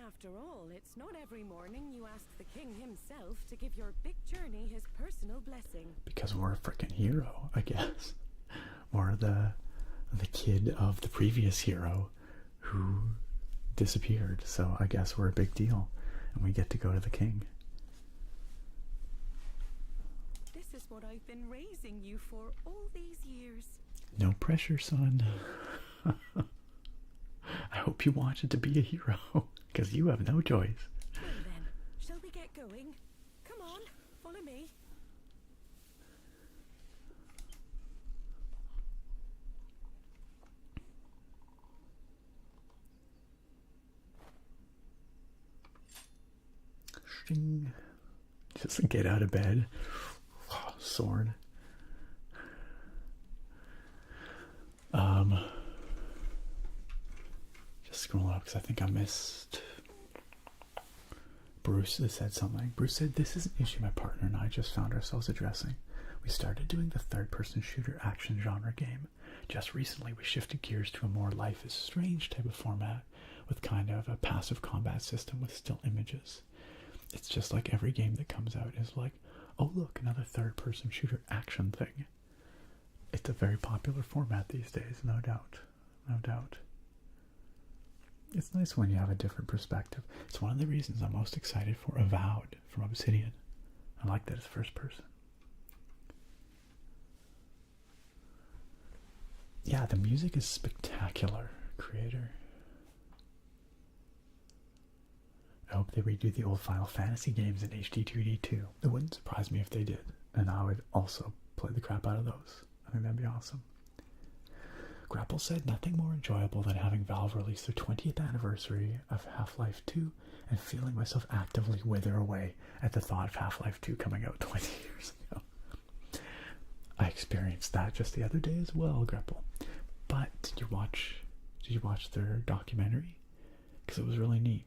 After all, it's not every morning you ask the king himself to give your big journey his personal blessing. Because we're a freaking hero, I guess. Or the kid of the previous hero who disappeared. So I guess we're a big deal. And we get to go to the king. This is what I've been raising you for all these years. No pressure, son. I hope you wanted to be a hero, because you have no choice. Well then, shall we get going? Come on, follow me. Ding. Just get out of bed. Sword. Just scroll up because I think I missed. Bruce has said something. Bruce said, "This is an issue my partner and I just found ourselves addressing. We started doing the third-person shooter action genre game. Just recently we shifted gears to a more Life is Strange type of format with kind of a passive combat system with still images. It's just like every game that comes out is like, oh look, another third-person shooter action thing. It's a very popular format these days, no doubt. No doubt. It's nice when you have a different perspective. It's one of the reasons I'm most excited for Avowed from Obsidian. I like that it's first person. Yeah, the music is spectacular, creator. I hope they redo the old Final Fantasy games in HD-2D too. It wouldn't surprise me if they did, and I would also play the crap out of those. I think that'd be awesome. Grapple said, nothing more enjoyable than having Valve release their 20th anniversary of Half-Life 2 and feeling myself actively wither away at the thought of Half-Life 2 coming out 20 years ago. I experienced that just the other day as well, Grapple. But did you watch their documentary? Because it was really neat.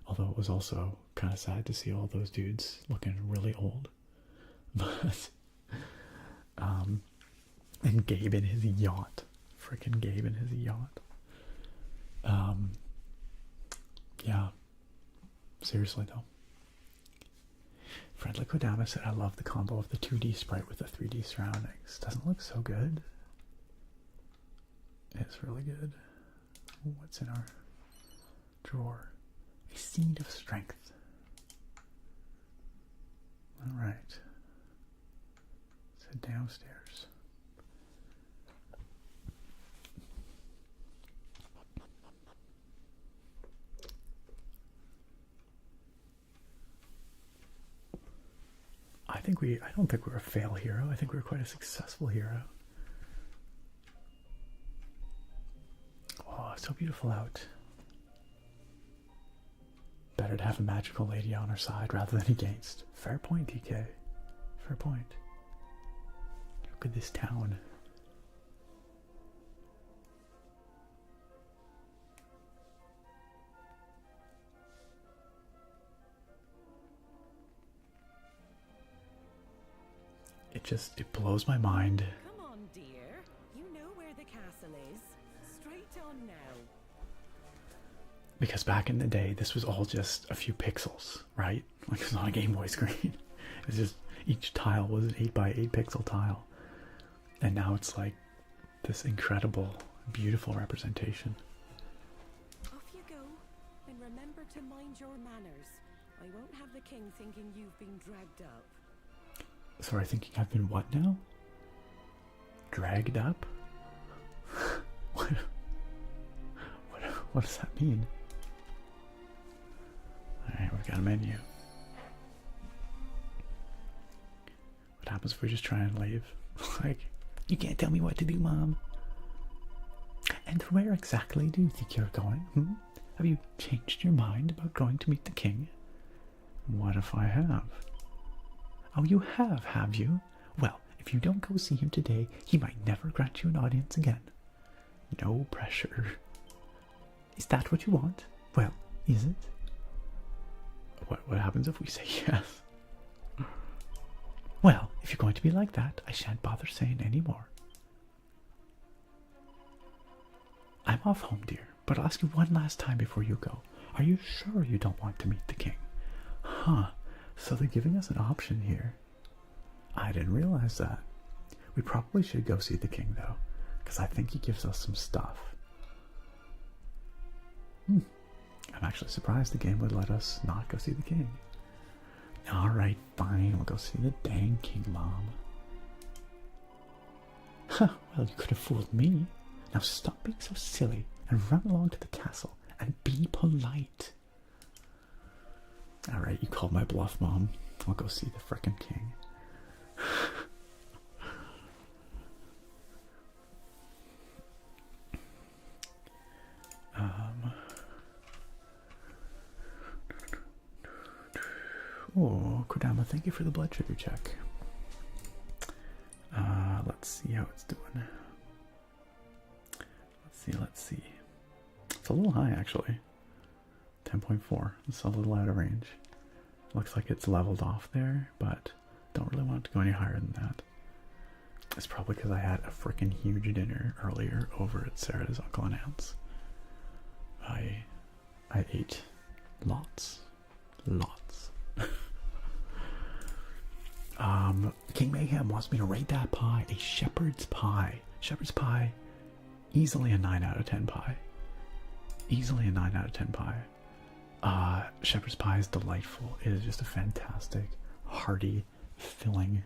Although it was also kind of sad to see all those dudes looking really old. But, and Gabe in his yacht. Freaking Gabe in his yacht. Yeah. Seriously though. Friendly Kodama said, I love the combo of the 2D sprite with the 3D surroundings. Doesn't it look so good? It's really good. What's in our drawer? A seed of strength. Alright. So downstairs. I don't think we're a fail hero. I think we're quite a successful hero. Oh, it's so beautiful out. Better to have a magical lady on our side rather than against. Fair point, DK. Fair point. Look at this town. It blows my mind. Come on, dear. You know where the castle is. Straight on now. Because back in the day, this was all just a few pixels, right? Like it's not a Game Boy screen. It's just each tile was an 8x8 pixel tile. And now it's like this incredible, beautiful representation. Off you go. And remember to mind your manners. I won't have the king thinking you've been dragged up. Sorry, thinking I've been what now? Dragged up? What does that mean? Alright, we've got a menu. What happens if we just try and leave? Like, you can't tell me what to do, Mom. And where exactly do you think you're going? Have you changed your mind about going to meet the king? What if I have? Oh, you have you? Well, if you don't go see him today, he might never grant you an audience again. No pressure. Is that what you want? Well, is it? What happens if we say yes? Well, if you're going to be like that, I shan't bother saying any more. I'm off home, dear, but I'll ask you one last time before you go. Are you sure you don't want to meet the king? Huh. So they're giving us an option here. I didn't realize that. We probably should go see the king, though, because I think he gives us some stuff. I'm actually surprised the game would let us not go see the king. Alright, fine, we'll go see the dang king, Mom. Huh, well, you could have fooled me. Now stop being so silly and run along to the castle and be polite. Alright, you called my bluff, Mom. I'll go see the frickin' king. Oh, Kodama, thank you for the blood sugar check. Let's see how it's doing. Let's see. It's a little high, actually. 10.4. It's a little out of range. Looks like it's leveled off there, but don't really want it to go any higher than that. It's probably because I had a freaking huge dinner earlier over at Sarah's uncle and aunt's. I ate lots. King Mayhem wants me to rate that pie a shepherd's pie. Shepherd's pie, easily a 9 out of 10 pie. Easily a 9 out of 10 pie. Shepherd's pie is delightful. It is just a fantastic, hearty, filling,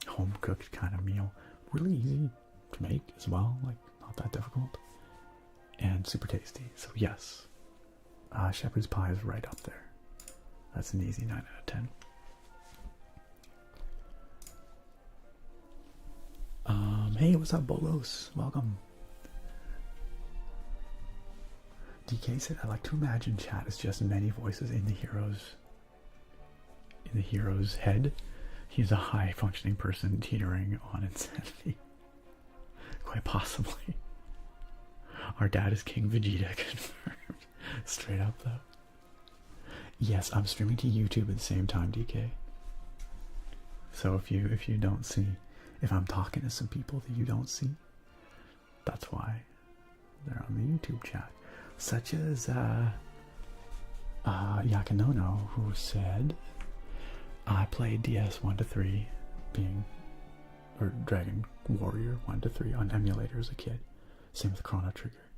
home-cooked kind of meal. Really easy to make as well, like not that difficult. And super tasty. So yes, shepherd's pie is right up there. That's an easy 9 out of 10. Hey, what's up, Bolos? Welcome. DK said, I like to imagine chat is just many voices in the hero's head. He's a high-functioning person teetering on insanity. Quite possibly. Our dad is King Vegeta, confirmed. Straight up, though. Yes, I'm streaming to YouTube at the same time, DK. So if you don't see, if I'm talking to some people that you don't see, that's why they're on the YouTube chat. Such as Yakanono, who said, I played DS 1-3, or Dragon Warrior 1-3 on emulator as a kid. Same with Chrono Trigger.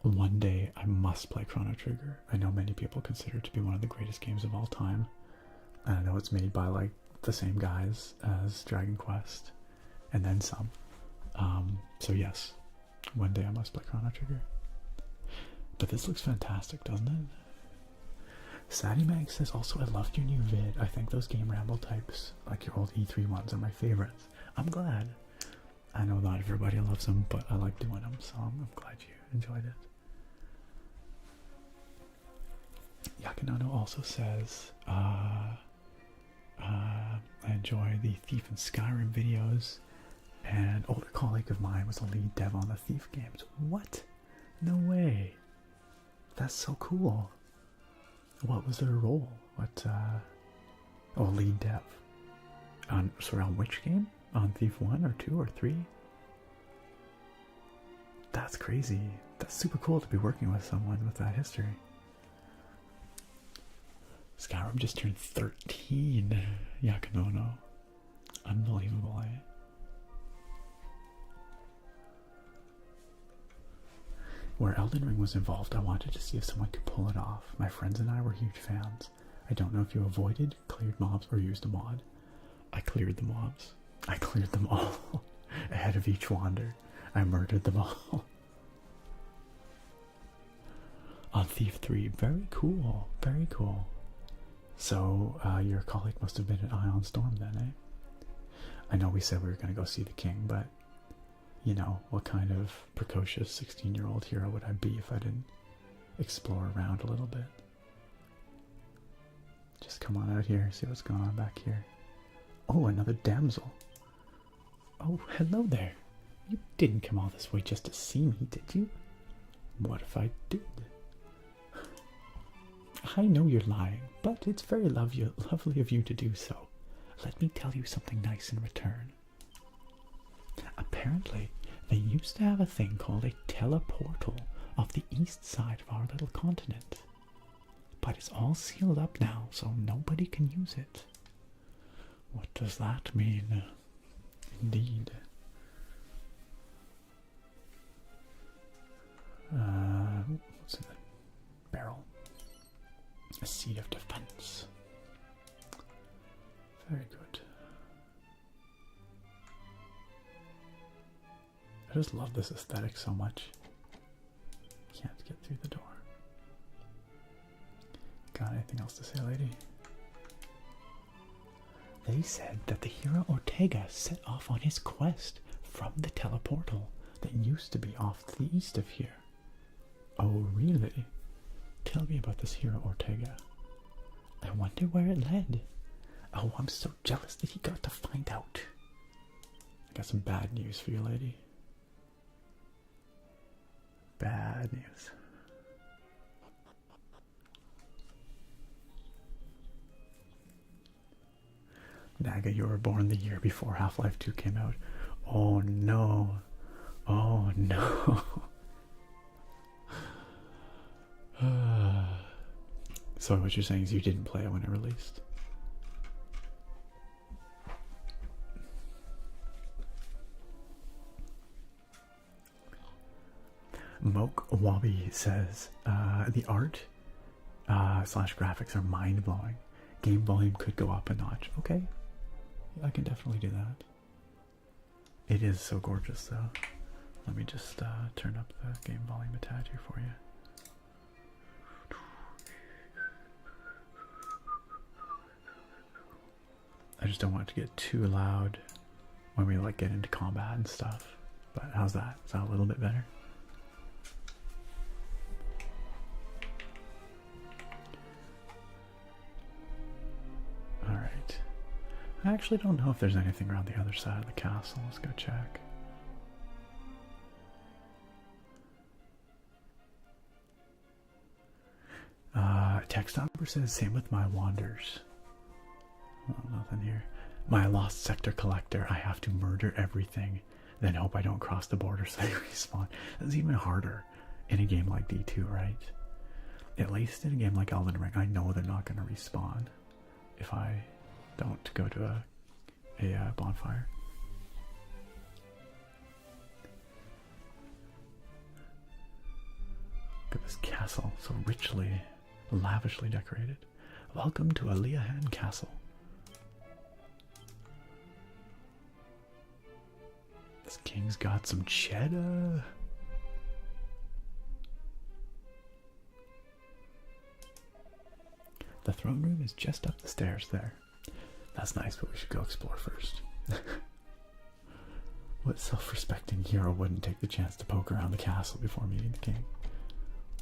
One day I must play Chrono Trigger. I know many people consider it to be one of the greatest games of all time. And I know it's made by like the same guys as Dragon Quest, and then some. So yes, one day I must play Chrono Trigger. But this looks fantastic, doesn't it? Sadie Mag says also, I loved your new vid. I think those Game Ramble types, like your old E3 ones, are my favorites. I'm glad. I know not everybody loves them, but I like doing them, so I'm glad you enjoyed it. Yakanano also says, I enjoy the Thief and Skyrim videos. An older colleague of mine was a lead dev on the Thief games. What? No way. That's so cool. What was their role? Lead dev. On which game? On Thief 1 or 2 or 3? That's crazy. That's super cool to be working with someone with that history. Skyrim just turned 13. Yakanono. Unbelievable, eh? Where Elden Ring was involved, I wanted to see if someone could pull it off. My friends and I were huge fans. I don't know if you avoided, cleared mobs, or used a mod. I cleared the mobs. I cleared them all. Ahead of each wander. I murdered them all. On Thief 3. Very cool. Very cool. So, your colleague must have been at Ion Storm then, eh? I know we said we were going to go see the king, but, you know, what kind of precocious 16-year-old hero would I be if I didn't explore around a little bit? Just come on out here, see what's going on back here. Oh, another damsel. Oh, hello there. You didn't come all this way just to see me, did you? What if I did? I know you're lying, but it's very lovely of you to do so. Let me tell you something nice in return. Apparently, they used to have a thing called a teleportal off the east side of our little continent. But it's all sealed up now, so nobody can use it. What does that mean? Indeed. What's in the barrel? A seat of defense. Very good. I just love this aesthetic so much. Can't get through the door. Got anything else to say, lady? They said that the hero Ortega set off on his quest from the teleportal that used to be off to the east of here. Oh, really? Tell me about this hero Ortega. I wonder where it led. Oh, I'm so jealous that he got to find out. I got some bad news for you, lady. Bad news. Naga, you were born the year before Half-Life 2 came out. Oh no. Oh no. So what you're saying is you didn't play it when it released? Moke Wabi says the art slash graphics are mind-blowing. Game volume could go up a notch. Okay, I can definitely do that. It is so gorgeous though. Let me just turn up the game volume a tad here for you. I just don't want it to get too loud when we like get into combat and stuff. But how's that? Is that a little bit better? Alright. I actually don't know if there's anything around the other side of the castle. Let's go check. Text number says same with my wanders. Oh, nothing here. My lost sector collector. I have to murder everything, then hope I don't cross the border so they respawn. That's even harder in a game like D2, right? At least in a game like Elden Ring, I know they're not going to respawn if I don't go to a bonfire. Look at this castle, so richly, lavishly decorated. Welcome to Aliahan Castle. This king's got some cheddar. The throne room is just up the stairs there. That's nice, but we should go explore first. What self-respecting hero wouldn't take the chance to poke around the castle before meeting the king?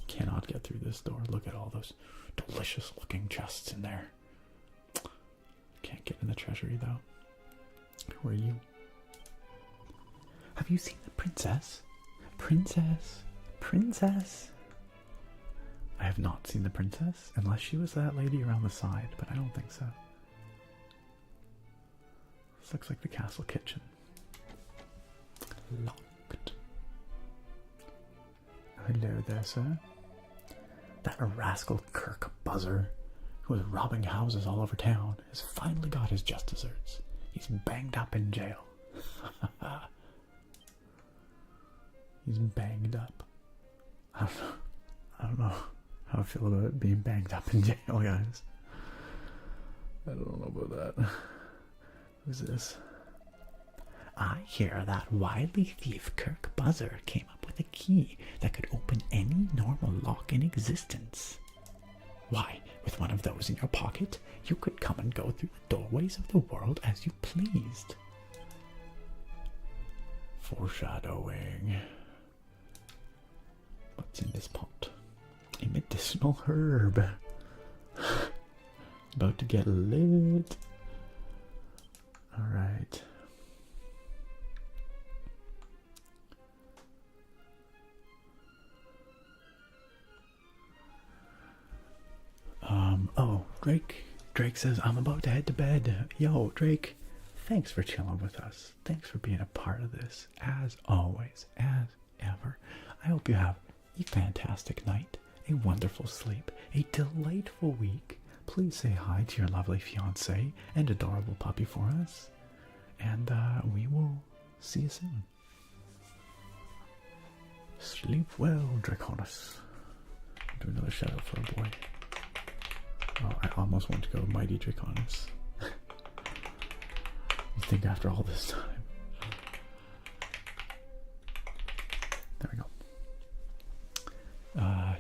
Cannot get through this door. Look at all those delicious looking chests in there. Can't get in the treasury though. Who are you? Have you seen the princess? Princess? Princess? I have not seen the princess, unless she was that lady around the side, but I don't think so. This looks like the castle kitchen. Locked. Hello there, sir. That rascal Kirk Buzzer, who was robbing houses all over town, has finally got his just desserts. He's banged up in jail. He's banged up. I don't know how I feel about being banged up in jail, guys. I don't know about that. Who's this? I hear that wily thief Kirk Buzzer came up with a key that could open any normal lock in existence. Why, with one of those in your pocket, you could come and go through the doorways of the world as you pleased. Foreshadowing. What's in this pot? A medicinal herb. About to get lit. Alright. Oh, Drake says, I'm about to head to bed. Yo, Drake, thanks for chilling with us. Thanks for being a part of this. As always, as ever. I hope you have a fantastic night, a wonderful sleep, a delightful week. Please say hi to your lovely fiancé and adorable puppy for us. And we will see you soon. Sleep well, Draconis. Do another shout out for a boy. Oh, I almost want to go Mighty Draconis. You think after all this time. There we go.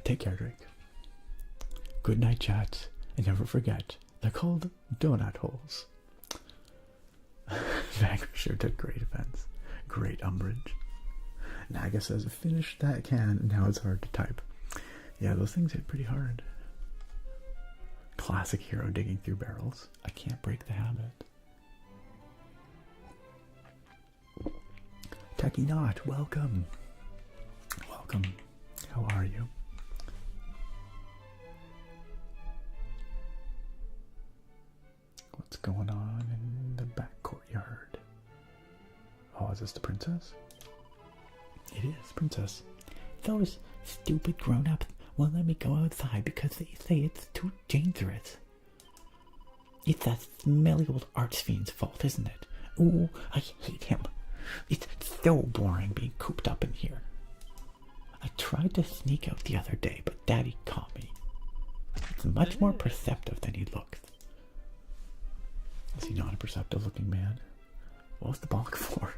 Take care, Drake. Good night, chat. And never forget, they're called donut holes. Vanquisher took great offense. Great umbrage. Naga says, finish that can. Now it's hard to type. Yeah, those things hit pretty hard. Classic classic hero digging through barrels. I can't break the habit. Techie Not, welcome. Welcome. How are you? What's going on in the back courtyard? Oh, is this the princess? It is, princess. Those stupid grown-ups won't let me go outside because they say it's too dangerous. It's that smelly old archfiend's fault, isn't it? Ooh, I hate him. It's so boring being cooped up in here. I tried to sneak out the other day, but Daddy caught me. It's much more perceptive than he looks. Is he not a perceptive looking man? What was the bonk for?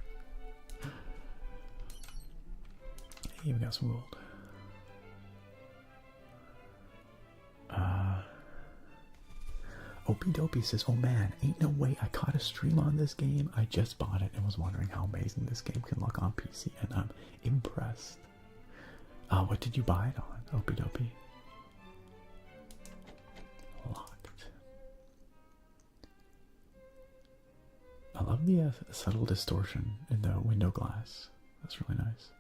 Hey, we got some gold. Opie Dopey says, oh man, ain't no way I caught a stream on this game. I just bought it and was wondering how amazing this game can look on PC, and I'm impressed. What did you buy it on, Opie Dopey? Locked. I love the subtle distortion in the window glass. That's really nice.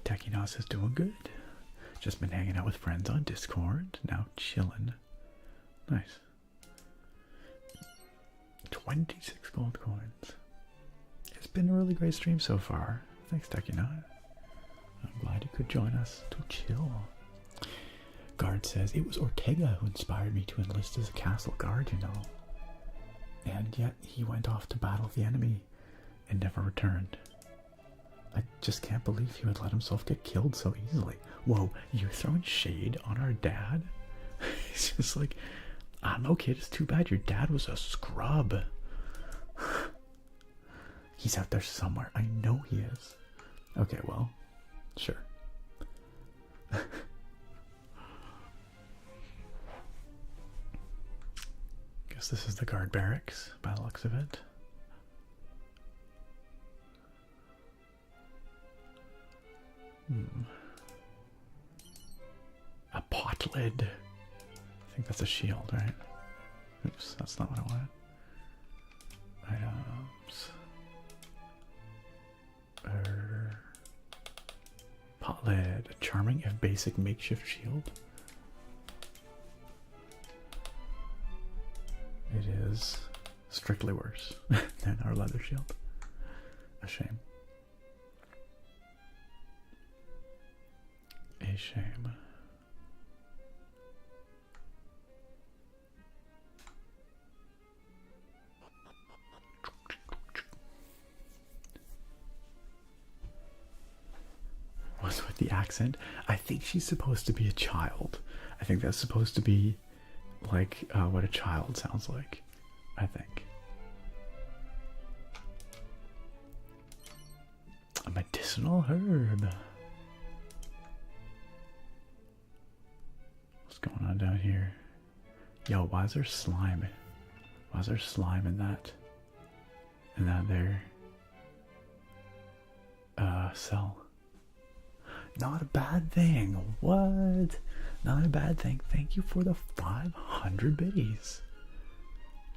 Takinas is doing good. Just been hanging out with friends on Discord. Now chilling. Nice. 26 gold coins. It's been a really great stream so far. Thanks, Takina. I'm glad you could join us to chill. Guard says, it was Ortega who inspired me to enlist as a castle guard, you know. And yet he went off to battle the enemy and never returned. I just can't believe he would let himself get killed so easily. Whoa, you're throwing shade on our dad? He's just like, no kid, it's too bad your dad was a scrub. He's out there somewhere. I know he is. Okay, well, sure. Guess this is the guard barracks by the looks of it. A pot lid. I think that's a shield, right? Oops, that's not what I wanted. Items. Pot lid. A charming if basic makeshift shield. It is strictly worse than our leather shield. A shame. A shame. What's with the accent? I think she's supposed to be a child. I think that's supposed to be like what a child sounds like. I think. A medicinal herb. What's going on down here? Yo, why is there slime? Why is there slime in that? In that there? Cell. Not a bad thing. What? Not a bad thing. Thank you for the 500 biddies.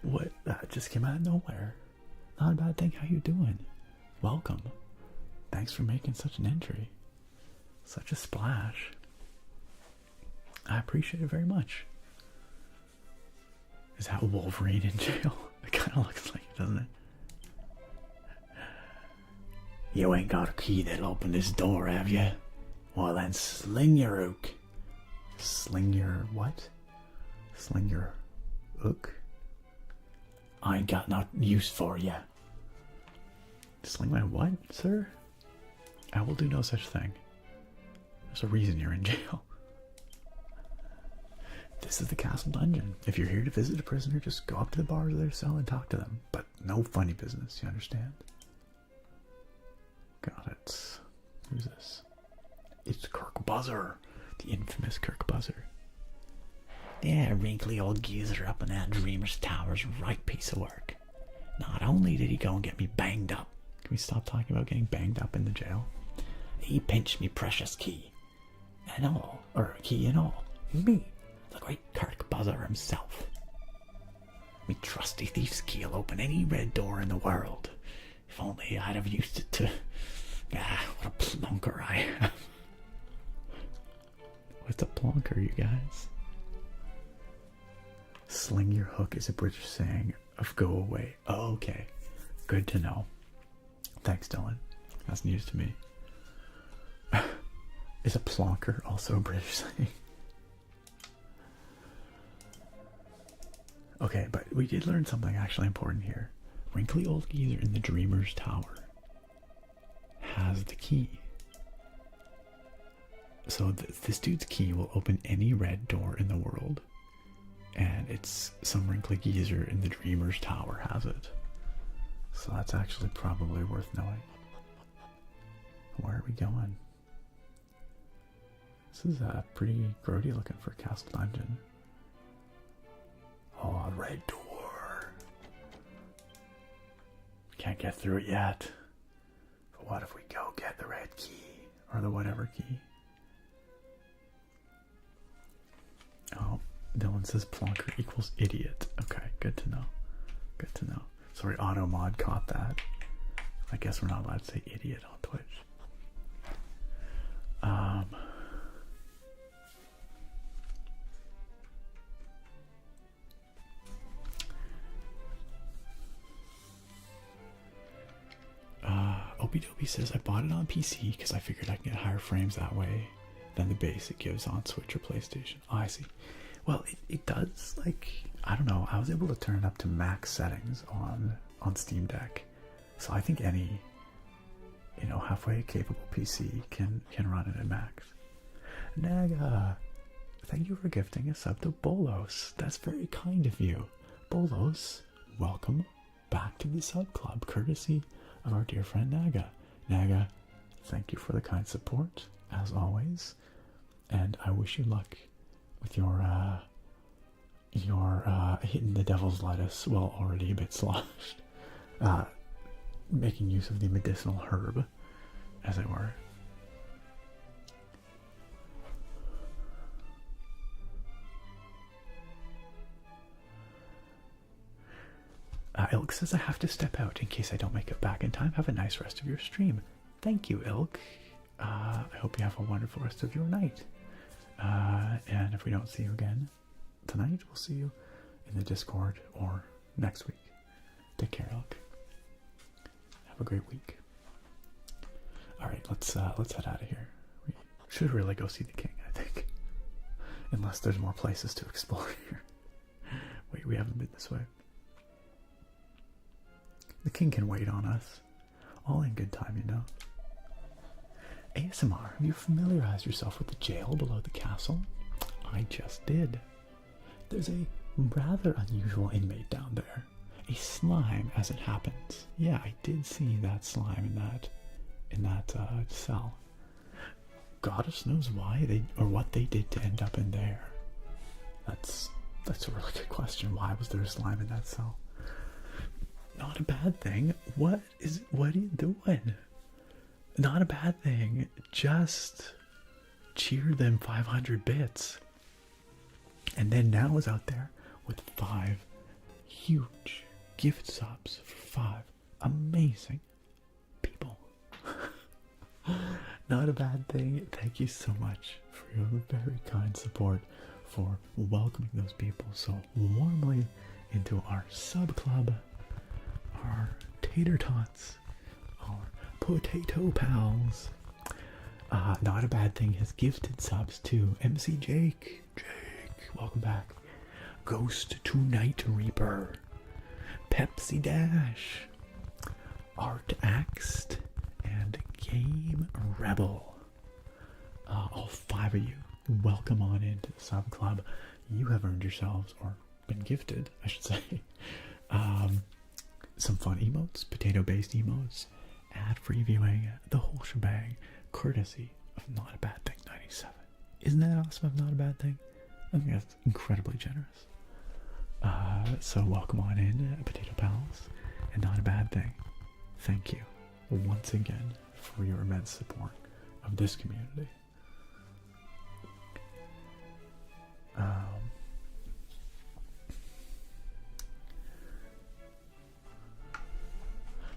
What? That just came out of nowhere. Not a bad thing. How you doing? Welcome. Thanks for making such an entry. Such a splash. I appreciate it very much. Is that Wolverine in jail? It kind of looks like it, doesn't it? You ain't got a key that'll open this door, have you? Well then, sling your hook. Sling your what? Sling your hook? I ain't got no use for you. Sling my what, sir? I will do no such thing. There's a reason you're in jail. This is the castle dungeon. If you're here to visit a prisoner, just go up to the bars of their cell and talk to them. But no funny business, you understand? Got it. Who's this? It's Kirk Buzzer. The infamous Kirk Buzzer. Yeah, wrinkly old geezer up in that Dreamer's Tower's right piece of work. Not only did he go and get me banged up. Can we stop talking about getting banged up in the jail? He pinched me precious key. And all, or key and all. Me, the great Kirk Buzzer himself. Me trusty thief's key'll open any red door in the world. If only I'd have used it to... what a plonker I am. What's a plonker, you guys? Sling your hook is a British saying of go away. Oh, okay. Good to know. Thanks, Dylan. That's news to me. Is a plonker also a British saying? Okay, but we did learn something actually important here. Wrinkly Old Geezer in the Dreamer's Tower has the key. So this dude's key will open any red door in the world. And it's some wrinkly geezer in the Dreamer's Tower has it. So that's actually probably worth knowing. Where are we going? This is pretty grody looking for a castle dungeon. Oh, a red door. Can't get through it yet. But what if we go get the red key? Or the whatever key? Oh, Dylan says plonker equals idiot. Okay, good to know. Good to know. Sorry, AutoMod caught that. I guess we're not allowed to say idiot on Twitch. Opie says I bought it on PC because I figured I can get higher frames that way than the base it gives on Switch or PlayStation. Oh, I see. Well, it does, like, I don't know, I was able to turn it up to max settings on Steam Deck. So I think any, halfway capable PC can run it at max. Naga, thank you for gifting a sub to Bolos. That's very kind of you. Bolos, welcome back to the sub club, courtesy of our dear friend Naga. Naga, thank you for the kind support, as always. And I wish you luck with your hitting the devil's lettuce, well, already a bit sloshed, making use of the medicinal herb, as it were. Ilk says I have to step out in case I don't make it back in time. Have a nice rest of your stream. Thank you, Ilk. I hope you have a wonderful rest of your night. And if we don't see you again tonight, we'll see you in the Discord or next week. Take care, Ilk. Have a great week. Alright, let's head out of here. We should really go see the king, I think. Unless there's more places to explore here. Wait, we haven't been this way. The king can wait on us. All in good time, you know. ASMR, have you familiarized yourself with the jail below the castle? I just did. There's a rather unusual inmate down there. A slime, as it happens. Yeah, I did see that slime in that cell. Goddess knows why or what they did to end up in there. That's a really good question. Why was there a slime in that cell? Not a bad thing. What are you doing? Not a bad thing. Just cheer them 500 bits. And then now is out there with 5 huge gift subs for 5 amazing people. Not a bad thing. Thank you so much for your very kind support, for welcoming those people so warmly into our sub club, our tater tots, our potato pals. Not a bad thing has gifted subs to MC Jake. Welcome back. Ghost to Night Reaper, Pepsi Dash, Art Axed, and Game Rebel. All 5 of you, welcome on into the sub club. You have earned yourselves, or been gifted, I should say, some fun emotes, potato-based emotes, ad-free viewing, the whole shebang, courtesy of Not a Bad Thing 97. Isn't that awesome of Not a Bad Thing? I think that's incredibly generous. So welcome on in, Potato Pals, and Not a Bad Thing. Thank you once again for your immense support. of this community.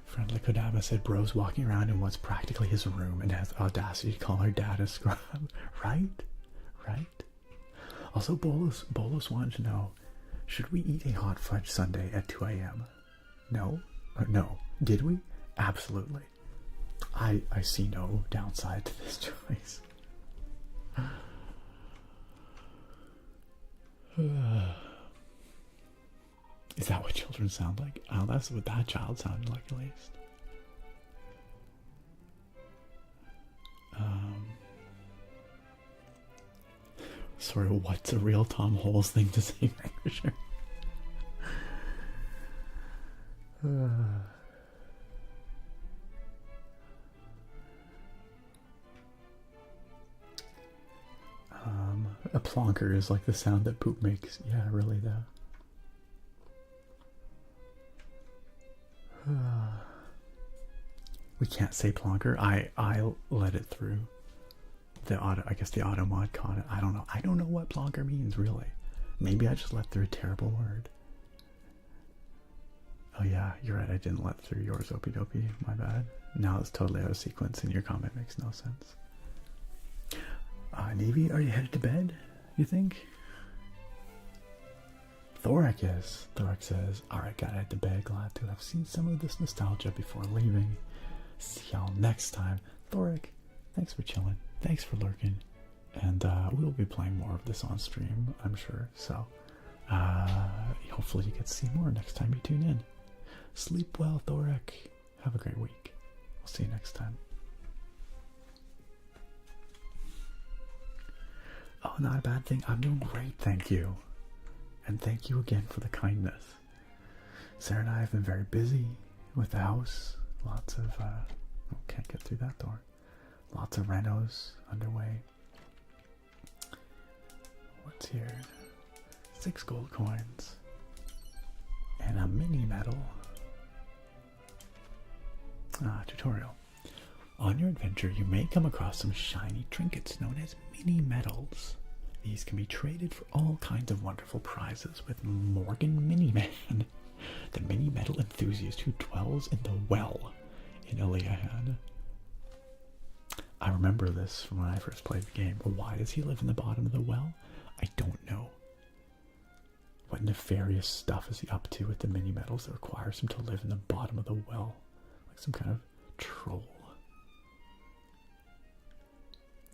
Friendly Kodama said Bro's walking around in what's practically his room and has audacity to call her dad a scrub. Right? Right? Also, Bolos wanted to know, should we eat a hot fudge sundae at 2 a.m.? No? No. Did we? Absolutely. I see no downside to this choice. Is that what children sound like? Oh, that's what that child sounded like, at least. Sorry, what's a real Tom Holes thing to say, Vanquisher? A plonker is like the sound that poop makes. Yeah, really, though. We can't say plonker. I let it through. I guess the auto mod caught it. I don't know. I don't know what plonker means, really. Maybe I just let through a terrible word. Oh yeah, you're right. I didn't let through yours, Opie Dopey. My bad. Now it's totally out of sequence and your comment makes no sense. Navy, are you headed to bed, you think? Thorek is. Thorek says, alright, gotta head to bed. Glad to have seen some of this nostalgia before leaving. See y'all next time. Thorek, thanks for chilling. Thanks for lurking. And we'll be playing more of this on stream, I'm sure. So, hopefully you get to see more next time you tune in. Sleep well, Thorek. Have a great week. We'll see you next time. Oh, not a bad thing. I'm doing great, thank you. And thank you again for the kindness. Sarah and I have been very busy with the house. Lots of, oh, can't get through that door. Lots of renos underway. What's here? 6 gold coins. And a mini medal. Tutorial. On your adventure, you may come across some shiny trinkets known as mini medals. These can be traded for all kinds of wonderful prizes with Morgan Miniman, the mini medal enthusiast who dwells in the well in Eliahan. I remember this from when I first played the game. Why does he live in the bottom of the well? I don't know. What nefarious stuff is he up to with the mini medals that requires him to live in the bottom of the well? Like some kind of troll.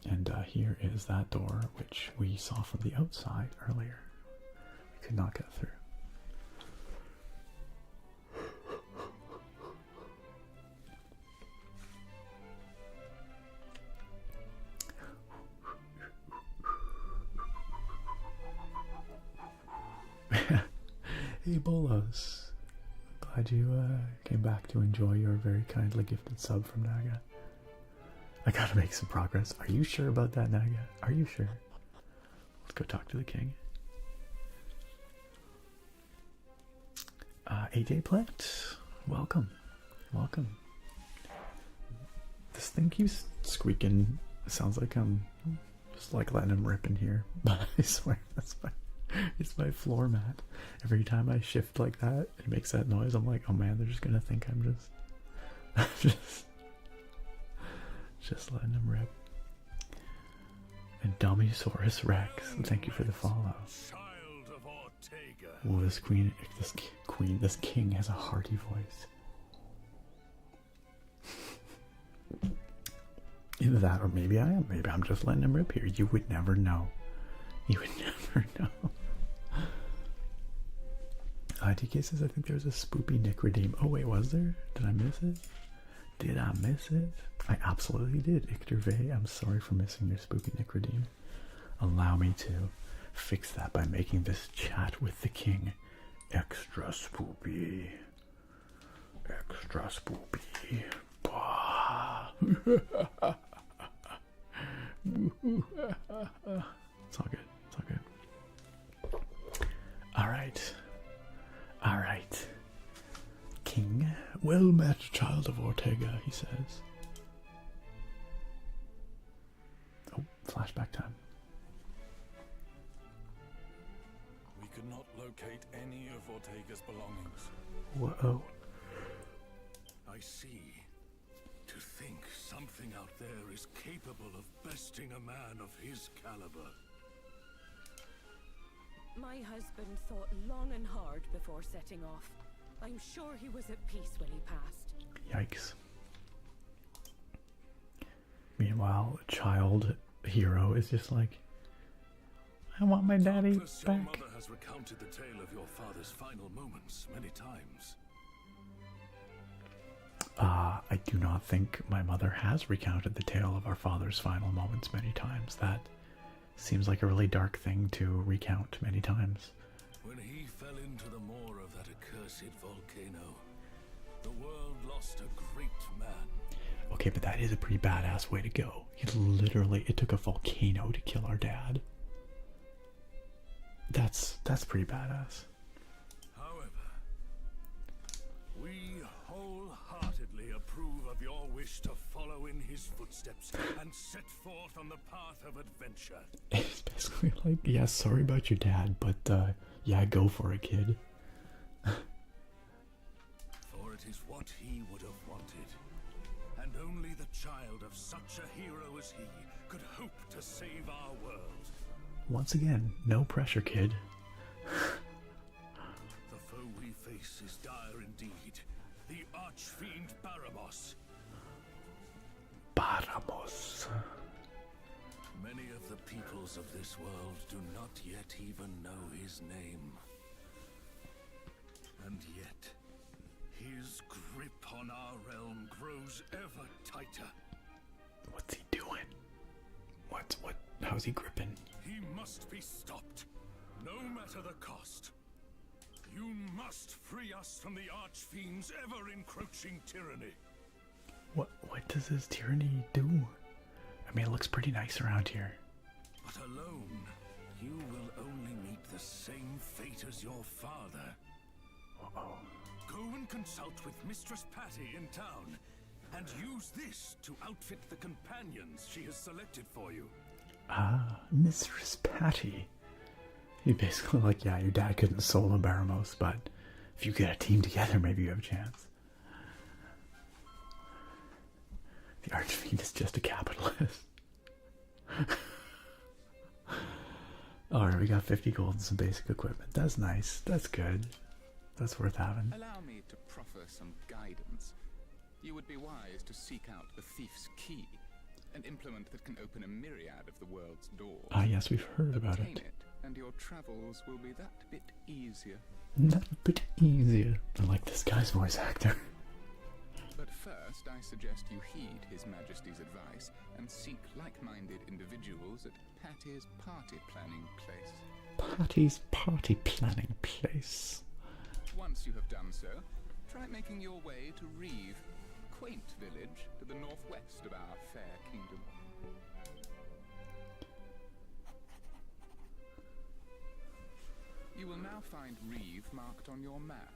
And here is that door, which we saw from the outside earlier. We could not get through. Hey Bolos, glad you came back to enjoy your very kindly gifted sub from Naga. I gotta make some progress. Are you sure about that, Naga? Are you sure? Let's go talk to the king. AJ Plant, welcome. Welcome. This thing keeps squeaking. It sounds like I'm just like letting him rip in here. But I swear it's my floor mat. Every time I shift like that, it makes that noise. I'm like, oh man, they're just gonna think I'm just letting him rip. And Dummysaurus Rex, thank you for the follow. Oh, this king has a hearty voice. Either that, or maybe I am. Maybe I'm just letting him rip here. You would never know. You would never know. DK says, I think there's a spoopy Nick redeem. Oh wait, was there? Did I miss it? Did I miss it? I absolutely did. Ictor Vey, I'm sorry for missing your spoopy Nick redeem. Allow me to fix that by making this chat with the king extra spoopy. Extra spoopy. Bah. It's all good. It's all good. Alright. Alright. King, well met, child of Ortega, he says. Flashback time. We could not locate any of Ortega's belongings. Whoa. I see. To think something out there is capable of besting a man of his caliber. My husband thought long and hard before setting off. I'm sure he was at peace when he passed. Yikes. Meanwhile, a child hero is just like, I want my daddy Doubtless your back. mother has recounted the tale of your father's final moments many times. I do not think my mother has recounted the tale of our father's final moments many times. That seems like a really dark thing to recount many times. When he fell into the maw of that accursed volcano, the world lost a great man. Okay, but that is a pretty badass way to go. It took a volcano to kill our dad. That's pretty badass. However, we wholeheartedly approve of your wish to follow in his footsteps and set forth on the path of adventure. It's basically like, yeah, sorry about your dad, but yeah, go for it, kid. For it is what he would have wanted, and only the child of such a hero as he could hope to save our world. Once again, no pressure, kid. The foe we face is dire indeed, the archfiend Baramos. Baramos. Many of the peoples of this world do not yet even know his name. And yet, his grip on our realm grows ever tighter. What's he doing? How's he gripping? He must be stopped, no matter the cost. You must free us from the archfiend's ever-encroaching tyranny. What does his tyranny do? I mean, it looks pretty nice around here. But alone, you will only meet the same fate as your father. Uh-oh. Go and consult with Mistress Patty in town, and use this to outfit the companions she has selected for you. Ah, Mistress Patty. He's basically like, yeah, your dad couldn't solo Baramos, but if you get a team together, maybe you have a chance. The Archfiend is just a capitalist. Alright, we got 50 gold and some basic equipment. That's nice. That's good. That's worth having. Allow me to proffer some guidance. You would be wise to seek out the thief's key, an implement that can open a myriad of the world's doors. Ah, yes, we've heard about Obtain it. and your travels will be that bit easier. Not a bit easier. I like this guy's voice actor. But first, I suggest you heed His Majesty's advice and seek like-minded individuals at Patty's party planning place. Patty's party planning place. Once you have done so, try making your way to Reeve, quaint village to the northwest of our fair kingdom. You will now find Reeve marked on your map.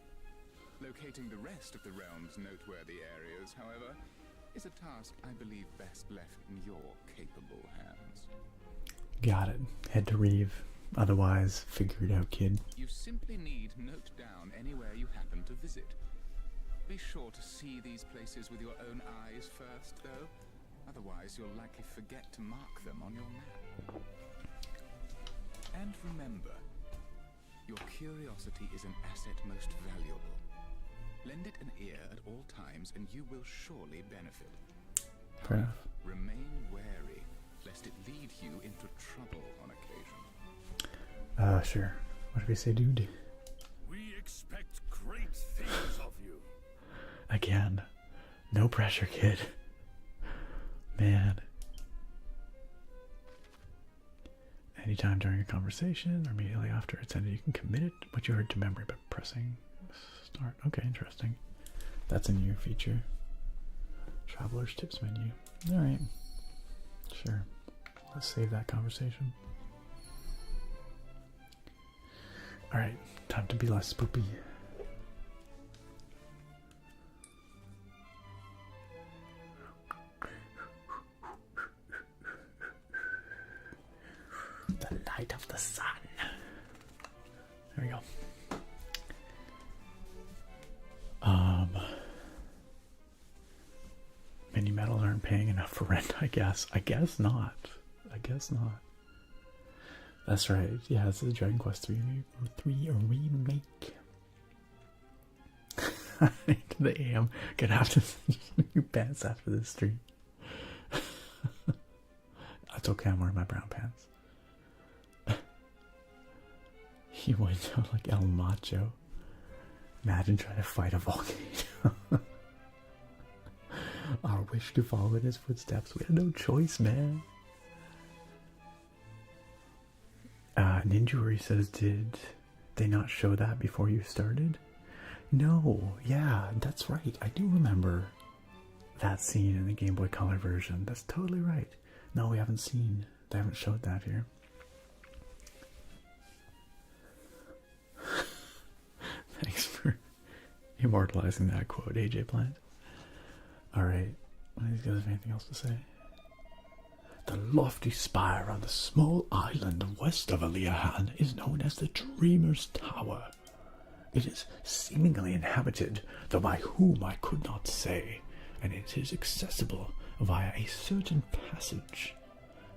Locating the rest of the realm's noteworthy areas, however, is a task I believe best left in your capable hands. Got it. Head to Reeve. Otherwise, figure it out, kid. You simply need note down anywhere you happen to visit. Be sure to see these places with your own eyes first, though. Otherwise, you'll likely forget to mark them on your map. And remember, your curiosity is an asset most valuable. Lend it an ear at all times, and you will surely benefit. Fair enough. Remain wary, lest it lead you into trouble on occasion. Sure. What did we say, dude? We expect great things of you. Again. No pressure, kid. Man. Anytime during a conversation or immediately after it's ended, you can commit it what you heard to memory by pressing start. Okay, interesting. That's a new feature. Traveler's tips menu. Alright. Sure. Let's save that conversation. Alright, time to be less spoopy. light of the sun. There we go. Mini metals aren't paying enough for rent, I guess. I guess not. That's right. Yeah, this is Dragon Quest 3 remake. The AM gonna have to send new pants after this stream. That's okay, I'm wearing my brown pants. He went down like El Macho. Imagine trying to fight a volcano. Our wish to follow in his footsteps. We had no choice, man. Ninjuri says, did they not show that before you started? No, yeah, that's right. I do remember that scene in the Game Boy Color version. That's totally right. No, we haven't seen. They haven't showed that here. Thanks for immortalizing that quote, AJ Plant. Alright, what do these guys have anything else to say? The lofty spire on the small island west of Aliahan is known as the Dreamer's Tower. It is seemingly inhabited, though by whom I could not say, and it is accessible via a certain passage.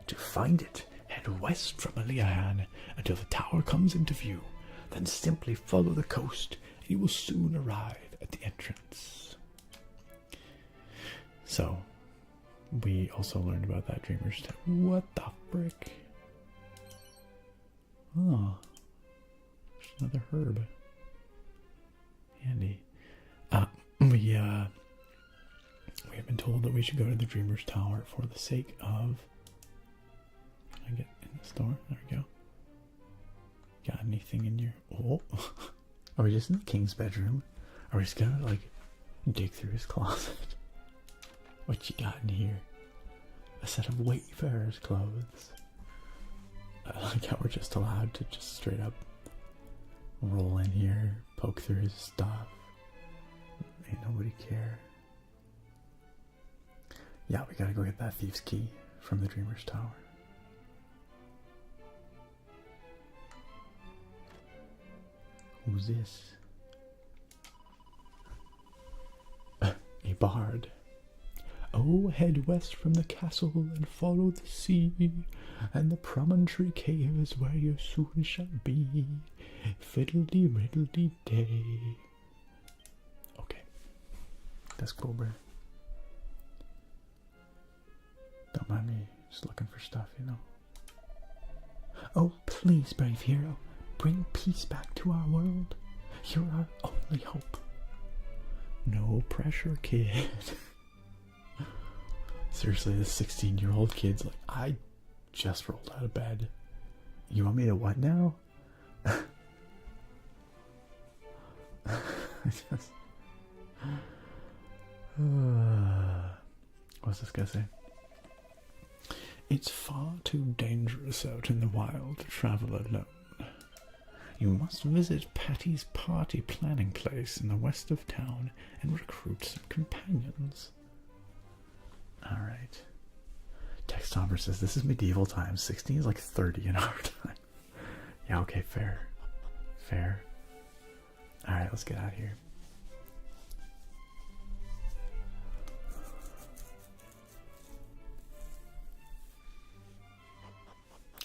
To find it, head west from Aliahan until the tower comes into view, then simply follow the coast, and you will soon arrive at the entrance. So, we also learned about that Dreamer's Tower. What the frick? Oh, there's another herb. Handy. We have been told that we should go to the Dreamer's Tower for the sake of... Can I get in the store? There we go. Got anything in your... Oh! Are we just in the king's bedroom? Are we just gonna, like, dig through his closet? What you got in here? A set of Wayfarer's clothes. I like how we're just allowed to just straight up roll in here, poke through his stuff. Ain't nobody care. Yeah, we gotta go get that thief's key from the Dreamer's Tower. Who's this? A bard. Oh, head west from the castle and follow the sea, and the promontory cave is where you soon shall be. Fiddledy-riddledy-day. Okay. That's cool, bro. Don't mind me just looking for stuff, you know. Oh, please, brave hero, bring peace back to our world. You're our only hope. No pressure, kid. Seriously, this 16-year-old kid's like, I just rolled out of bed. You want me to what now? What's this guy say? It's far too dangerous out in the wild to travel alone. You must visit Patty's party planning place in the west of town and recruit some companions. Alright. Textomer says this is medieval times. 16 is like 30 in our time. Yeah, okay, fair. Fair. Alright, let's get out of here.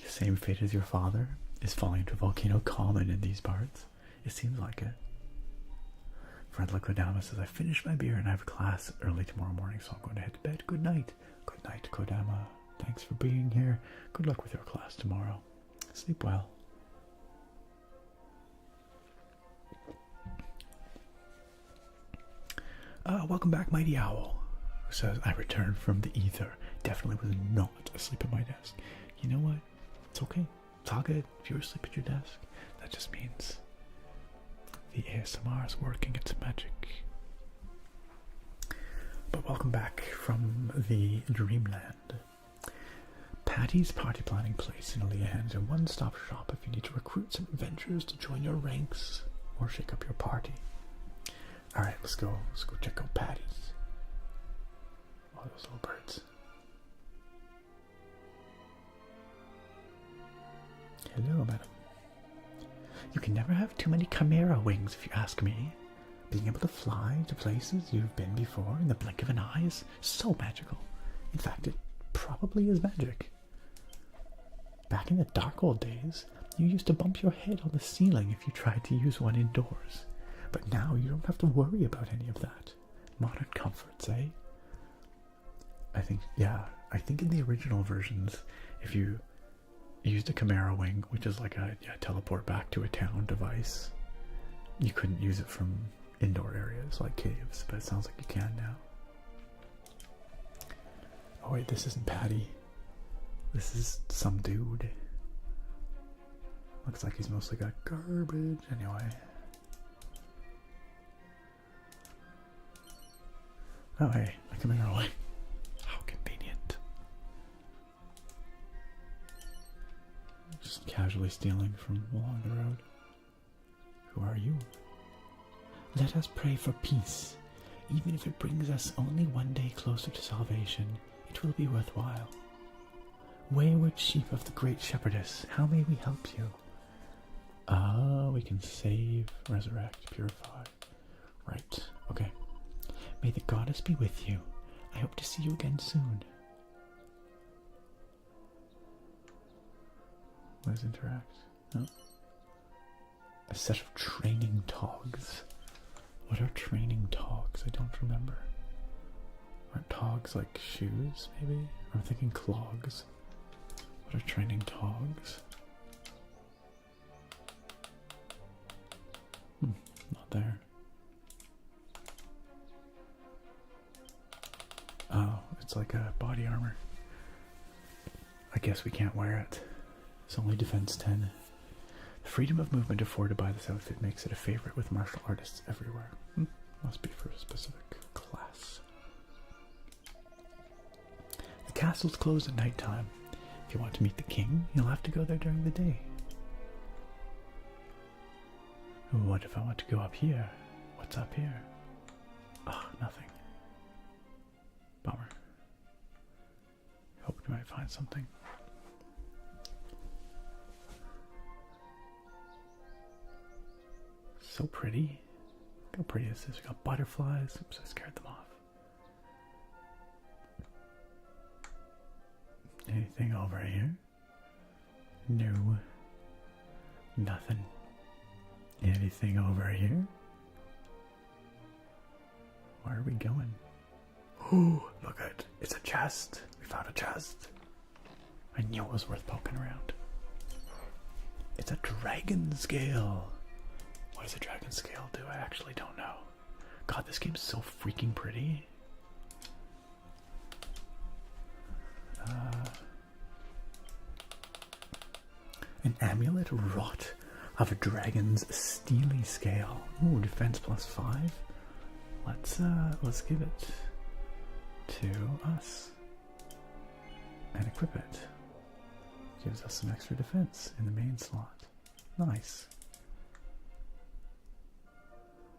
Same fate as your father is falling into a volcano common in these parts. It seems like it. Friend Kodama says, I finished my beer and I have a class early tomorrow morning, so I'm going to head to bed. Good night. Good night, Kodama. Thanks for being here. Good luck with your class tomorrow. Sleep well. Welcome back, Mighty Owl, who says, I returned from the ether. Definitely was not asleep at my desk. You know what? It's okay. It's all good. If you were asleep at your desk, that just means the ASMR is working its magic. But welcome back from the Dreamland. Patty's party planning place in Aliahan is a one-stop shop if you need to recruit some adventurers to join your ranks or shake up your party. Alright, let's go check out Patty's. Oh, those little birds. Hello, madam. You can never have too many chimera wings, if you ask me. Being able to fly to places you've been before in the blink of an eye is so magical. In fact, it probably is magic. Back in the dark old days, you used to bump your head on the ceiling if you tried to use one indoors. But now you don't have to worry about any of that. Modern comforts, eh? I think in the original versions, if you used a chimera wing, which is like a teleport back to a town device, you couldn't use it from indoor areas like caves, but it sounds like you can now. Oh wait, this isn't Patty. This is some dude. Looks like he's mostly got garbage anyway. Oh hey, a chimera wing. How convenient. Just casually stealing from along the road. Who are you? Let us pray for peace. Even if it brings us only one day closer to salvation, it will be worthwhile. Wayward sheep of the great shepherdess, how may we help you? We can save, resurrect, purify. Right, okay. May the goddess be with you. I hope to see you again soon. What does interact? No. A set of training togs. What are training togs? I don't remember. Aren't togs like shoes, maybe? I'm thinking clogs. What are training togs? Not there. Oh, it's like a body armor. I guess we can't wear it. It's only defense 10. The freedom of movement afforded by this outfit makes it a favorite with martial artists everywhere. Must be for a specific class. The castle's closed at night time. If you want to meet the king, you'll have to go there during the day. What if I want to go up here? What's up here? Oh, nothing. Bummer. Hope we might find something. So pretty. Look how pretty is this? We got butterflies. Oops, I scared them off. Anything over here? No. Nothing. Anything over here? Where are we going? Oh, look at it. It's a chest. We found a chest. I knew it was worth poking around. It's a dragon scale. What does a dragon scale do? I actually don't know. God, this game's so freaking pretty. An amulet wrought of a dragon's steely scale. Ooh, defense +5. Let's give it to us and equip it. Gives us some extra defense in the main slot. Nice.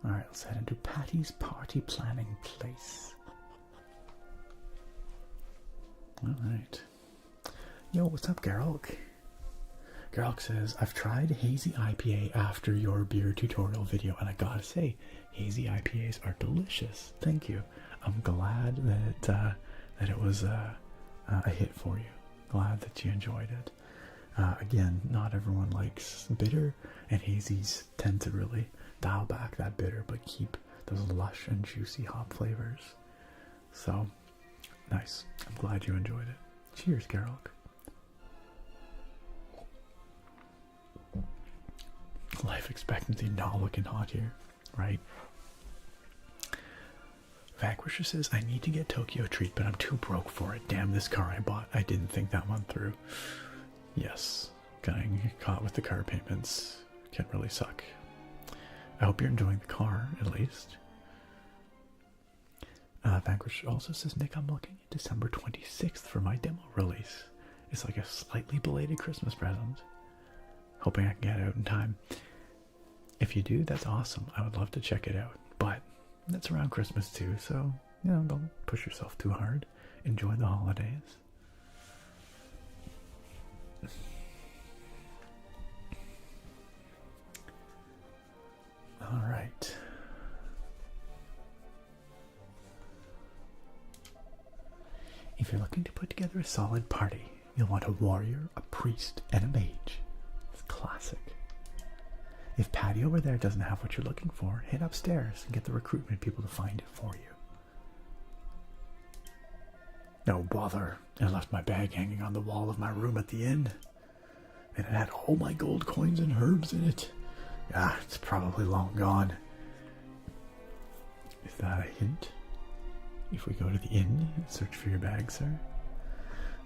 Alright, let's head into Patty's party planning place. Alright. Yo, what's up, Geralk? Geralk says, I've tried hazy IPA after your beer tutorial video, and I gotta say, hazy IPAs are delicious. Thank you. I'm glad that it was a hit for you. Glad that you enjoyed it. Again, not everyone likes bitter, and hazies tend to really dial back that bitter, but keep those lush and juicy hop flavors. So, nice. I'm glad you enjoyed it. Cheers, Geralk. Life expectancy not looking hot here, right? Vanquisher says, I need to get Tokyo Treat, but I'm too broke for it. Damn, this car I bought, I didn't think that one through. Yes, getting caught with the car payments can really suck. I hope you're enjoying the car, at least. Vanquisher also says, Nick, I'm looking at December 26th for my demo release. It's like a slightly belated Christmas present. Hoping I can get it out in time. If you do, that's awesome. I would love to check it out. But that's around Christmas too, so, you know, don't push yourself too hard. Enjoy the holidays. If you're looking to put together a solid party, you'll want a warrior, a priest, and a mage. It's classic. If Patty over there doesn't have what you're looking for, head upstairs and get the recruitment people to find it for you. No bother. I left my bag hanging on the wall of my room at the inn. And it had all my gold coins and herbs in it. Ah, it's probably long gone. Is that a hint? If we go to the inn and search for your bag, sir?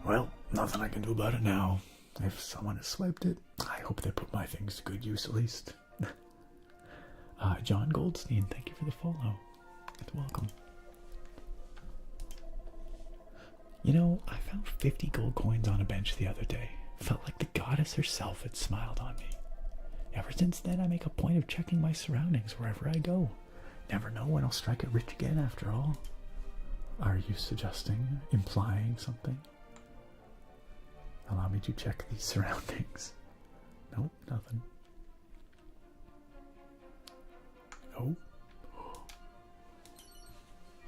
Well, nothing I can do about it now. If someone has swiped it, I hope they put my things to good use at least. John Goldstein, thank you for the follow. It's welcome. You know, I found 50 gold coins on a bench the other day. Felt like the goddess herself had smiled on me. Ever since then, I make a point of checking my surroundings wherever I go. Never know when I'll strike it rich again after all. Are you suggesting, implying something? Allow me to check these surroundings. Nope, nothing. Oh.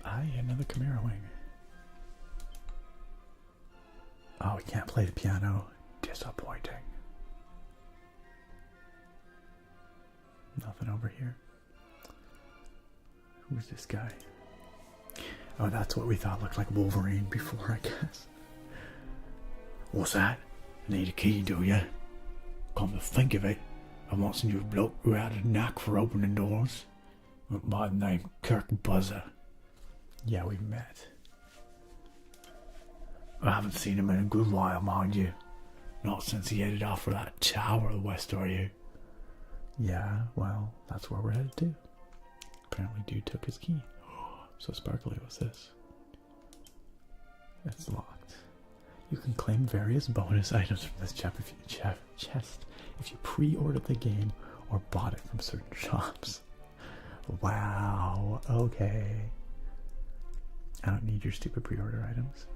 Aye, another Chimera wing. Oh, we can't play the piano. Disappointing. Nothing over here. Who's this guy? Oh, that's what we thought looked like Wolverine before, I guess. What's that? Need a key, do ya? Come to think of it, I once knew a bloke who had a knack for opening doors. Went by the name Kirk Buzzer. Yeah, we met. I haven't seen him in a good while, mind you. Not since he headed off for that tower west, are you? Yeah, well, that's where we're headed to. Apparently dude took his key. So sparkly was this. It's locked. You can claim various bonus items from this chest if you pre-ordered the game or bought it from certain shops. Wow, okay. I don't need your stupid pre-order items.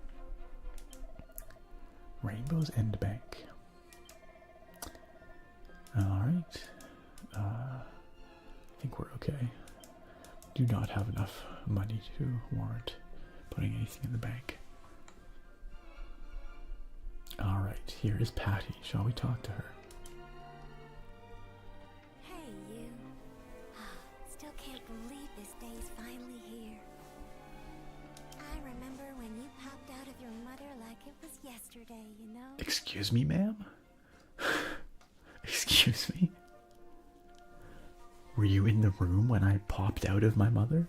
Rainbow's End Bank. Alright. I think we're okay. Do not have enough money to warrant putting anything in the bank. Alright, here is Patty. Shall we talk to her? Hey, you. Still can't believe this day's finally here. I remember when you popped out of your mother like it was yesterday, you know? Excuse me, ma'am? Excuse me? Were you in the room when I popped out of my mother?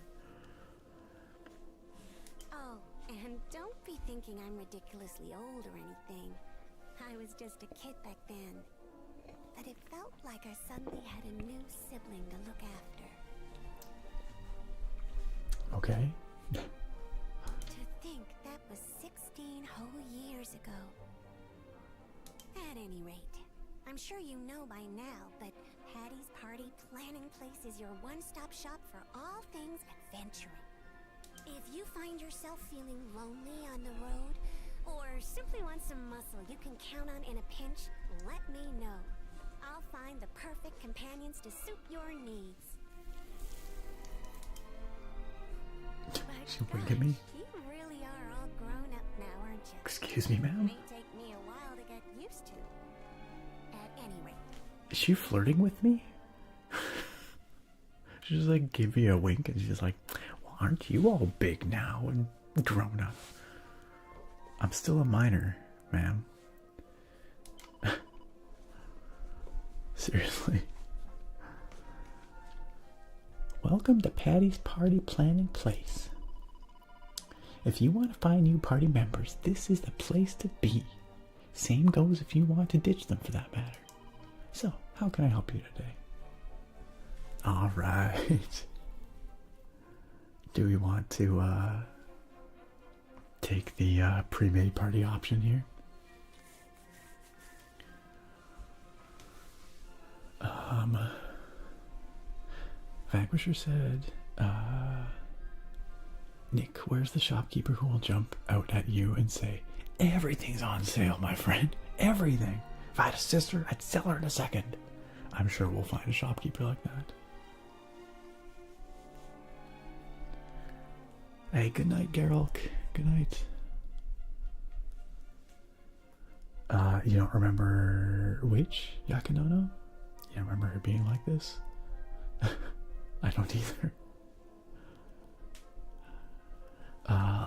Oh, and don't be thinking I'm ridiculously old or anything. I was just a kid back then. But it felt like I suddenly had a new sibling to look after. Okay. To think that was 16 whole years ago. At any rate, I'm sure you know by now, but Patty's Party Planning Place is your one-stop shop for all things adventuring. If you find yourself feeling lonely on the road, or simply want some muscle you can count on in a pinch, let me know. I'll find the perfect companions to suit your needs. She winked at me. You really are all grown up now, aren't you? Excuse me, ma'am? May take me a while to get used to. At any rate. Is she flirting with me? She just like gave me a wink and she's like, well, aren't you all big now and grown up? I'm still a minor, ma'am. Seriously. Welcome to Patty's Party Planning Place. If you want to find new party members, this is the place to be. Same goes if you want to ditch them for that matter. So, how can I help you today? Alright. Do we want to take the pre-made party option here? Vanquisher said, Nick, where's the shopkeeper who will jump out at you and say, everything's on sale, my friend, everything. If I had a sister, I'd sell her in a second. I'm sure we'll find a shopkeeper like that. Hey, good night, Geralt. Good night. You don't remember which Yakinono? You don't remember her being like this? I don't either.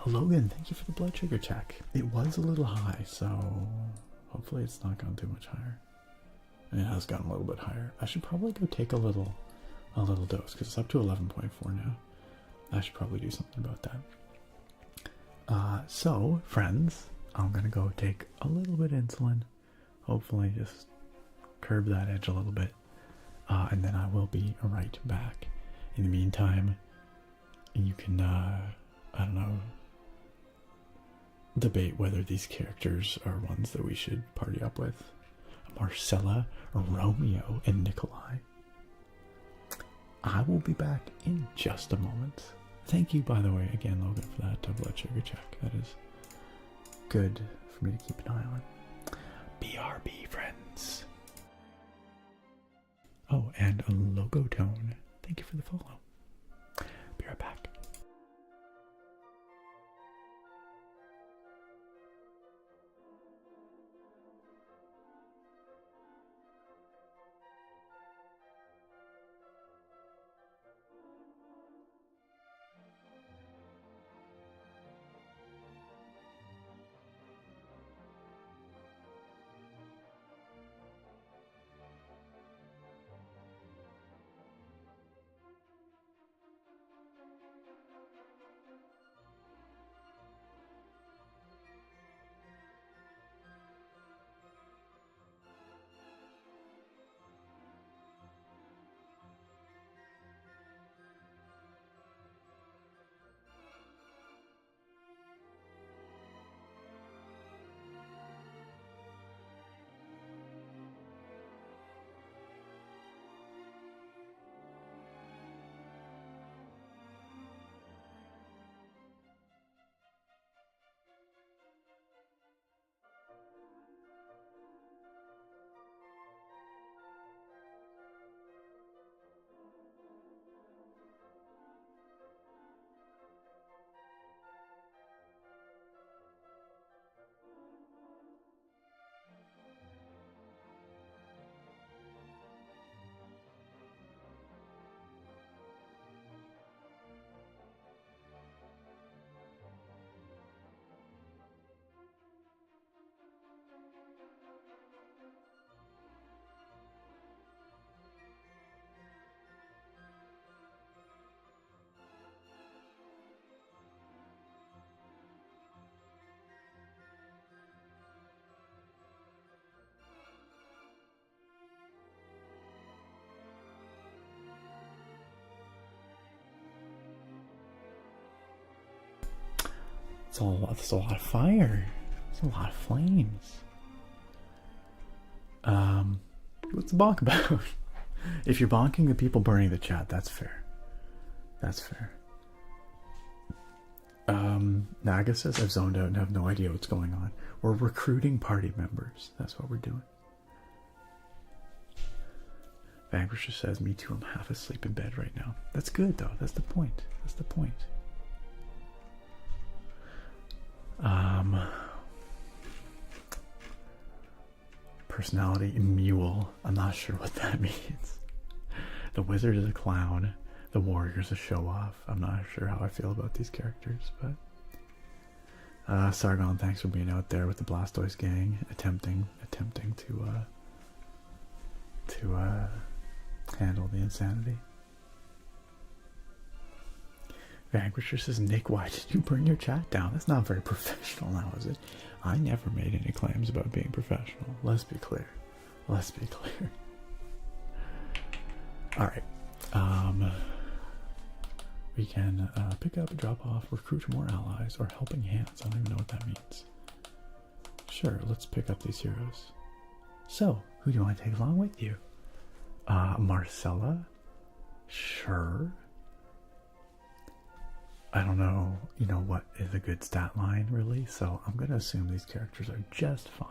Logan, thank you for the blood sugar check. It was a little high, so hopefully it's not gone too much higher. It has gotten a little bit higher. I should probably go take a little dose because it's up to 11.4 now. I should probably do something about that. So, friends, I'm gonna go take a little bit of insulin. Hopefully, just curb that edge a little bit, and then I will be right back. In the meantime, you can, I don't know, debate whether these characters are ones that we should party up with. Marcella, Romeo, and Nikolai. I will be back in just a moment. Thank you, by the way, again, Logan, for that blood sugar check. That is good for me to keep an eye on. BRB, friends. Oh, and a logo tone. Thank you for the follow. Be right back. It's a lot of fire. It's a lot of flames. What's the bonk about? If you're bonking the people burning the chat, that's fair. That's fair. Naga says I've zoned out and have no idea what's going on. We're recruiting party members. That's what we're doing. Vanquisher says, me too, I'm half asleep in bed right now. That's good though. That's the point. That's the point. Personality mule. I'm not sure what that means. The wizard is a clown. The warrior's a show off. I'm not sure how I feel about these characters, but Sargon, thanks for being out there with the Blastoise gang, attempting to handle the insanity. Vanquisher says, Nick, why did you burn your chat down? That's not very professional now, is it? I never made any claims about being professional. Let's be clear. Let's be clear. Alright. We can pick up, drop off, recruit more allies, or helping hands. I don't even know what that means. Sure, let's pick up these heroes. So, who do you want to take along with you? Marcella? Sure. I don't know, what is a good stat line, really, so I'm going to assume these characters are just fine.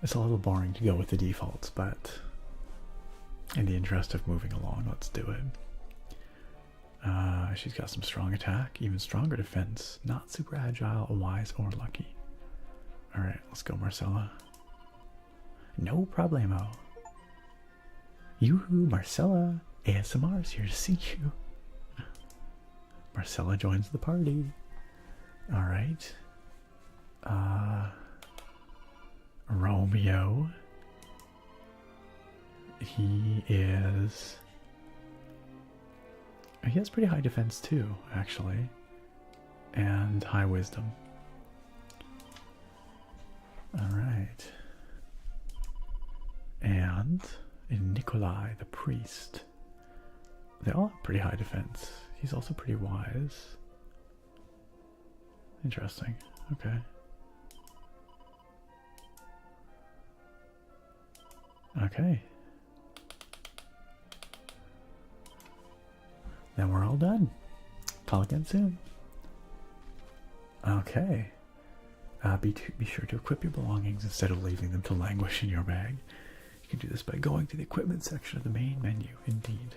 It's a little boring to go with the defaults, but in the interest of moving along, let's do it. She's got some strong attack, even stronger defense, not super agile, wise, or lucky. Alright, let's go, Marcella. No problemo. Yoo-hoo, Marcella. ASMR's here to see you. Marcella joins the party. Alright. Romeo. He is... He has pretty high defense too, actually. And high wisdom. Alright. And Nikolai, the priest. They all have pretty high defense. He's also pretty wise. Interesting. Okay. Okay. Then we're all done. Talk again soon. Okay. Be sure to equip your belongings instead of leaving them to languish in your bag. You can do this by going to the equipment section of the main menu. Indeed.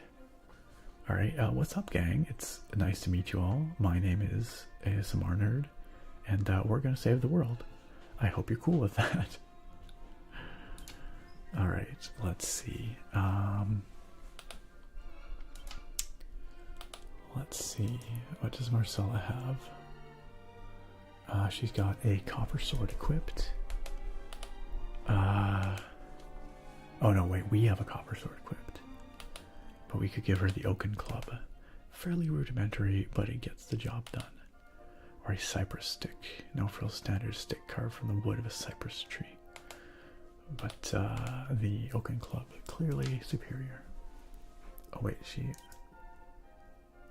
Alright, what's up, gang? It's nice to meet you all. My name is ASMR Nerd, and we're gonna save the world. I hope you're cool with that. Alright, let's see. Let's see. What does Marcella have? She's got a copper sword equipped. Oh no, wait, we have a copper sword equipped. But we could give her the oaken club. Fairly rudimentary, but it gets the job done. Or a cypress stick. No frill standard stick carved from the wood of a cypress tree. But the oaken club, clearly superior. Oh wait, she...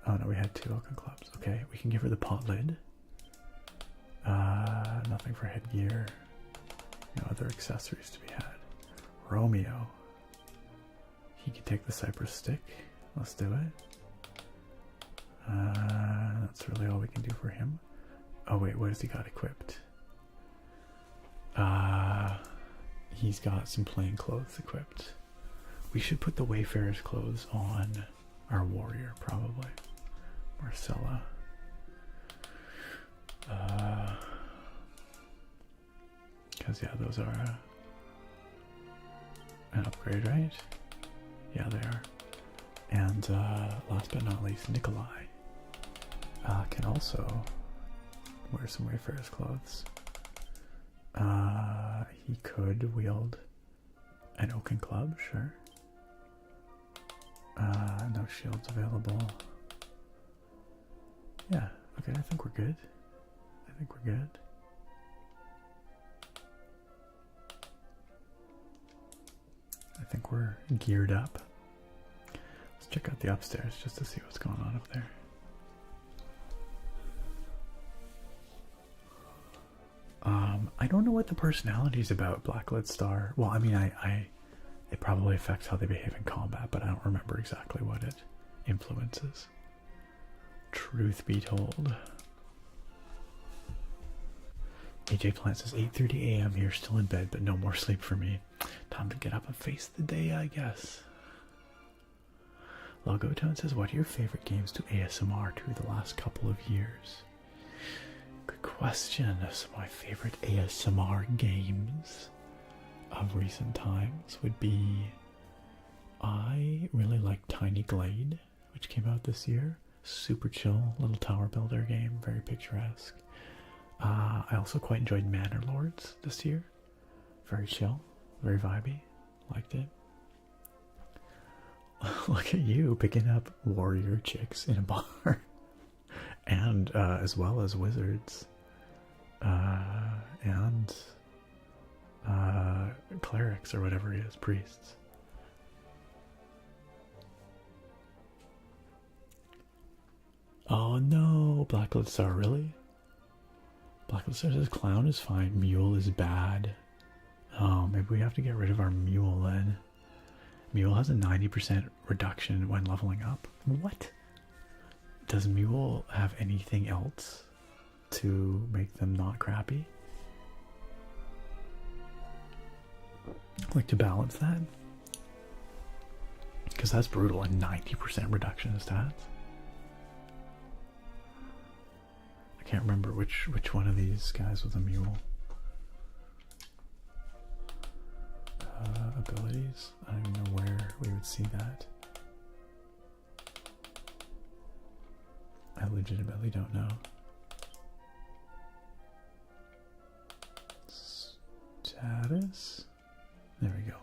Oh no, we had two oaken clubs. Okay, we can give her the pot lid. Nothing for headgear. No other accessories to be had. Romeo. He can take the cypress stick. Let's do it. That's really all we can do for him. Oh wait, what has he got equipped? He's got some plain clothes equipped. We should put the Wayfarer's clothes on our warrior, probably. Marcella. Because, yeah, those are an upgrade, right? Yeah, they are. And last but not least, Nikolai can also wear some Wayfarer's clothes. He could wield an oaken club, sure. No shields available. Yeah, okay, I think we're good. I think we're good. I think we're geared up. Let's check out the upstairs just to see what's going on up there. I don't know what the personality is about Blacklit Star. Well, I mean, it probably affects how they behave in combat, but I don't remember exactly what it influences. Truth be told. AJ Plant says 8:30 a.m. here, still in bed, but no more sleep for me. Time to get up and face the day, I guess. Logo Tone says, what are your favorite games to ASMR to the last couple of years? Good question. Some of my favorite ASMR games of recent times would be, I really like Tiny Glade, which came out this year. Super chill little tower builder game, very picturesque. I also quite enjoyed Manor Lords this year. Very chill, very vibey. Liked it. Look at you picking up warrior chicks in a bar. And as well as wizards. And clerics or whatever he is, priests. Oh no, Blacklit Star, really? Blacklit Star says clown is fine, mule is bad. Oh, maybe we have to get rid of our mule then. Mule has a 90% reduction when leveling up. What? Does mule have anything else to make them not crappy? Like to balance that? Because that's brutal, a 90% reduction in stats. I can't remember which one of these guys was a mule. abilities. I don't even know where we would see that. I legitimately don't know. Status. There we go.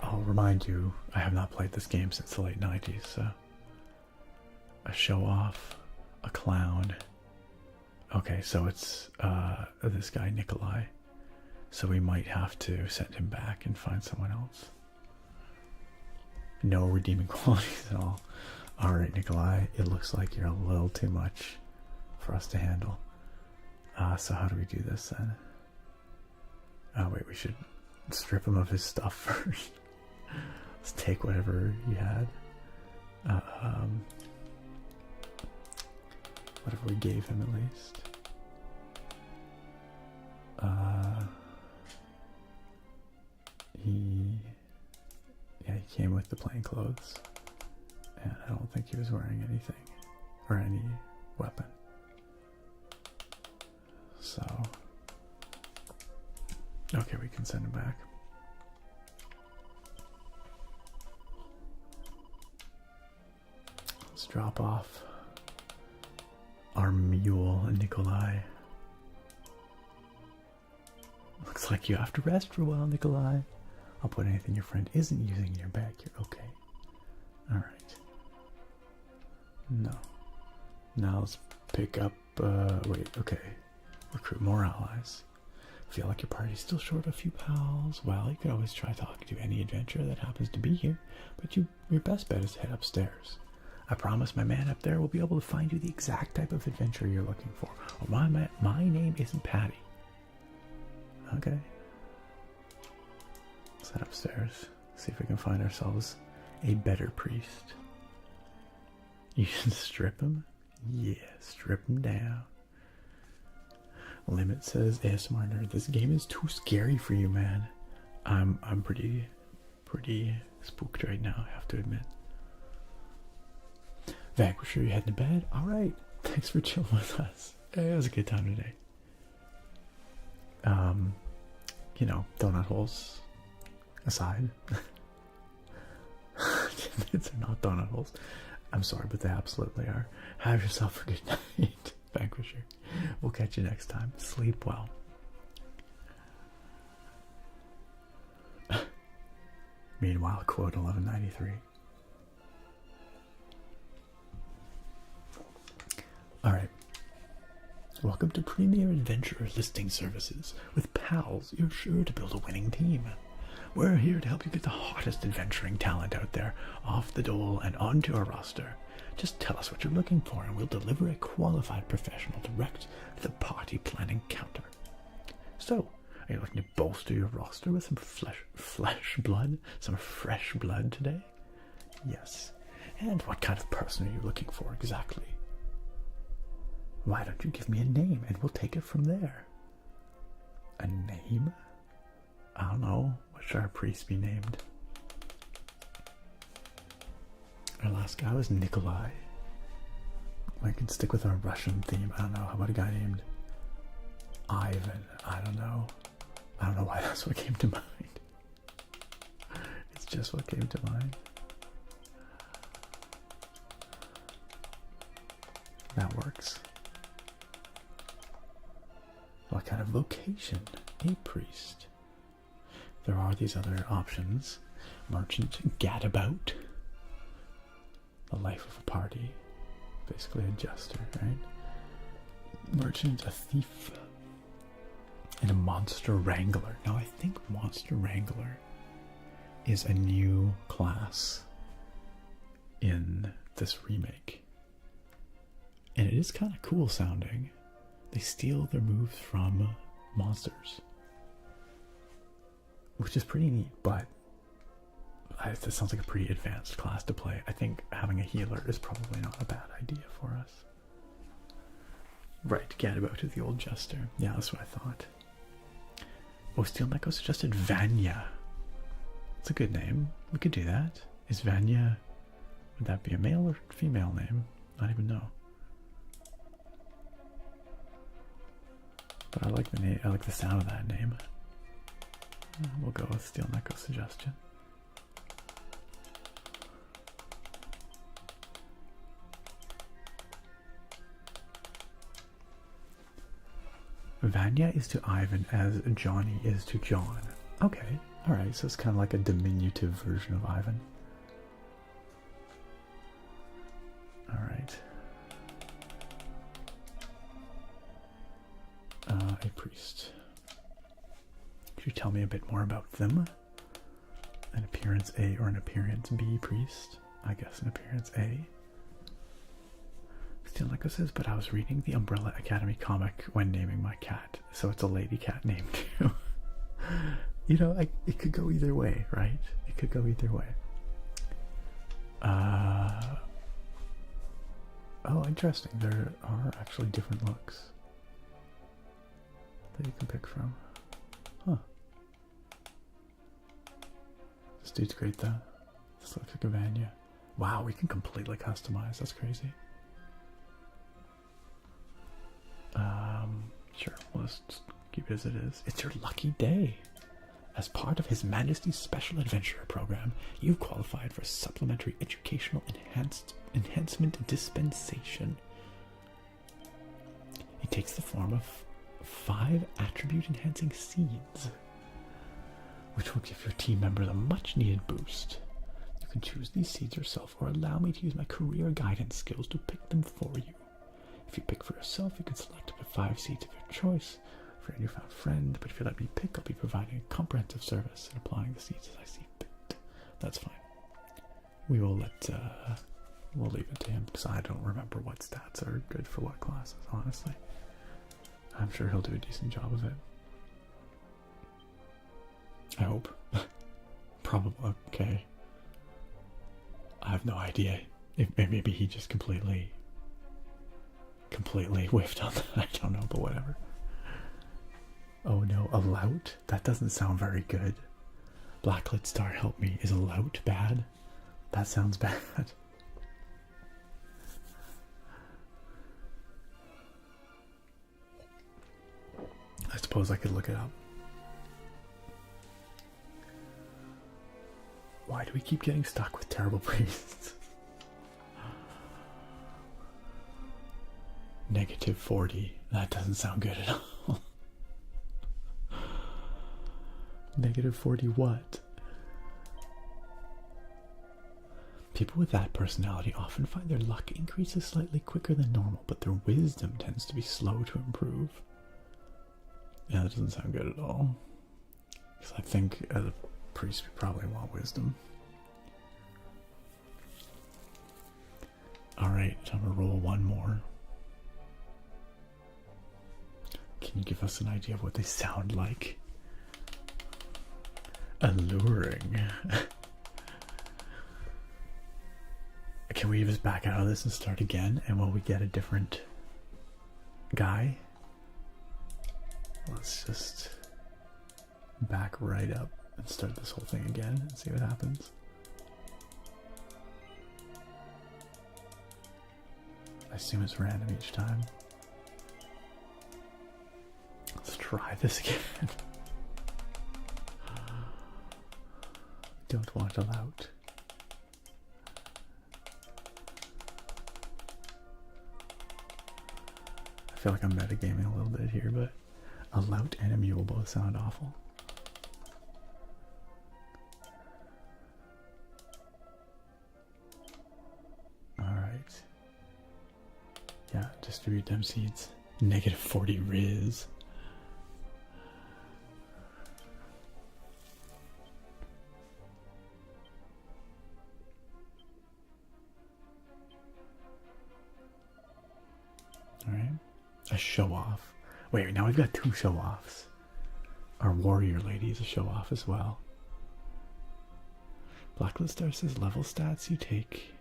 I'll remind you, I have not played this game since the late 90s, so a show off, a clown. Okay, so it's this guy Nikolai. So we might have to send him back and find someone else. No redeeming qualities at all. Alright, Nikolai, it looks like you're a little too much for us to handle. So how do we do this then? Oh wait, we should strip him of his stuff first. Let's take whatever he had. Whatever we gave him at least. He came with the plain clothes. And I don't think he was wearing anything. Or any weapon. So... okay, we can send him back. Let's drop off our mule, Nikolai. Looks like you have to rest for a while, Nikolai. I'll put anything your friend isn't using in your bag. You're okay. Alright. No. Now let's pick up, wait, okay. Recruit more allies. Feel like your party's still short of a few pals? Well, you could always try talking to any adventurer that happens to be here, but your best bet is to head upstairs. I promise my man up there will be able to find you the exact type of adventure you're looking for. Oh, my name isn't Patty. Okay. Let's head upstairs. See if we can find ourselves a better priest. You should strip him? Yeah, strip him down. Limit says ASMR nerd, this game is too scary for you, man. I'm pretty spooked right now, I have to admit. Vanquisher, you heading to bed? Alright. Thanks for chilling with us. It was a good time today. You know, donut holes aside. It's not donut holes. I'm sorry, but they absolutely are. Have yourself a good night, Vanquisher. We'll catch you next time. Sleep well. Meanwhile, quote 1193. Alright. Welcome to Premier Adventure Listing Services. With pals, you're sure to build a winning team. We're here to help you get the hottest adventuring talent out there off the dole and onto our roster. Just tell us what you're looking for and we'll deliver a qualified professional direct to the party planning counter. So, are you looking to bolster your roster with some fresh blood today? Yes. And what kind of person are you looking for exactly? Why don't you give me a name and we'll take it from there? A name? I don't know. What should our priest be named? Our last guy was Nikolai. I can stick with our Russian theme. I don't know. How about a guy named Ivan? I don't know. I don't know why that's what came to mind. It's just what came to mind. That works. What kind of vocation? A priest. There are these other options. Merchant, gadabout. The life of a party. Basically a jester, right? Merchant, a thief. And a monster wrangler. Now I think monster wrangler is a new class in this remake. And it is kind of cool sounding. They steal their moves from monsters. Which is pretty neat, but it sounds like a pretty advanced class to play. I think having a healer is probably not a bad idea for us. Right, gadabout to the old jester. Yeah, that's what I thought. Oh, Steel Neko suggested Vanya. It's a good name. We could do that. Is Vanya... would that be a male or female name? I don't even know. But I like the name. I like the sound of that name. We'll go with Steel Neko suggestion. Vanya is to Ivan as Johnny is to John. Okay, alright, so it's kind of like a diminutive version of Ivan. Alright. A priest. Could you tell me a bit more about them? An appearance A or an appearance B priest? I guess an appearance A. Steel Neko says, but I was reading the Umbrella Academy comic when naming my cat, so it's a lady cat name too. You know, it could go either way, right? It could go either way. Oh, interesting. There are actually different looks that you can pick from. Huh. This dude's great though. This looks like a Vanya. Wow, we can completely customize. That's crazy. Sure, we'll just keep it as it is. It's your lucky day. As part of His Majesty's Special Adventurer Program, you've qualified for supplementary educational enhancement dispensation. It takes the form of 5 attribute-enhancing seeds, which will give your team members a much-needed boost. You can choose these seeds yourself or allow me to use my career guidance skills to pick them for you. If you pick for yourself, you can select up to 5 seeds of your choice for your newfound friend, but if you let me pick, I'll be providing a comprehensive service and applying the seeds as I see fit. That's fine. We will we'll leave it to him, because I don't remember what stats are good for what classes, honestly. I'm sure he'll do a decent job of it. I hope. Probably. Okay. I have no idea. Maybe he just completely whiffed on that. I don't know, but whatever. Oh no, a lout? That doesn't sound very good. Blacklit Star, help me. Is a lout bad? That sounds bad. I suppose I could look it up. Why do we keep getting stuck with terrible priests? -40. That doesn't sound good at all. -40 what? People with that personality often find their luck increases slightly quicker than normal, but their wisdom tends to be slow to improve. Yeah, that doesn't sound good at all. Because I think as a priest we probably want wisdom. Alright, I'm gonna roll one more. Can you give us an idea of what they sound like? Alluring. Can we just back out of this and start again? And will we get a different guy? Let's just back right up and start this whole thing again and see what happens. I assume it's random each time. Let's try this again. Don't want a lout. I feel like I'm metagaming a little bit here, but a lout and a mule both sound awful. Alright. Yeah, distribute them seeds. -40 Riz. Alright. A show off. Wait, now we've got 2 show offs. Our warrior lady is a show off as well. Blacklist Star says level stats you take.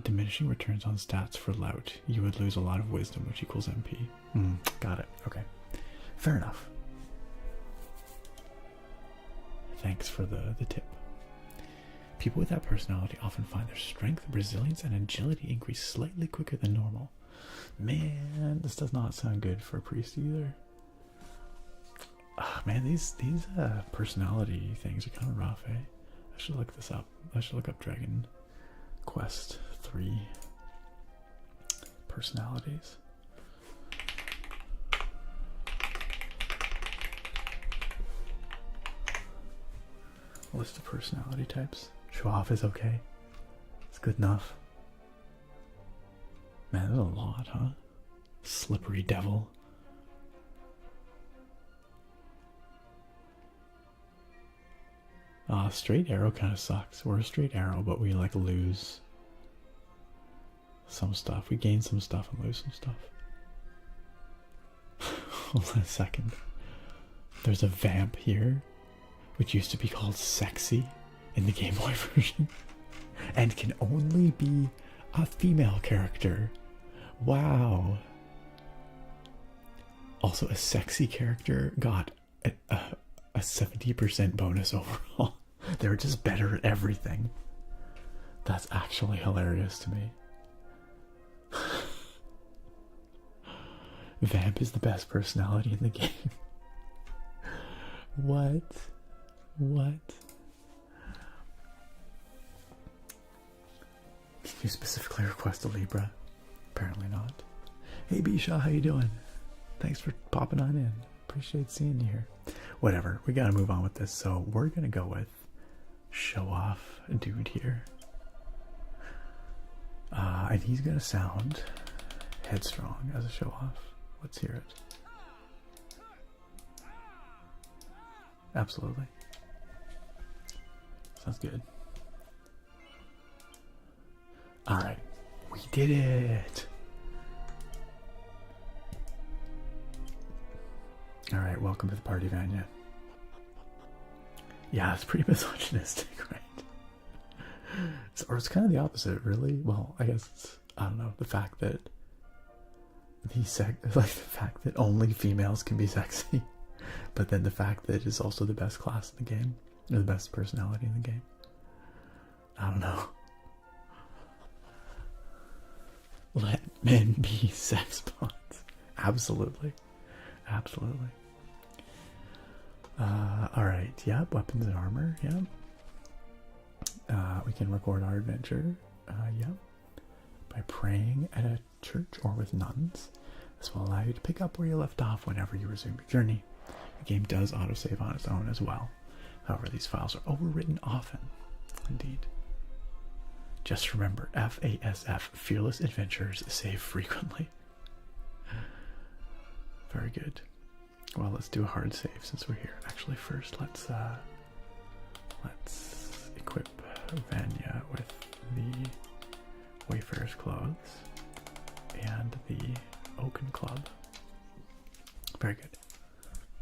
Diminishing returns on stats for lout. You would lose a lot of wisdom, which equals MP. Got it. Okay. Fair enough. Thanks for the tip. People with that personality often find their strength, resilience, and agility increase slightly quicker than normal. Man, this does not sound good for a priest either. Man, these personality things are kind of rough, eh? I should look this up. I should look up Dragon Quest 3 personalities. List of personality types. Show off is okay. It's good enough. Man, there's a lot, huh? Slippery devil. Straight arrow kind of sucks. We're a straight arrow, but we like lose some stuff. We gain some stuff and lose some stuff. Hold on a second. There's a vamp here, which used to be called Sexy in the Game Boy version, and can only be a female character. Wow. Also, a sexy character got a 70% bonus overall. They're just better at everything. That's actually hilarious to me. Vamp is the best personality in the game. What? What? Can you specifically request a Libra? Apparently not. Hey Bisha, how you doing? Thanks for popping on in. Appreciate seeing you here. Whatever, we gotta move on with this. So we're gonna go with show off dude here. And he's gonna sound headstrong as a show off. Let's hear it. Absolutely. Sounds good. Alright, we did it! Alright, welcome to the party, Vanya. Yeah, it's pretty misogynistic, right? Or it's kind of the opposite, really. Well, I guess it's, I don't know, the fact that the fact that only females can be sexy, but then the fact that it's also the best class in the game, or the best personality in the game. I don't know. Let men be sex bots. Absolutely. Absolutely. Alright, yep, weapons and armor, yep. We can record our adventure, yep. By praying at a church or with nuns. This will allow you to pick up where you left off whenever you resume your journey. The game does autosave on its own as well. However, these files are overwritten often. Indeed. Just remember, FASF, Fearless Adventures, save frequently. Very good. Well, let's do a hard save since we're here. Actually, first let's equip Vanya with the Wayfarer's clothes and the Oaken Club. Very good.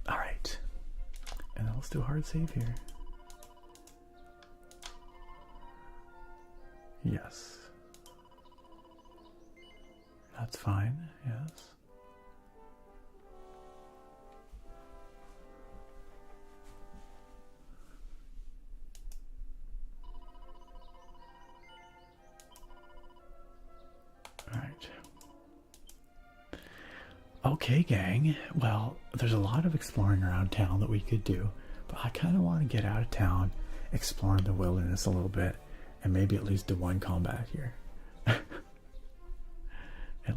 All right, and then let's do a hard save here. Yes, that's fine. Yes. Okay, gang. Well, there's a lot of exploring around town that we could do, but I kind of want to get out of town, explore in the wilderness a little bit, and maybe at least do one combat here. At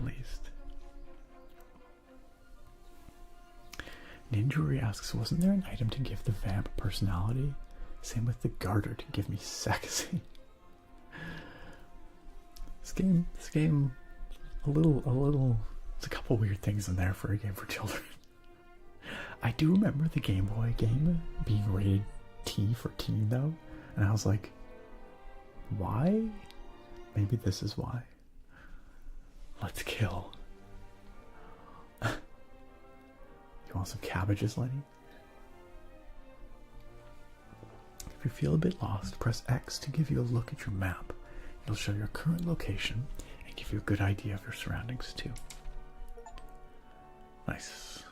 least. Ninjuri asks, wasn't there an item to give the vamp personality? Same with the garter to give me sexy. This game, a little. There's a couple weird things in there for a game for children. I do remember the Game Boy game being rated T for teen though, and I was like, why? Maybe this is why. Let's kill. You want some cabbages, Lenny? If you feel a bit lost, press X to give you a look at your map. It'll show your current location and give you a good idea of your surroundings too. Nice.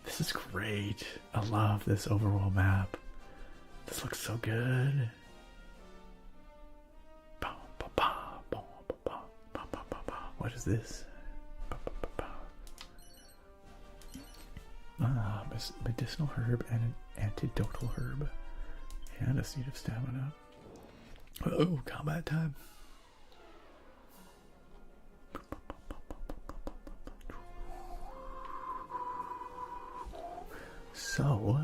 This is great. I love this overworld map. This looks so good. What is this? Ah, medicinal herb and an antidotal herb. And a seed of stamina. Oh, combat time. So,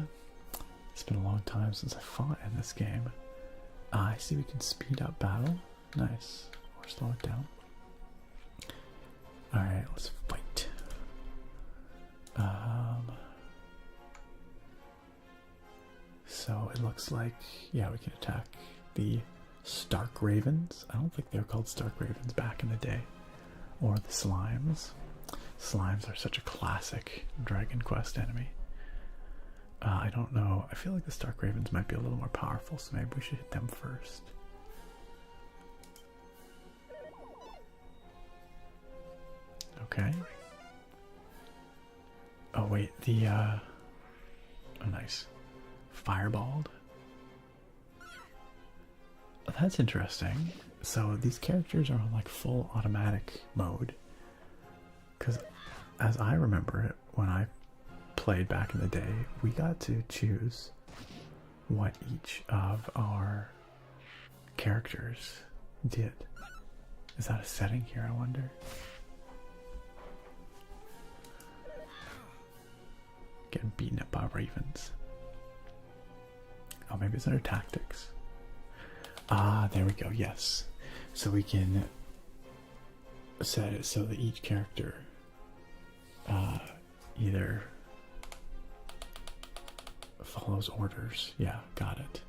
it's been a long time since I fought in this game. I see we can speed up battle. Nice. Or slow it down. Alright, let's fight. So it looks like, yeah, we can attack the Stark Ravens. I don't think they were called Stark Ravens back in the day. Or the Slimes. Slimes are such a classic Dragon Quest enemy. I don't know. I feel like the Stark Ravens might be a little more powerful, so maybe we should hit them first. Okay. Oh wait, the oh nice. Fireballed. That's interesting. So these characters are on like full automatic mode. Because as I remember it, when I played back in the day, we got to choose what each of our characters did. Is that a setting here, I wonder? Getting beaten up by ravens. Oh, maybe it's under tactics. Ah, there we go, yes. So we can set it so that each character either follows orders. Yeah, got it.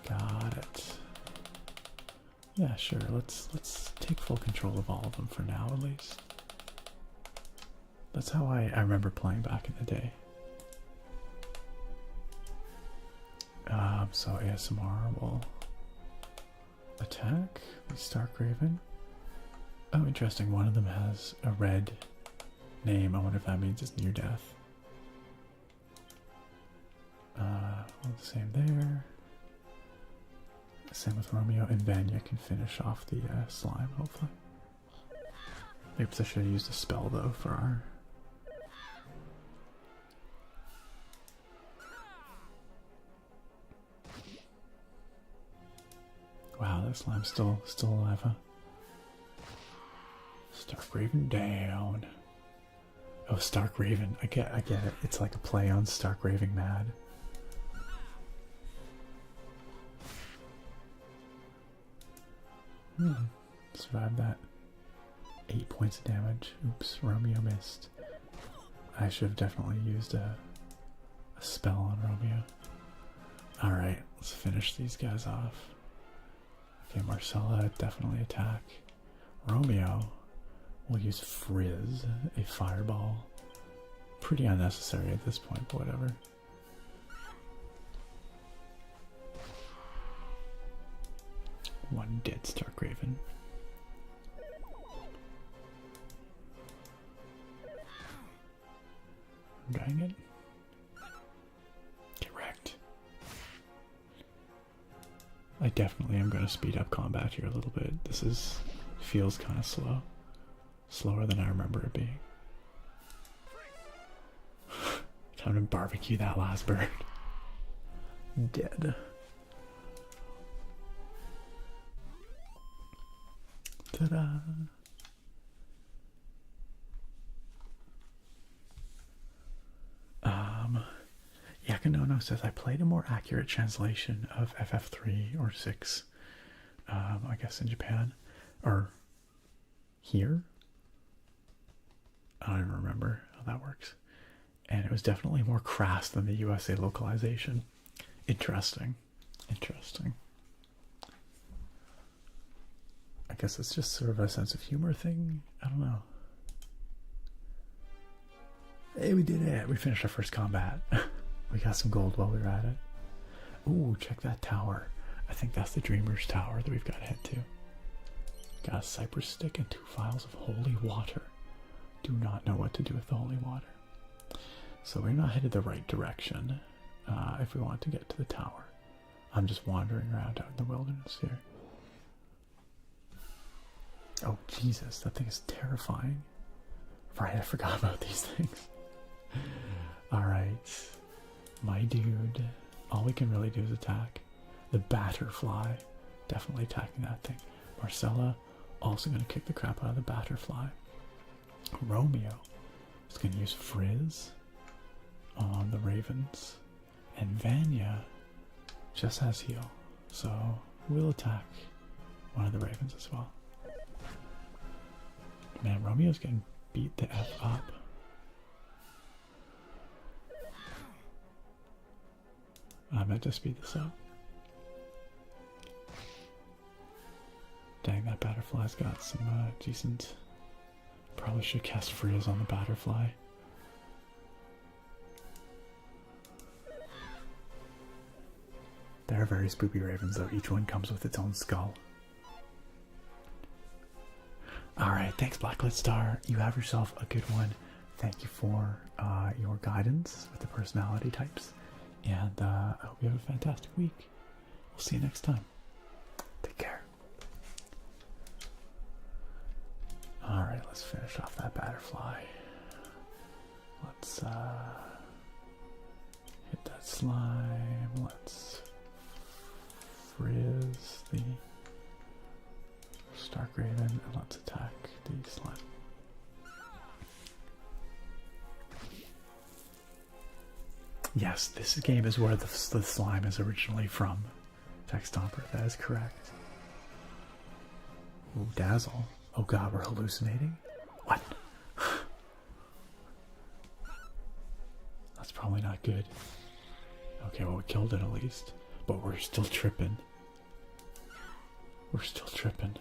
Got it. Yeah, sure. Let's take full control of all of them for now, at least. That's how I remember playing back in the day. So ASMR will attack the Stark Raven. Oh, interesting. One of them has a red name. I wonder if that means it's near death. The same there. Same with Romeo, and Vanya can finish off the slime, hopefully. Maybe I should have used a spell, though, for our... Wow, that slime's still alive, huh? Stark Raven down. Oh, Stark Raven. I get it. It's like a play on Stark Raving Mad. Survived that. 8 points of damage. Oops, Romeo missed. I should have definitely used a spell on Romeo. Alright, let's finish these guys off. Okay, Marcella, definitely attack. Romeo will use Frizz, a fireball. Pretty unnecessary at this point, but whatever. One dead Stark Raven. Dang it. Get wrecked. I definitely am going to speed up combat here a little bit. This feels kind of slow. Slower than I remember it being. Time to barbecue that last bird. Dead. Ta-da! Yakanono says, I played a more accurate translation of FF3 or 6, I guess in Japan, or here? I don't even remember how that works. And it was definitely more crass than the USA localization. Interesting. Interesting. I guess it's just sort of a sense of humor thing. I don't know. Hey, we did it. We finished our first combat. We got some gold while we were at it. Ooh, check that tower. I think that's the Dreamer's Tower that we've got to head to. Got a cypress stick and 2 vials of holy water. Do not know what to do with the holy water. So we're not headed the right direction if we want to get to the tower. I'm just wandering around out in the wilderness here. Oh, Jesus, that thing is terrifying. Right, I forgot about these things. Alright. My dude. All we can really do is attack. The Batterfly. Definitely attacking that thing. Marcella, also going to kick the crap out of the Batterfly. Romeo is going to use Frizz on the Ravens. And Vanya just has heal. So we'll attack one of the Ravens as well. Man, Romeo's getting beat the F up. I meant to speed this up. Dang, that Batterfly's got some decent... Probably should cast Frizz on the Batterfly. They're very spoopy Ravens though, each one comes with its own skull. Alright, thanks Blacklit Star. You have yourself a good one. Thank you for your guidance with the personality types. And I hope you have a fantastic week. We'll see you next time. Take care. Alright, let's finish off that Batterfly. Let's hit that slime. Let's frizz the Stark Raven, and let's attack the slime. Yes, this game is where the slime is originally from. Text Stomper, that is correct. Ooh, Dazzle. Oh god, we're hallucinating? What? That's probably not good. Okay, well we killed it at least. But we're still tripping. We're still tripping.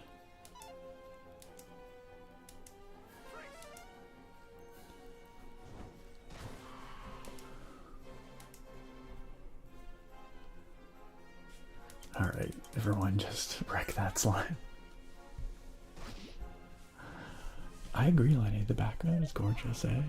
Alright, everyone just wreck that slime. I agree, Lenny, the background is gorgeous, eh?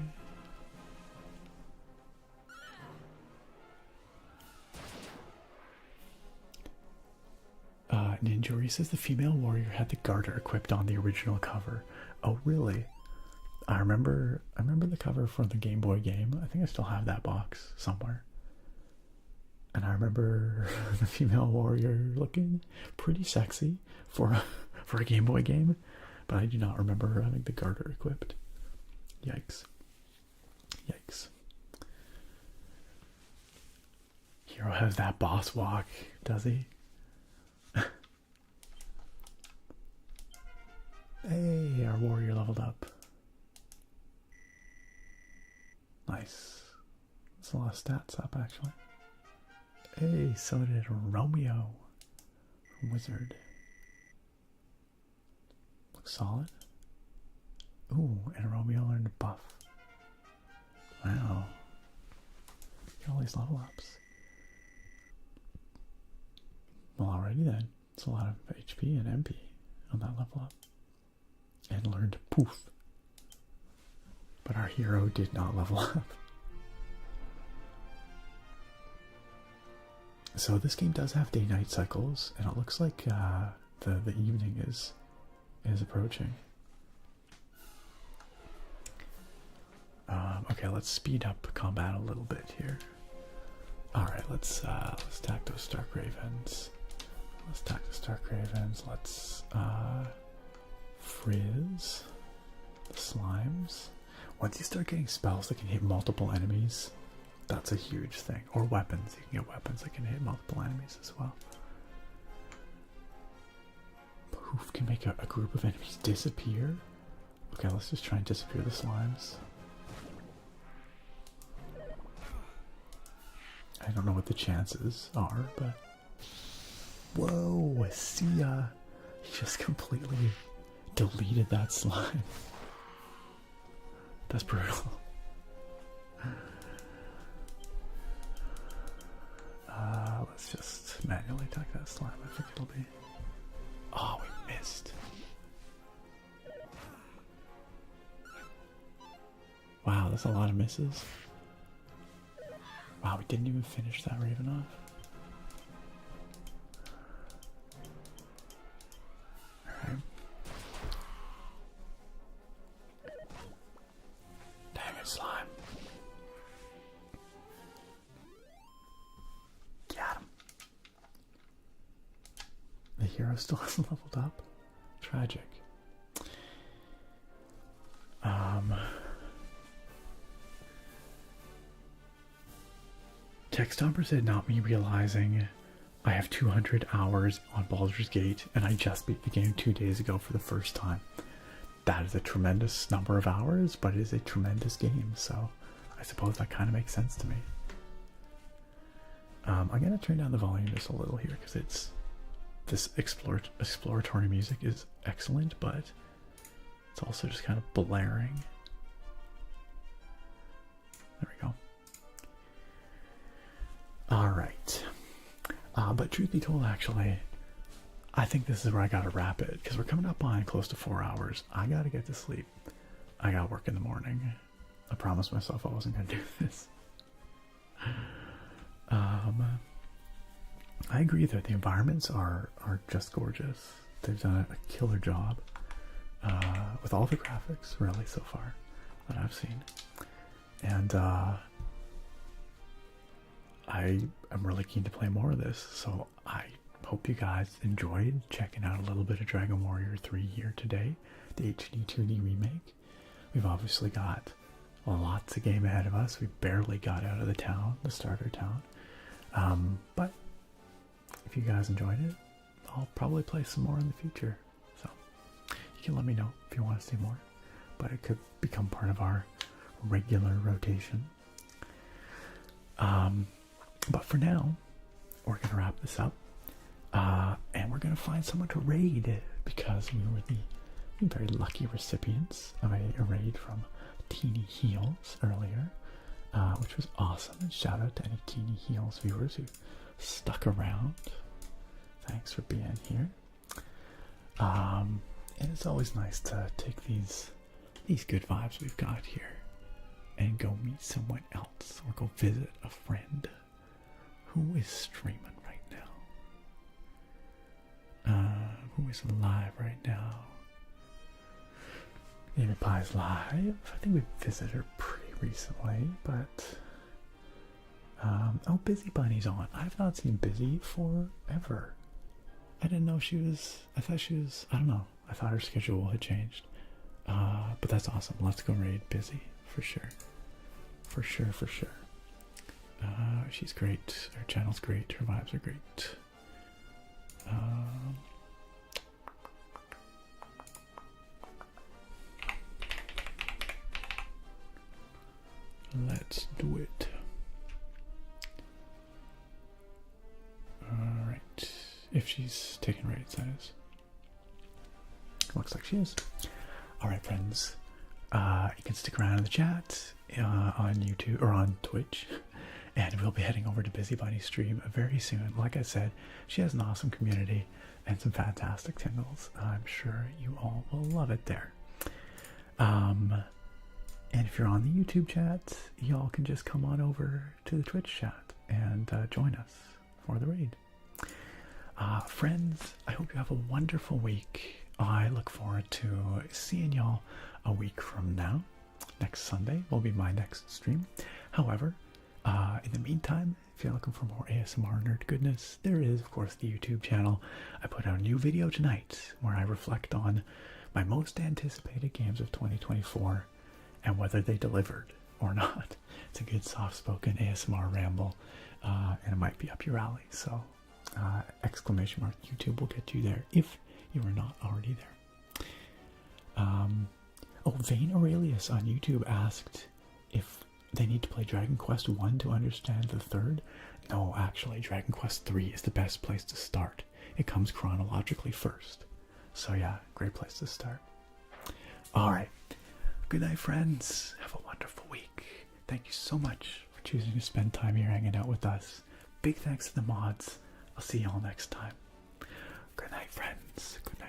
Ninjori says the female warrior had the garter equipped on the original cover. Oh, really? I remember the cover from the Game Boy game. I think I still have that box somewhere. And I remember the female warrior looking pretty sexy for a Game Boy game, but I do not remember her having the garter equipped. Yikes. Yikes. Hero has that boss walk, does he? Hey, our warrior leveled up. Nice. That's a lot of stats up, actually. Hey, so did Romeo. Wizard. Looks solid. Ooh, and Romeo learned a buff. Wow. Get all these level ups. Well, alrighty then. It's a lot of HP and MP on that level up. And learned poof. But our hero did not level up. So this game does have day-night cycles, and it looks like the evening is approaching. Okay, let's speed up combat a little bit here. All right, let's attack those Stark Ravens. Let's attack the Stark Ravens. Let's frizz the slimes. Once you start getting spells that can hit multiple enemies, that's a huge thing. Or weapons. You can get weapons that can hit multiple enemies as well. Poof can make a group of enemies disappear. Okay, let's just try and disappear the slimes. I don't know what the chances are, but... Whoa, see ya! He just completely deleted that slime. That's brutal. Let's just manually attack that slime. I think it'll be... Oh, we missed. Wow, that's a lot of misses. Wow, we didn't even finish that Raven off. Alright. hero still hasn't leveled up. Tragic. Techstomper said, not me realizing I have 200 hours on Baldur's Gate and I just beat the game 2 days ago for the first time. That is a tremendous number of hours, but it is a tremendous game, so I suppose that kind of makes sense to me. I'm going to turn down the volume just a little here because this exploratory music is excellent, but it's also just kind of blaring. There we go. Alright. But truth be told, actually, I think this is where I gotta wrap it, because we're coming up on close to 4 hours. I gotta get to sleep. I gotta work in the morning. I promised myself I wasn't gonna do this. I agree that the environments are just gorgeous. They've done a killer job with all the graphics, really, so far that I've seen. And I am really keen to play more of this, so I hope you guys enjoyed checking out a little bit of Dragon Warrior 3 here today, the HD-2D remake. We've obviously got lots of game ahead of us. We barely got out of the town, the starter town. But if you guys enjoyed it, I'll probably play some more in the future. So you can let me know if you want to see more, but it could become part of our regular rotation. But for now, we're going to wrap this up. And we're going to find someone to raid, because we were the very lucky recipients of a raid from Teeny Heels earlier, which was awesome. And shout out to any Teeny Heels viewers who stuck around. Thanks for being here. And it's always nice to take these good vibes we've got here and go meet someone else, or go visit a friend who is streaming right now. Who is live right now? Amy Pie's live. I think we visited her pretty recently, but oh, Busy Bunny's on. I've not seen Busy forever. I didn't know she was. I thought she was. I don't know. I thought her schedule had changed. But that's awesome. Let's go raid Busy for sure. For sure. She's great. Her channel's great. Her vibes are great. Let's do it. Alright. If she's taking raids, that is. Looks like she is. Alright, friends. You can stick around in the chat on YouTube or on Twitch. And we'll be heading over to Busy Bunny's stream very soon. Like I said, she has an awesome community and some fantastic tingles. I'm sure you all will love it there. And if you're on the YouTube chat, y'all can just come on over to the Twitch chat and join us for the raid. Friends, I hope you have a wonderful week. I look forward to seeing y'all a week from now. Next Sunday will be my next stream. However, in the meantime, if you're looking for more ASMR nerd goodness, there is, of course, the YouTube channel. I put out a new video tonight where I reflect on my most anticipated games of 2024 and whether they delivered or not. It's a good soft-spoken ASMR ramble, and it might be up your alley. So, exclamation mark YouTube will get you there if you are not already there. Oh, Vane Aurelius on YouTube asked if they need to play Dragon Quest 1 to understand the third. No, actually, Dragon Quest 3 is the best place to start. It comes chronologically first. So yeah, great place to start. Alright. Good night, friends. Have a wonderful week. Thank you so much for choosing to spend time here hanging out with us. Big thanks to the mods. I'll see y'all next time. Good night, friends. Good night.